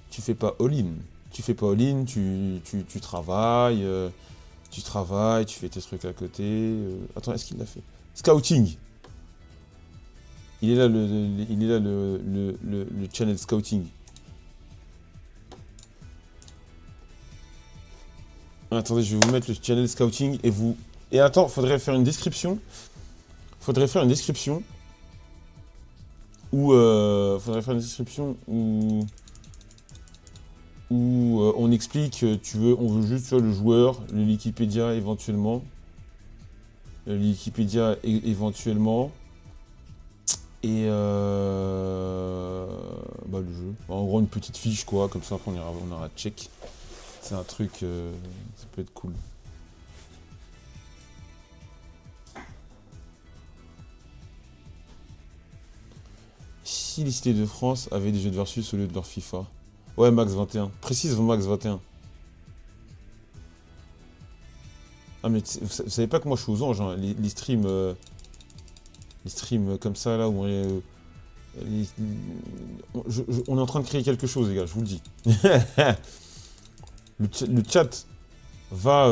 tu fais pas all-in. Tu fais pas all-in, tu travailles. Tu travailles, tu fais tes trucs à côté. Attends, est-ce qu'il l'a fait? Scouting. Il est là le channel scouting. Attendez, je vais vous mettre le channel scouting et vous. Et attends, faudrait faire une description. Faudrait faire une description où on explique, on veut juste faire le joueur, le Wikipédia éventuellement. Éventuellement. Et bah, le jeu. En gros, une petite fiche, quoi, comme ça, après on aura check. C'est un truc, ça peut être cool. Si les cités de France avaient des jeux de versus au lieu de leur FIFA. Ouais, Max 21. Précise Max 21. Ah, mais vous savez pas que moi je suis aux anges, hein. Les streams. Les streams comme ça, là, où on est en train de créer quelque chose, les gars, je vous le dis. Le chat va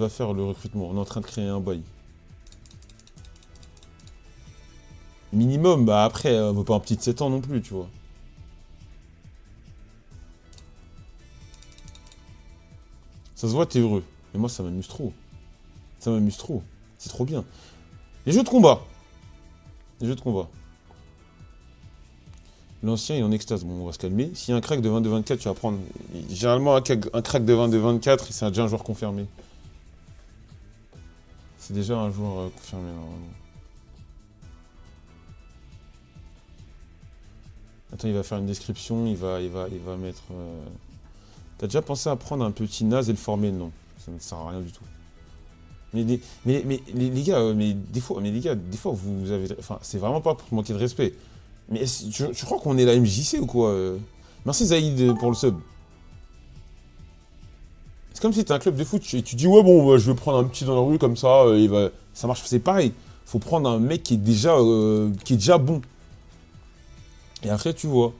faire le recrutement. On est en train de créer un bail. Minimum, bah après, on veut pas un petit de 7 ans non plus, tu vois. Ça se voit, t'es heureux. Mais moi, ça m'amuse trop. Ça m'amuse trop. C'est trop bien. Les jeux de combat. Les jeux de combat. L'ancien, il est en extase. Bon, on va se calmer. S'il y a un crack de 22-24, tu vas prendre. Généralement, un crack de 22-24, c'est déjà un joueur confirmé. C'est déjà un joueur confirmé, normalement. Attends, il va faire une description. Il va mettre. T'as déjà pensé à prendre un petit naze et le former? Non. Ça ne sert à rien du tout. Mais les gars, des fois, vous avez. Enfin, c'est vraiment pas pour manquer de respect. Mais tu crois qu'on est la MJC ou quoi? Merci Zaïd pour le sub. C'est comme si t'es un club de foot et tu dis ouais bon je vais prendre un petit dans la rue comme ça, ça marche, c'est pareil. Faut prendre un mec qui est déjà bon. Et après tu vois.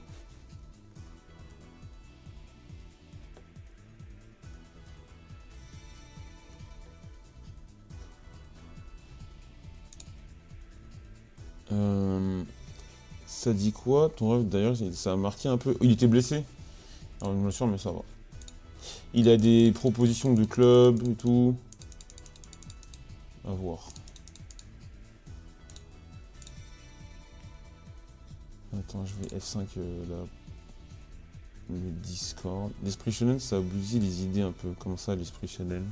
Ça dit quoi? Ton rêve d'ailleurs, ça a marqué un peu. Il était blessé. Alors je me suis mais ça va. Il a des propositions de club et tout. À voir. Attends, je vais F5 là. Le Discord. L'esprit Channel, ça a bousillé les idées un peu. Comment ça, l'esprit Channel?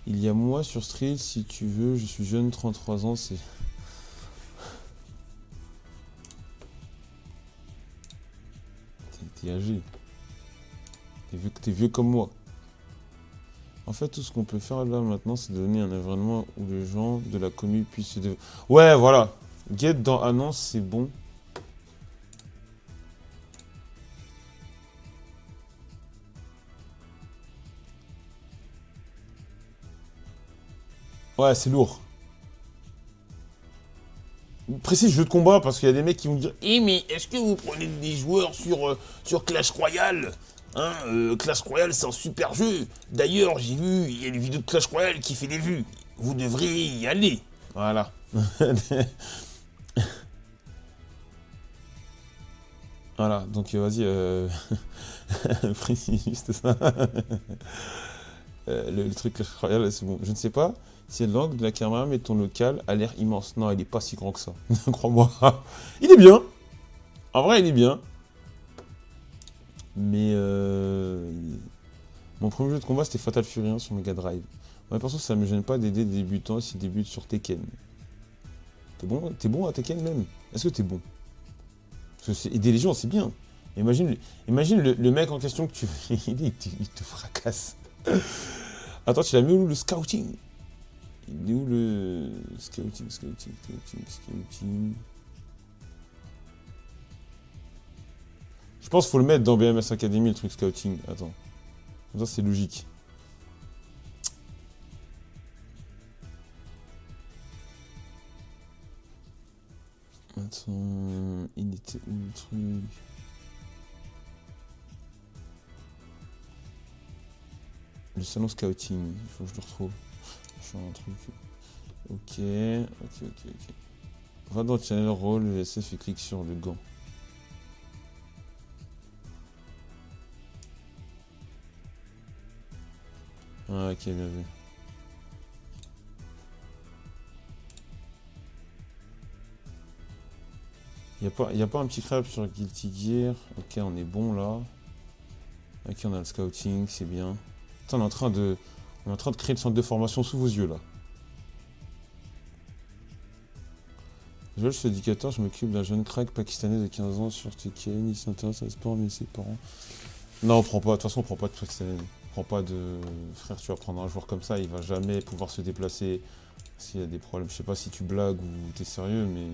Il y a moi sur Street, si tu veux. Je suis jeune, 33 ans, c'est. T'es âgé. T'es vieux comme moi. En fait, tout ce qu'on peut faire là maintenant, c'est donner un environnement où les gens de la commune puissent se... Ouais, voilà. Get dans annonce, c'est bon. Ouais, c'est lourd. Précise jeu de combat, parce qu'il y a des mecs qui vont dire Eh mais est-ce que vous prenez des joueurs sur Clash Royale? Hein, Clash Royale c'est un super jeu. D'ailleurs j'ai vu, il y a une vidéo de Clash Royale qui fait des vues. Vous devriez y aller. Voilà. Voilà, donc vas-y, précise juste ça. Le truc Clash Royale, c'est bon. Je ne sais pas si l'angle de la caméra mais ton local a l'air immense. Non, il est pas si grand que ça. Crois-moi. Il est bien. En vrai, il est bien. Mais mon premier jeu de combat, c'était Fatal Fury 1 sur Mega Drive. Moi, perso, ça me gêne pas d'aider des débutants s'ils débutent sur Tekken. T'es bon à Tekken même? Est-ce que t'es bon? Parce que aider les gens, c'est bien. Imagine le mec en question que tu il te fracasse. Attends, tu l'as mis où le scouting? Il est où le scouting? Je pense qu'il faut le mettre dans BMS Academy, le truc scouting. Attends. Comme ça, c'est logique. Attends, il était où le truc? Le salon scouting, il faut que je le retrouve. Je suis un truc. Ok. Va dans Channel Roll, VSF et clique sur le gant. Ah, ok, bien vu. Y a pas un petit crabe sur Guilty Gear. Ok, on est bon là. Ok, on a le scouting, c'est bien. Putain, on est en train de créer le centre de formation sous vos yeux là. Je suis éducateur, je m'occupe d'un jeune crack pakistanais de 15 ans sur Tekken. Il s'intéresse à le sport, mais ses parents. Non, on prend pas. De toute façon, on prend pas de pakistanais. On prend pas de. Frère, tu vas prendre un joueur comme ça, il va jamais pouvoir se déplacer. S'il y a des problèmes. Je sais pas si tu blagues ou t'es sérieux, mais.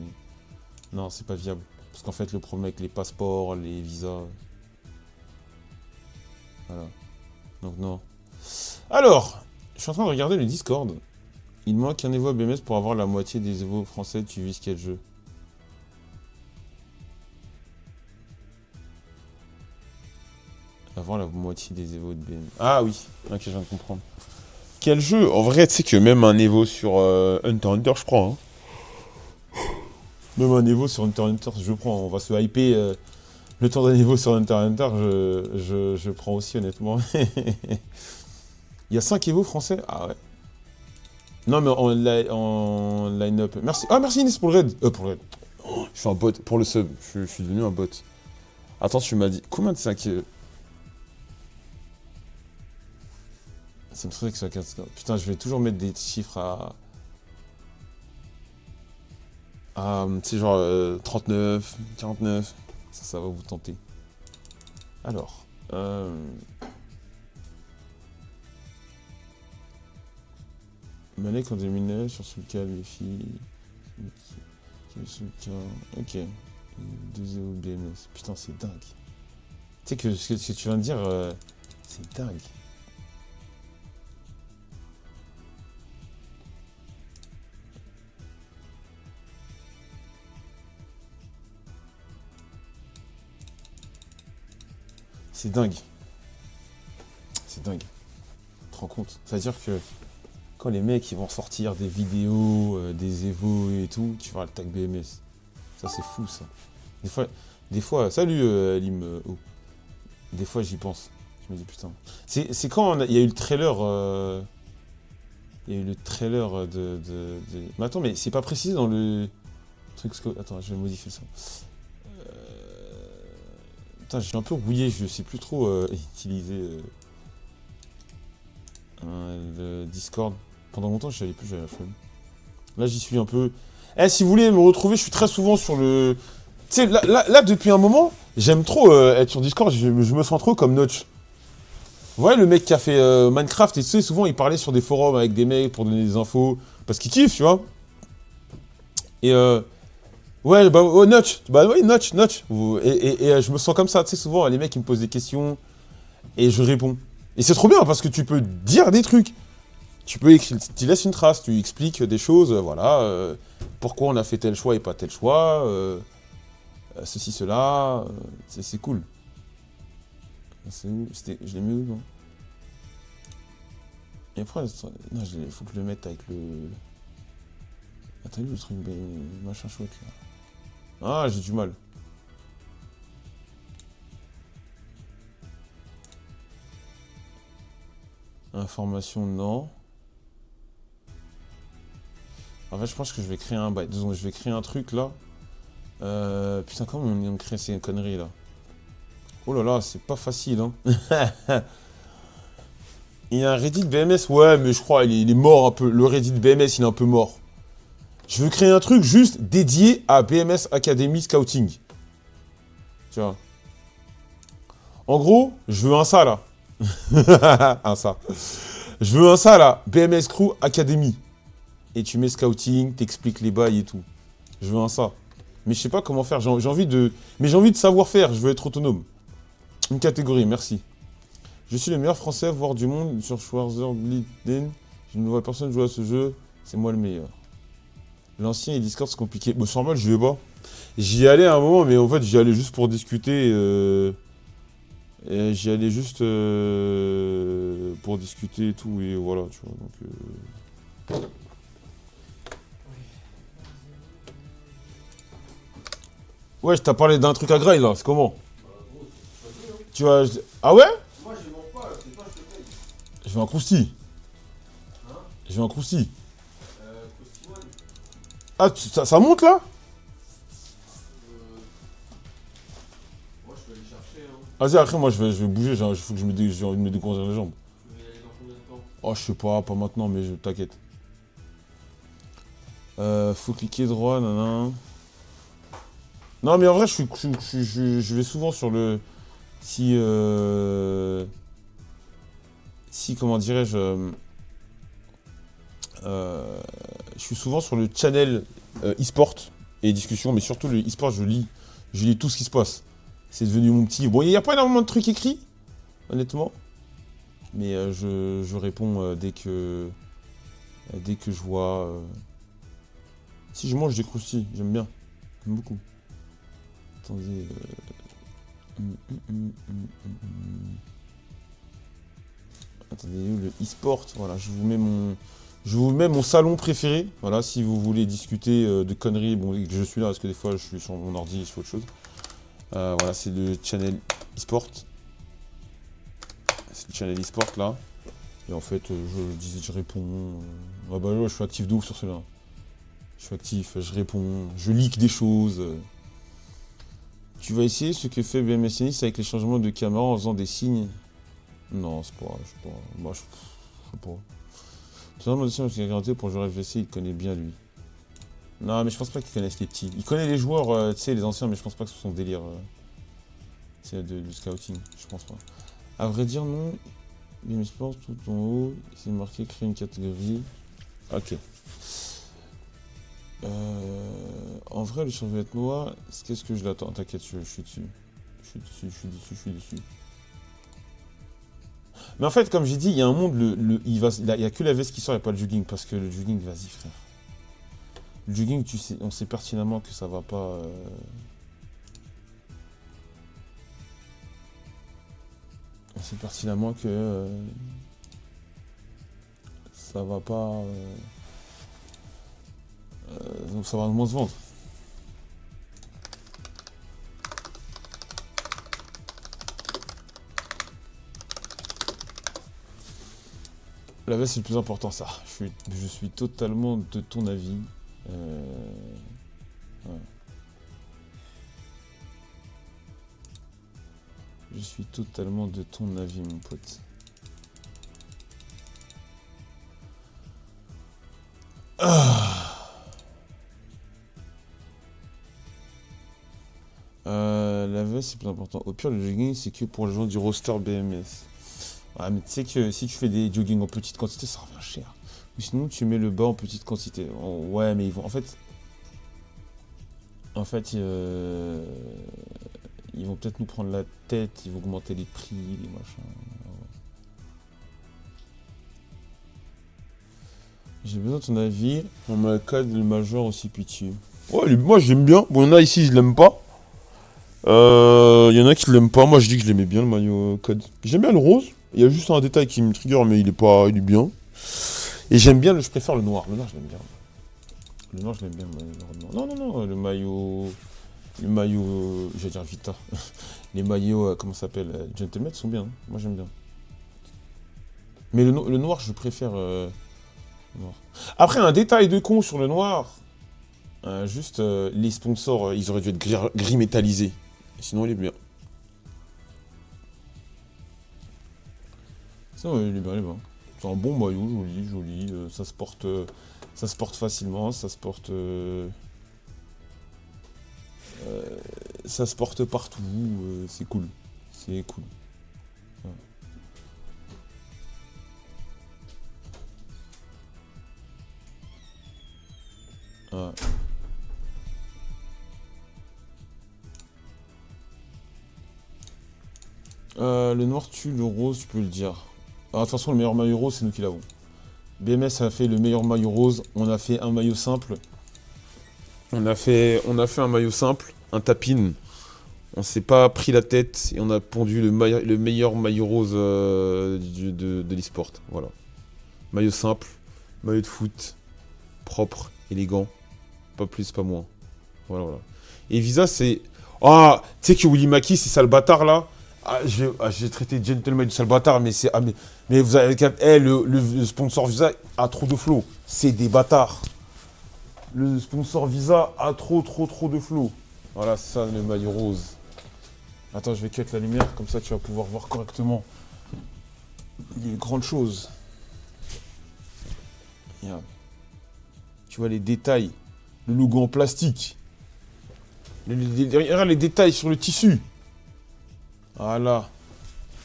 Non, c'est pas viable. Parce qu'en fait, le problème avec les passeports, les visas. Voilà. Donc, non. Alors, je suis en train de regarder le Discord. Il manque un Evo à BMS pour avoir la moitié des Evo français. Tu vis quel jeu? Avoir la moitié des Evo de BMS. Ah oui, ok, je viens de comprendre. Quel jeu? En vrai, tu sais que même un Evo sur Hunter x Hunter, je prends. Hein. Même un Evo sur Hunter x Hunter, je prends. On va se hyper le temps d'un Evo sur Hunter x Hunter, je prends aussi, honnêtement. Il y a 5 Evo français? Ah ouais. Non, mais en line-up. Merci. Ah, merci Inès pour le raid. Pour le raid. Oh, je suis un bot. Pour le sub. Je suis devenu un bot. Attends, tu m'as dit. Combien de 5 Ça me ferait que ça 4. Putain, je vais toujours mettre des chiffres à. Tu sais, genre 39, 49. Ça va vous tenter. Alors. Malek en 2009 sur Soulka, les filles. Soulka. Ok. 2-0 BMS. Putain, c'est dingue. Tu sais que ce que tu viens de dire, c'est dingue. C'est dingue. C'est dingue. Tu te rends compte? C'est-à-dire que quand les mecs ils vont sortir des vidéos, des évos et tout, tu verras le tag BMS. Ça c'est fou ça. Des fois, salut Lim. Des fois j'y pense. Je me dis putain. C'est quand il y a eu le trailer. Il y a eu le trailer de. Mais attends, mais c'est pas précisé dans le truc. Attends, je vais modifier ça. Putain, je suis un peu rouillé, je sais plus trop utiliser le Discord. Pendant longtemps, je savais plus, j'avais la flemme. Là, j'y suis un peu. Eh, si vous voulez me retrouver, je suis très souvent sur le. Tu sais, là, depuis un moment, j'aime trop être sur Discord, je me sens trop comme Notch. Ouais, le mec qui a fait Minecraft, et tu sais, souvent il parlait sur des forums avec des mecs pour donner des infos, parce qu'il kiffe, tu vois. Et ouais, bah, oh, Notch, bah oui, Notch. Et je me sens comme ça, tu sais, souvent, les mecs ils me posent des questions, et je réponds. Et c'est trop bien, parce que tu peux dire des trucs. Tu laisses une trace, tu expliques des choses, voilà, pourquoi on a fait tel choix et pas tel choix, ceci, cela, c'est cool. C'est où? Je l'ai mis où, non? Et après, non, il faut que je le mette avec le... Attends, le truc, machin chouette, là. Ah, j'ai du mal. Information, non. En fait, je pense que je vais créer un bail. Disons, je vais créer un truc, là. Putain, comment on crée ces conneries, là? Oh là là, c'est pas facile, hein. Il y a un Reddit BMS, ouais, mais je crois il est mort un peu. Le Reddit BMS, il est un peu mort. Je veux créer un truc juste dédié à BMS Academy Scouting. Tu vois. En gros, je veux un ça, là. Un ça. Je veux un ça, là. BMS Crew Academy. Et tu mets Scouting, t'expliques les bails et tout. Je veux un ça. Mais je sais pas comment faire. J'ai envie de... Mais j'ai envie de savoir faire. Je veux être autonome. Une catégorie, merci. Je suis le meilleur français, voire du monde, sur Schwarzerblitten. Je ne vois personne jouer à ce jeu. C'est moi le meilleur. L'ancien et Discord, c'est compliqué. Bon, c'est normal, je vais pas. J'y allais à un moment, mais en fait, j'y allais juste pour discuter. Et j'y allais juste pour discuter et tout. Et voilà, tu vois. Donc, ouais, je t'ai parlé d'un truc à Grail, là. C'est comment? Tu vois... Ah ouais? Moi, je mens pas, c'est toi, je te paye. Je veux un crousti. Hein? Je veux un crousti. Costume, Ah, ça monte, là? moi, je peux aller chercher, hein. Vas-y, après, moi, je vais bouger. Il faut que j'ai envie de me découvrir les jambes. Tu veux y aller dans combien de temps? Oh, je sais pas maintenant, mais t'inquiète. Faut cliquer droit, nanana. Non, mais en vrai, je vais souvent sur le... Si, comment dirais-je... je suis souvent sur le channel e-sport et discussion, mais surtout le e-sport, je lis tout ce qui se passe. C'est devenu mon petit... Bon, il n'y a pas énormément de trucs écrits, honnêtement. Mais je réponds dès que je vois... Si je mange des croustilles, j'aime bien. J'aime beaucoup. Attendez... Attendez, le e-sport, voilà, je vous mets mon salon préféré, voilà, si vous voulez discuter de conneries, bon, je suis là parce que des fois je suis sur mon ordi et je fais autre chose. Voilà, c'est le channel e-sport. C'est le channel e-sport là. Et en fait, je réponds. Ah bah ouais, je suis actif de ouf sur celui-là. Je suis actif, je réponds, je leak des choses. Tu vas essayer ce que fait BMSNX avec les changements de caméra en faisant des signes? Non, c'est pas... Je sais pas. Moi, je sais pas. C'est un modicien qui a garanti pour jouer FVC, il connaît bien lui. Non, mais je pense pas qu'il connaisse les petits. Il connaît les joueurs, tu sais, les anciens, mais je pense pas que ce soit son délire. C'est du scouting, je pense pas. À vrai dire, non. BM Sports, tout en haut, c'est marqué créer une catégorie. Ok. En vrai, le survêt noir, qu'est-ce que je l'attends? T'inquiète, je suis dessus. Je suis dessus. Mais en fait, comme j'ai dit, il y a un monde, il y a que la veste qui sort, il n'y a pas le jogging, parce que le jogging, vas-y frère. Le jogging, tu sais, on sait pertinemment que ça va pas... On sait pertinemment que... ça va pas... donc ça va moins se vendre. La veste, c'est le plus important, ça. Je suis totalement de ton avis. Ouais. Je suis totalement de ton avis, mon pote. La veste, c'est plus important. Au pire, le jogging, c'est que pour les gens du roster BMS. Ah, mais tu sais que si tu fais des jogging en petite quantité, ça revient cher. Ou sinon, tu mets le bas en petite quantité. Ouais, mais ils vont. Ils vont peut-être nous prendre la tête, ils vont augmenter les prix, les machins. J'ai besoin de ton avis. On m'a code le major aussi pitié. Ouais, moi j'aime bien. Bon, il y en a ici, je l'aime pas. Il y en a qui l'aiment pas. Moi je dis que je l'aimais bien le maillot code. J'aime bien le rose. Il y a juste un détail qui me trigger, mais il est bien. Et j'aime bien, je préfère le noir. Le noir, je l'aime bien. Le noir, je l'aime bien. Non, le maillot. Le maillot. J'allais dire Vita. Les maillots, comment ça s'appelle Gentleman sont bien. Hein. Moi, j'aime bien. Mais le noir, je préfère. Noir. Après, un détail de con sur le noir. Juste, les sponsors, ils auraient dû être gris métallisés. Sinon, il est bien. Sinon, il est bien, C'est un bon maillot, joli. Ça se porte facilement, ça se porte partout. C'est cool. C'est cool. Ouais. Le noir tue le rose, tu peux le dire. De toute façon, le meilleur maillot rose, c'est nous qui l'avons. BMS a fait le meilleur maillot rose. On a fait un maillot simple. On a fait un maillot simple, un tapin. On s'est pas pris la tête et on a pondu le meilleur maillot rose de l'e-sport. Voilà. Maillot simple, maillot de foot, propre, élégant. Pas plus, pas moins. Voilà. Et Visa, c'est... Ah, tu sais que Willy Maki, c'est sale bâtard, là. J'ai traité de gentleman de sale bâtard, mais c'est... mais vous avez... le sponsor Visa a trop de flow. C'est des bâtards. Le sponsor Visa a trop de flow. Voilà, c'est ça, le maillot rose. Attends, je vais cut la lumière, comme ça tu vas pouvoir voir correctement les grandes choses. Regarde. Tu vois les détails. Le logo en plastique. Regarde les détails sur le tissu. Voilà.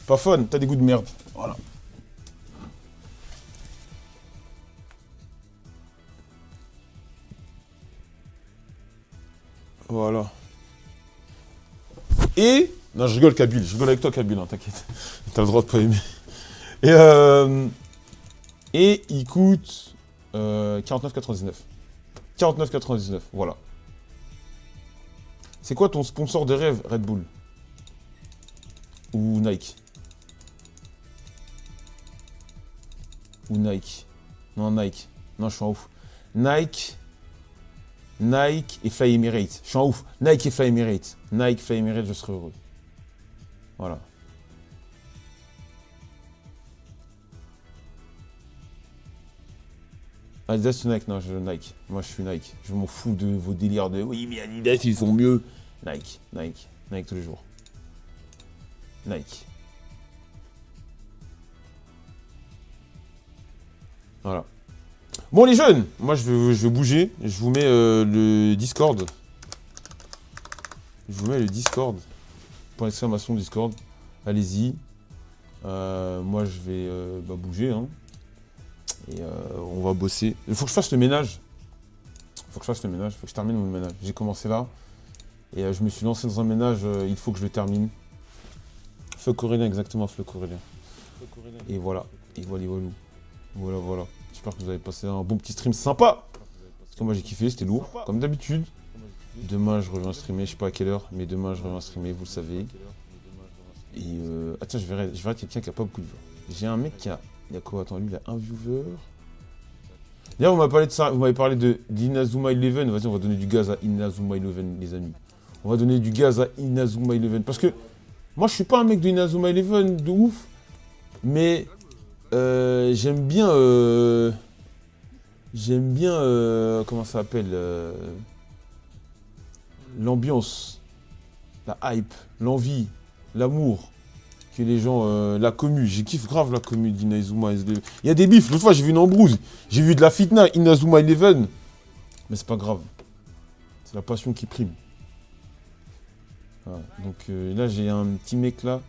Pas fun, t'as des goûts de merde. Voilà. Voilà. Et... Non, je rigole, Kabyle. Je rigole avec toi, Kabyle, hein, t'inquiète. T'as le droit de pas aimer. Et il coûte 49,99. 49,99, voilà. C'est quoi ton sponsor de rêve, Red Bull? Ou Nike? Ou Nike? Non, Nike. Non, je suis en ouf. Nike et Fly Emirates. Je suis en ouf. Nike et Fly Emirates. Nike, Fly Emirates, je serai heureux. Voilà. Adidas ou Nike? Non, je Nike. Moi, je suis Nike. Je m'en fous de vos délires de oui, mais Adidas, ils sont mieux. Nike tous les jours. Nike. Voilà. Bon, les jeunes, moi, je vais bouger. Je vous mets le Discord. Je vous mets le Discord. Point d'exclamation Discord. Allez-y. Moi, je vais bouger, hein. Et on va bosser. Il faut que je fasse le ménage. Il faut que je termine mon ménage. J'ai commencé là. Et je me suis lancé dans un ménage. Il faut que je le termine. Feu Corélien, exactement, Feu Corélien. Et voilà. Et voilà. J'espère que vous avez passé un bon petit stream sympa. Parce que moi, j'ai kiffé. C'était lourd, comme d'habitude. Demain, je reviens streamer. Je sais pas à quelle heure. Mais demain, je reviens streamer. Vous le savez. Et tiens, je verrai quelqu'un qui a pas beaucoup de vues. J'ai un mec qui a... Il y a quoi? Attends, lui, il a un viewer. D'ailleurs, vous m'avez parlé de ça. Vous m'avez parlé d'Inazuma Eleven. Vas-y, on va donner du gaz à Inazuma Eleven, les amis. On va donner du gaz à Inazuma Eleven. Parce que moi, je suis pas un mec de Inazuma Eleven de ouf. Mais j'aime bien... comment ça s'appelle l'ambiance. La hype. L'envie. L'amour. Que les gens, la commu, j'ai kiffe grave la commu d'Inazuma Eleven. Il y a des bifs, l'autre fois j'ai vu une embrouille, j'ai vu de la fitna, Inazuma Eleven. Mais c'est pas grave, c'est la passion qui prime. Voilà. Donc là j'ai un petit mec là,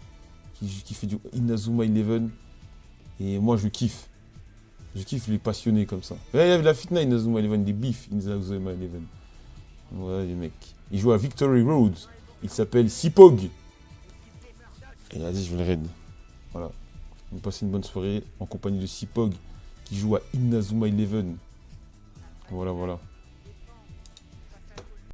qui fait du Inazuma Eleven. Et moi, je kiffe. Je kiffe les passionnés comme ça. Il y avait la fitna Inazuma Eleven, des bifs Inazuma Eleven. Voilà les mecs. Il joue à Victory Road. Il s'appelle Sipog. Et il a dit je veux le raid. Voilà. On va passer une bonne soirée en compagnie de Sipog qui joue à Inazuma Eleven. Voilà, voilà.